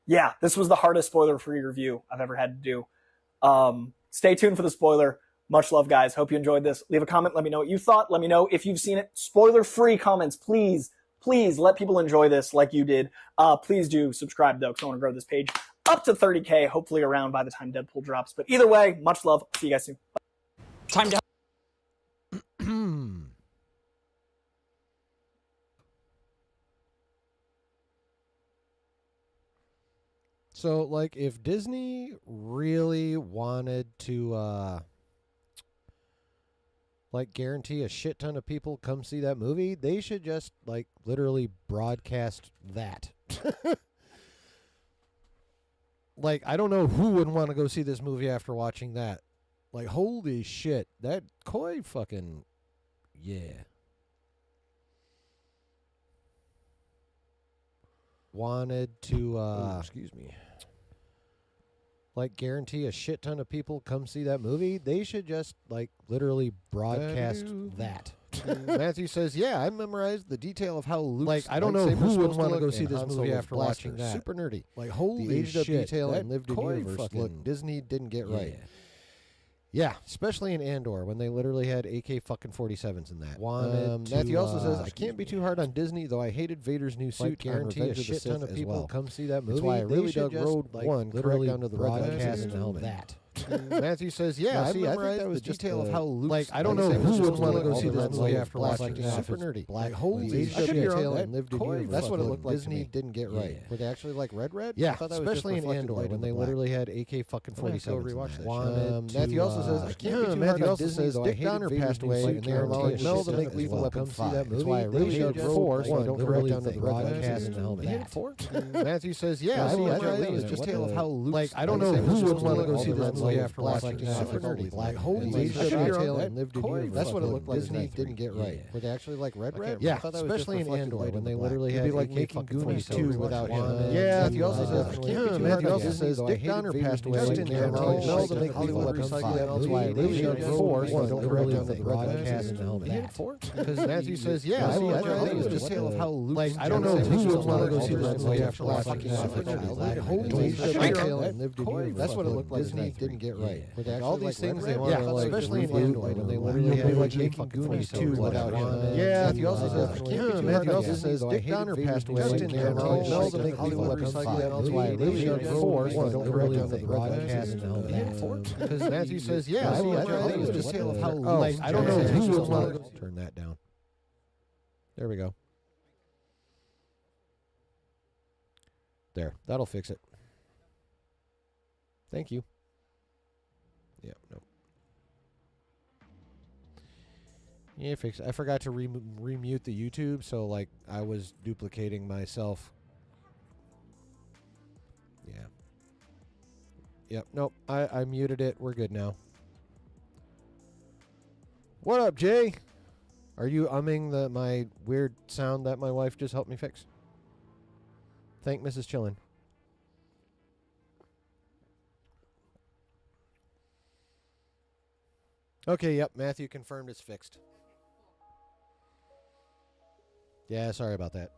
Yeah, this was the hardest spoiler-free review I've ever had to do. Stay tuned for the spoiler. Much love, guys. Hope you enjoyed this. Leave a comment. Let me know what you thought. Let me know if you've seen it. Spoiler-free comments, please. Please let people enjoy this like you did. Please do subscribe, though, because I want to grow this page up to 30K, hopefully around by the time Deadpool drops. But either way, much love. See you guys soon. Bye. Time to... So, like, if Disney really wanted to, like, guarantee a shit ton of people come see that movie, they should just, like, literally broadcast that. Like, I don't know who would want to go see this movie after watching that. Like, holy shit. That Koi fucking... Yeah. Wanted to, excuse me. Like, guarantee a shit ton of people come see that movie, they should just, like, literally broadcast that. Matthew says, yeah, I memorized the detail of how Luke's Like, I don't know lightsaber's who would supposed to wanna look go see and this Han movie Solo's after blaster. watching that. Super nerdy. Like, holy The aged up shit, detail that and lived in Koi universe fucking- look Disney didn't get right. Yeah. Yeah, especially in Andor when they literally had AK fucking 47s in that. Wanted to, Matthew also says, I excuse can't be me. too hard on Disney, though I hated Vader's new suit. guarantee Revenge a of the shit ton Sith of as people well. come see that movie. That's why I They really should dug just, Road like, One, literally correct down to the red broadcast cast and it helmet. that. Matthew says, yeah, Now, see, I think memorized that was the just detail of a- how Luke's like, I don't know lightsaber's who would supposed to wanna look go all see the this red movie light after blaster. watching that. Super nerdy. Like, holy The aged shit, up detail that and lived in Koi universe. That's what it look looked like to Disney me. didn't get right. Yeah. Were they actually like red? Yeah, I thought that was especially just in reflected Andor light when in they the black. literally had AK fucking I'm gonna have to 47s. rewatch in that Wanted shit. Matthew also says, I can't be too hard on also Disney, says though I Dick hated Donner Vader's passed new away, suit and and they're allowing allowing Mel to shit make as Lethal well. Weapon Come see 5. that That's why I movie. really They dug should 4, just, so like, don't literally correct down to the broadcast broadcast it and helmet. that. You hated 4? Matthew says, yeah, Now, I see, I memorized don't the know detail what of how the- Luke's like, I don't know lightsaber's who would supposed to wanna look go all see the this red movie light after blaster. watching that. Super nerdy. Like, holy The aged shit, up that detail and lived in Koi universe. That's what it look looked like Disney to me. didn't get right. Yeah. Were they actually like red? Yeah, I thought that was just especially in reflected Andor light when in they the literally black. had It'd be like AK making fucking Goonies 47s 2 without him. Wanted Yeah, to, Matthew also says, I can't be too hard Matthew on also Disney, says though I Dick hated Donner Vader's passed new away, suit and and they're allowing allowing Mel shit to make as Lethal well. Weapon Come see 5. that That's why I movie. really They dug should 4, just, so like, don't correct literally down to the broadcast broadcast it and helmet. that. You hated 4? Because Matthew says, yeah, I See, I memorized don't the know detail what of the- how Luke's like, I don't know lightsaber's who would supposed to wanna look go all see the this red movie light after blaster. watching Super that. nerdy. Like, holy The aged shit, up that detail and lived in Koi universe. That's what it look looked like to Disney me. didn't get right. Yeah. Were they All actually these like things red? they want Yeah, to, like, especially in reboot Andor or when they whatever. literally had Like like making fucking Goonies 22 2 without without him. him. Yeah, Matthew also says, I can't be too Matthew hard on also Disney, says though I Dick hated Donner Vader's passed new away, suit and and they're allowing allowing Mel shit to as make well. Lethal Weapon Come see 5. that That's why I movie. really They dug should 4, just, so like, don't correct literally down to the broadcast broadcast it and and helmet. You hated 4? Because Matthew says, yeah, I See, I memorized don't the know detail what of the- how like, Luke's I don't know lightsaber's who would supposed to wanna look. Turn that down. There we go. There. That'll fix it. Thank you. Yeah, no. Yeah, fix it. I forgot to remute the YouTube, so like I was duplicating myself. Yeah. Yep, nope. I muted it. We're good now. What up, Jay? Are you umming my weird sound that my wife just helped me fix? Thank Mrs. Chillin. Okay, yep, Matthew confirmed it's fixed. Yeah, sorry about that.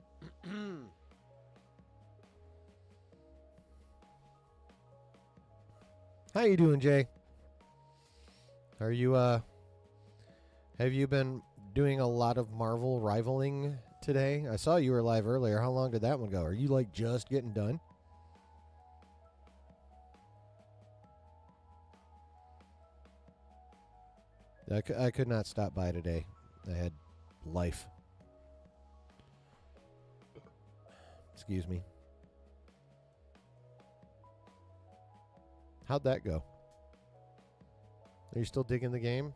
How you doing, Jay? Are you have you been doing a lot of Marvel rivaling today? I saw you were live earlier. How long did that one go? Are you like just getting done? I could not stop by today. I had life. Excuse me. How'd that go? Are you still digging the game?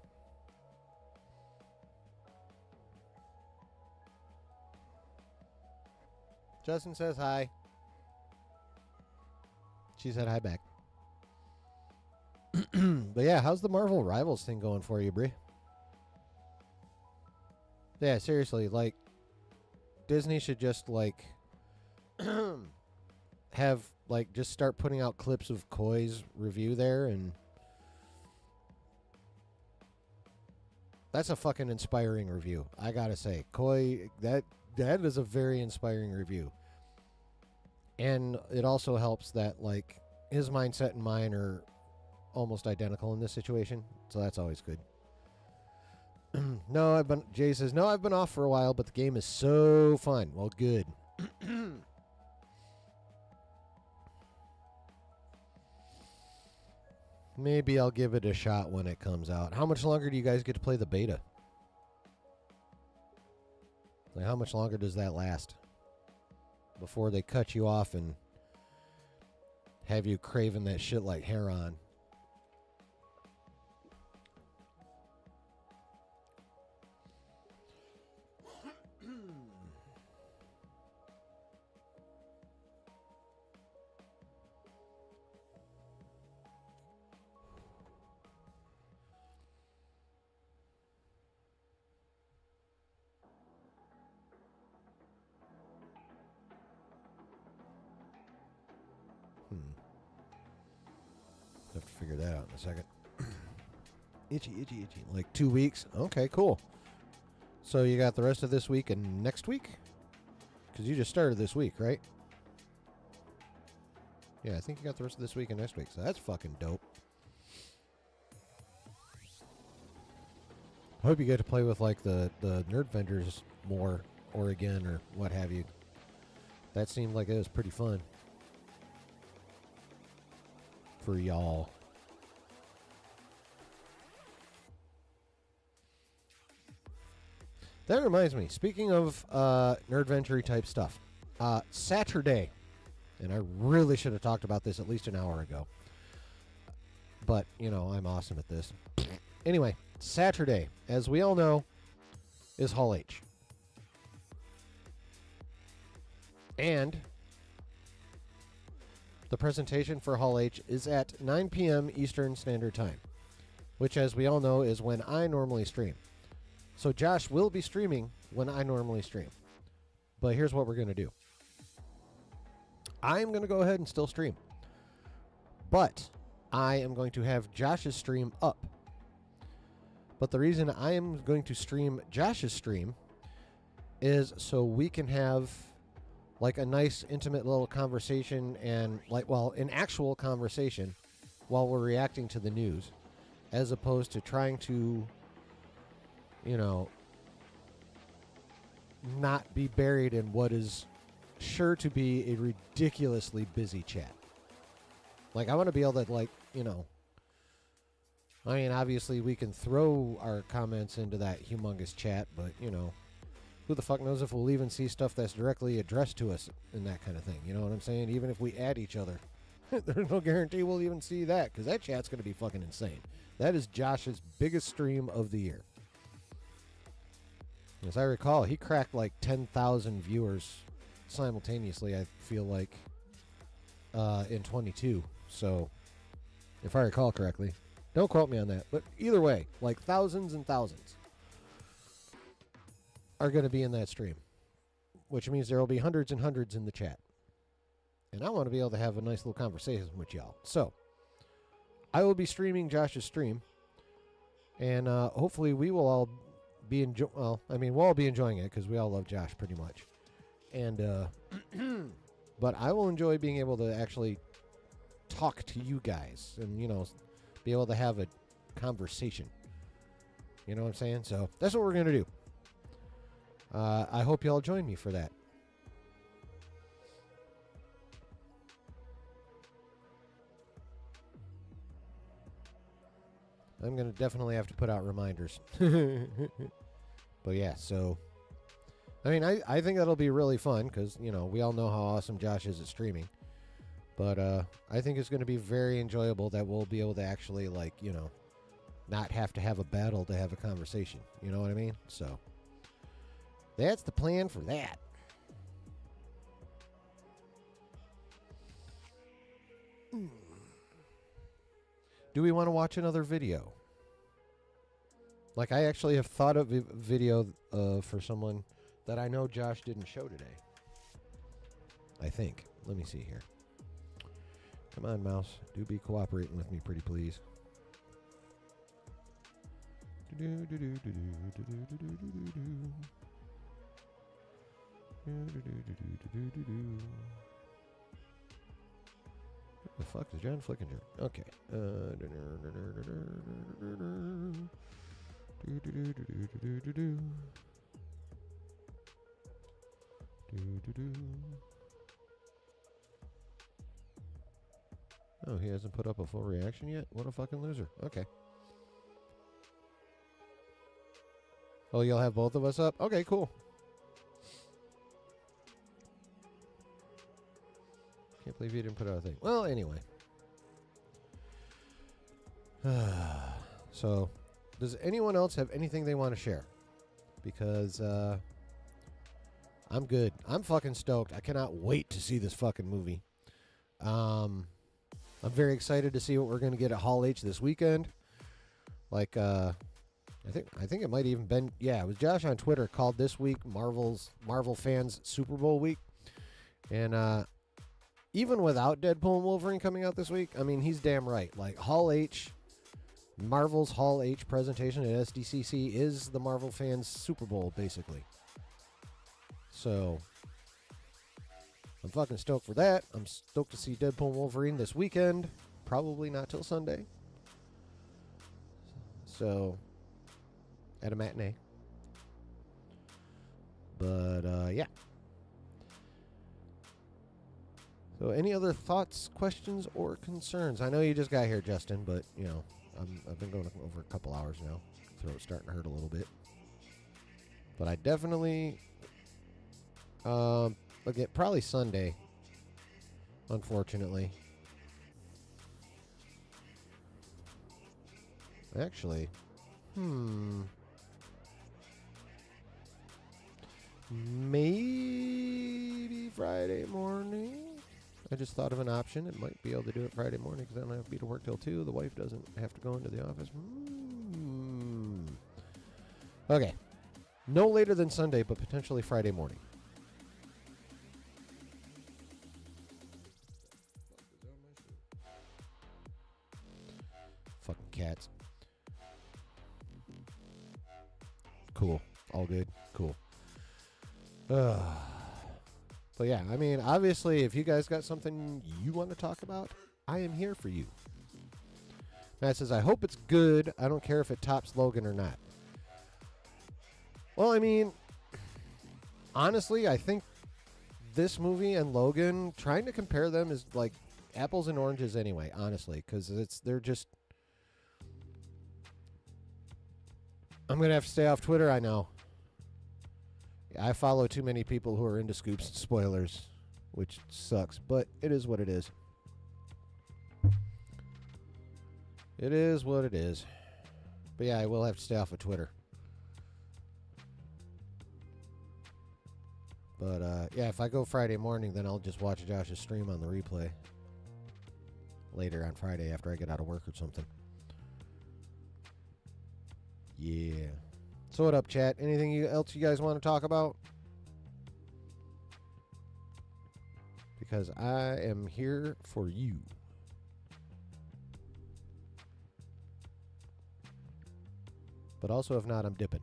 Justin says hi. She said hi back. But yeah, how's the Marvel Rivals thing going for you, Brie? Yeah, seriously, like, Disney should just, like, have, like, just start putting out clips of Koi's review there, and that's a fucking inspiring review, I gotta say. Koi, that is a very inspiring review. And it also helps that, like, his mindset and mine are almost identical in this situation, so that's always good. Jay says, no, I've been off for a while, but the game is so fun. Well, good. Maybe I'll give it a shot when it comes out. How much longer do you guys get to play the beta? Like, how much longer does that last before they cut you off and have you craving that shit like Heron? Have to figure that out in a second. Itchy. Like 2 weeks? Okay, cool. So you got the rest of this week and next week? Because you just started this week, right? Yeah, I think you got the rest of this week and next week, so that's fucking dope. I hope you get to play with, like, the Nerd Vendors more, or again, or what have you. That seemed like it was pretty fun. For y'all. That reminds me, speaking of Nerdventure type stuff, Saturday, and I really should have talked about this at least an hour ago, but, you know, I'm awesome at this. Anyway, Saturday, as we all know, is Hall H. And the presentation for Hall H is at 9 p.m. Eastern Standard Time, which, as we all know, is when I normally stream. So Josh will be streaming when I normally stream. But here's what we're going to do. I'm going to go ahead and still stream. But I am going to have Josh's stream up. But the reason I am going to stream Josh's stream is so we can have like a nice intimate little conversation and like, well, an actual conversation while we're reacting to the news, as opposed to trying to, you know, not be buried in what is sure to be a ridiculously busy chat. Like, I want to be able to, like, you know, I mean, obviously we can throw our comments into that humongous chat, but, you know, who the fuck knows if we'll even see stuff that's directly addressed to us and that kind of thing. You know what I'm saying? Even if we add each other, there's no guarantee we'll even see that, because that chat's going to be fucking insane. That is Josh's biggest stream of the year. As I recall, he cracked like 10,000 viewers simultaneously, I feel like, in 22. So, if I recall correctly. Don't quote me on that. But either way, like thousands and thousands are going to be in that stream, which means there will be hundreds and hundreds in the chat. And I want to be able to have a nice little conversation with y'all. So, I will be streaming Josh's stream, and hopefully we will all be we'll all be enjoying it because we all love Josh pretty much. And but I will enjoy being able to actually talk to you guys and, you know, be able to have a conversation. You know what I'm saying? So that's what we're going to do. I hope y'all join me for that. I'm going to definitely have to put out reminders. But yeah, so I mean, I think that'll be really fun because, you know, we all know how awesome Josh is at streaming. But I think it's going to be very enjoyable that we'll be able to actually, like, you know, not have to have a battle to have a conversation. You know what I mean? So that's the plan for that. Do we want to watch another video? Like, I actually have thought of a video for someone that I know Josh didn't show today. I think. Let me see here. Come on, mouse. Do be cooperating with me, pretty please. What the fuck is John Flickinger? Okay. Oh, he hasn't put up a full reaction yet? What a fucking loser. Okay. Oh, you'll have both of us up? Okay, cool. Can't believe you didn't put out a thing. Well, anyway. So, does anyone else have anything they want to share? Because, I'm good. I'm fucking stoked. I cannot wait to see this fucking movie. I'm very excited to see what we're going to get at Hall H this weekend. Like, I think it might even been, yeah, it was Josh on Twitter called this week Marvel fans Super Bowl week. And even without Deadpool and Wolverine coming out this week, I mean, he's damn right. Like, Hall H Marvel's Hall H presentation at SDCC is the Marvel fans' Super Bowl, basically. So, I'm fucking stoked for that. I'm stoked to see Deadpool Wolverine this weekend. Probably not till Sunday. So, at a matinee. But, yeah. So, any other thoughts, questions, or concerns? I know you just got here, Justin, but, you know, I've been going over a couple hours now. Throat's starting to hurt a little bit. But I definitely, again, probably Sunday, unfortunately. Actually, maybe Friday morning. I just thought of an option. It might be able to do it Friday morning because I don't have to be to work till 2. The wife doesn't have to go into the office. Okay. No later than Sunday, but potentially Friday morning. Fucking cats. Cool. All good. Cool. But yeah, I mean, obviously, if you guys got something you want to talk about, I am here for you. Matt says, I hope it's good. I don't care if it tops Logan or not. Well, I mean, honestly, I think this movie and Logan, trying to compare them is like apples and oranges anyway, honestly, because they're just... I'm going to have to stay off Twitter, I know. I follow too many people who are into scoops and spoilers, which sucks, but it is what it is. It is what it is. But yeah, I will have to stay off of Twitter. But yeah, if I go Friday morning, then I'll just watch Josh's stream on the replay later on Friday after I get out of work or something. Yeah. So what up, chat? Anything else you guys want to talk about? Because I am here for you. But also, if not, I'm dipping.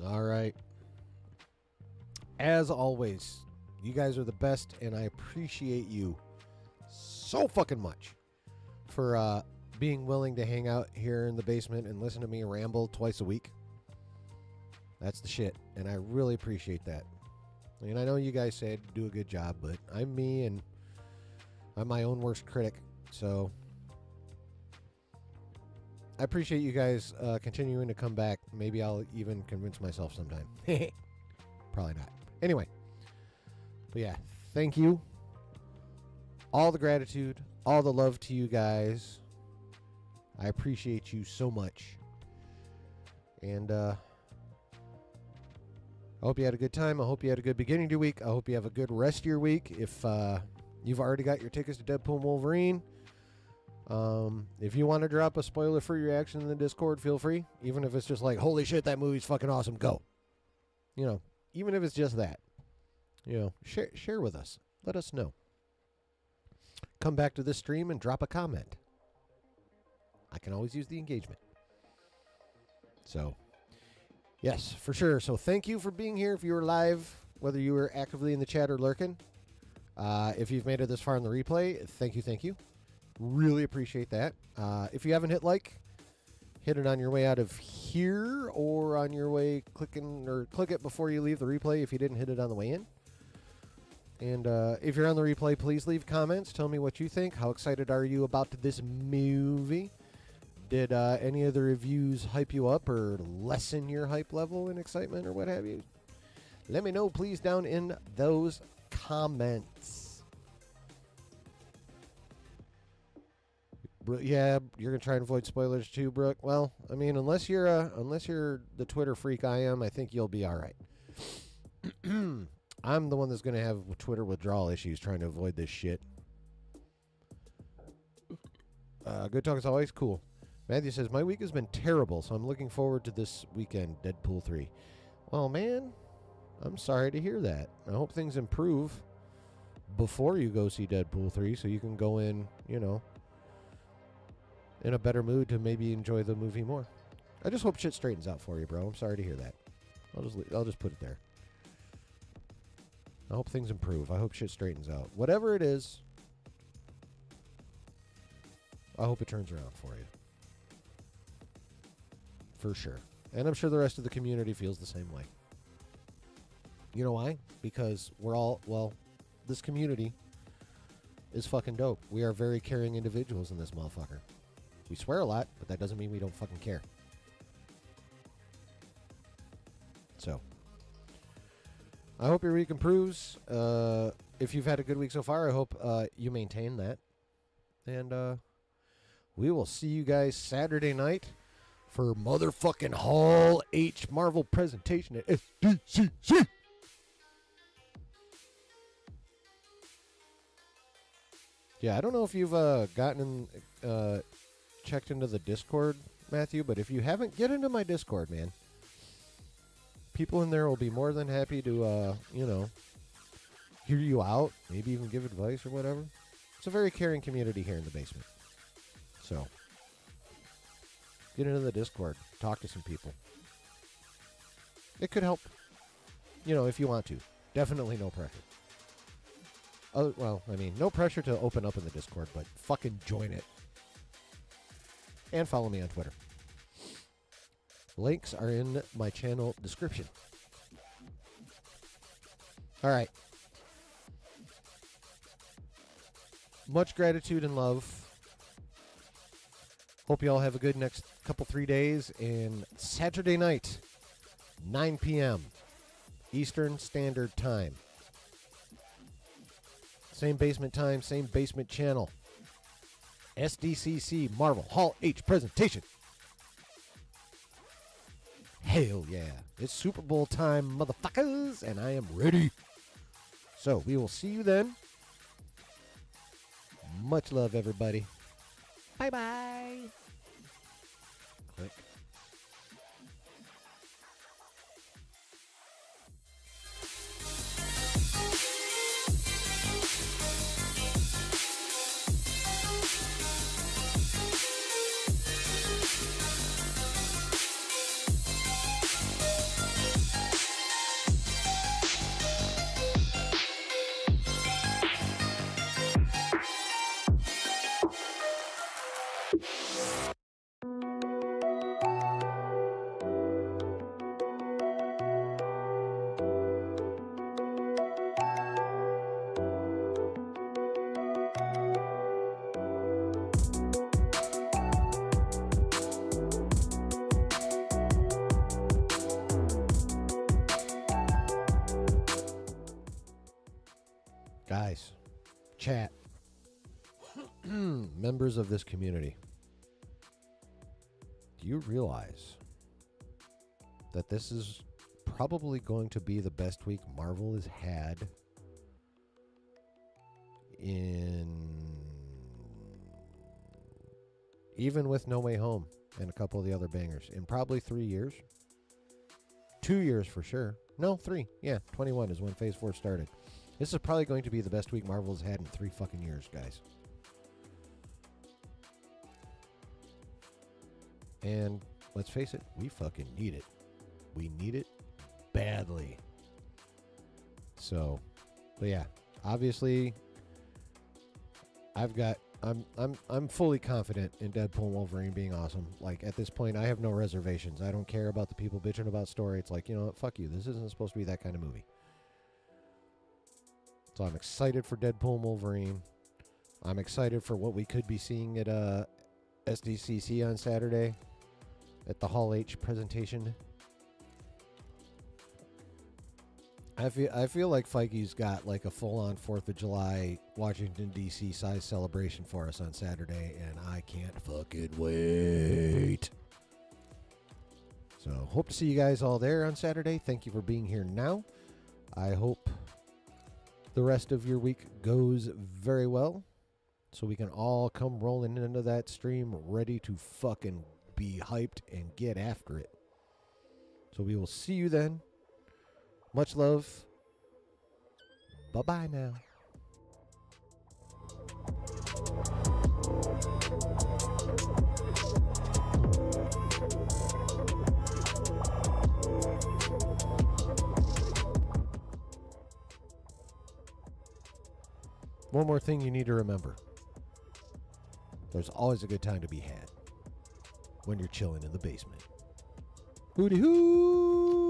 All right. As always, you guys are the best, and I appreciate you so fucking much for being willing to hang out here in the basement and listen to me ramble twice a week. That's the shit, and I really appreciate that. And I know you guys said do a good job, but I'm me, and I'm my own worst critic, so I appreciate you guys continuing to come back. Maybe I'll even convince myself sometime. Probably not. Anyway, but yeah, thank you. All the gratitude, all the love to you guys. I appreciate you so much. And I hope you had a good time. I hope you had a good beginning to your week. I hope you have a good rest of your week. If you've already got your tickets to Deadpool Wolverine, if you want to drop a spoiler-free reaction in the Discord, feel free. Even if it's just like, holy shit, that movie's fucking awesome, go. You know, even if it's just that, you know, share with us. Let us know. Come back to this stream and drop a comment. I can always use the engagement. So, yes, for sure. So thank you for being here. If you were live, whether you were actively in the chat or lurking, if you've made it this far in the replay, thank you. Really appreciate that. If you haven't hit like, hit it on your way out of here or on your way click it before you leave the replay if you didn't hit it on the way in. And if you're on the replay, please leave comments. Tell me what you think. How excited are you about this movie? Did any of the reviews hype you up or lessen your hype level and excitement or what have you? Let me know, please, down in those comments. Yeah, you're gonna try and avoid spoilers too, Brooke. Well, I mean, unless you're the Twitter freak I am, I think you'll be all right. I'm the one that's gonna have Twitter withdrawal issues trying to avoid this shit. Good talk as always. Cool. Matthew says, my week has been terrible, so I'm looking forward to this weekend, Deadpool 3. Well, man, I'm sorry to hear that. I hope things improve before you go see Deadpool 3 so you can go in, in a better mood to maybe enjoy the movie more. I just hope shit straightens out for you, bro. I'm sorry to hear that. I'll just put it there. I hope things improve. I hope shit straightens out. Whatever it is, I hope it turns around for you. For sure. And I'm sure the rest of the community feels the same way. You know why? Because this community is fucking dope. We are very caring individuals in this motherfucker. We swear a lot, but that doesn't mean we don't fucking care. So, I hope your week improves. If you've had a good week so far, I hope you maintain that. And we will see you guys Saturday night for motherfucking Hall H Marvel presentation at SDCC. Yeah, I don't know if you've checked into the Discord, Matthew, but if you haven't, get into my Discord, man. People in there will be more than happy to, hear you out, maybe even give advice or whatever. It's a very caring community here in the basement. So, get into the Discord. Talk to some people. It could help, if you want to. Definitely no pressure. No pressure to open up in the Discord, but fucking join it. And follow me on Twitter. Links are in my channel description. All right. Much gratitude and love. Hope you all have a good next couple 3 days. And Saturday night, 9 p.m. Eastern Standard Time. Same basement time, same basement channel. SDCC Marvel Hall H presentation. Hell yeah. It's Super Bowl time, motherfuckers, and I am ready. So, we will see you then. Much love, everybody. Bye-bye. Click. Guys, chat, members of this community, do you realize that this is probably going to be the best week Marvel has had even with No Way Home and a couple of the other bangers, in probably 3 years? 2 years for sure. No, 3. Yeah, 21 is when Phase 4 started. This is probably going to be the best week Marvel has had in 3 fucking years, guys. And let's face it, we fucking need it. We need it badly. So, but yeah, obviously, I'm fully confident in Deadpool Wolverine being awesome. Like, at this point, I have no reservations. I don't care about the people bitching about story. It's like, you know what, fuck you. This isn't supposed to be that kind of movie. So I'm excited for Deadpool and Wolverine. I'm excited for what we could be seeing at SDCC on Saturday at the Hall H presentation. I feel like Feige's got like a full-on 4th of July Washington, D.C. size celebration for us on Saturday, and I can't fucking wait. So hope to see you guys all there on Saturday. Thank you for being here now. I hope the rest of your week goes very well. so we can all come rolling into that stream ready to fucking be hyped and get after it. So we will see you then. Much love. Bye-bye now. One more thing you need to remember. There's always a good time to be had when you're chilling in the basement. Hooty hoo!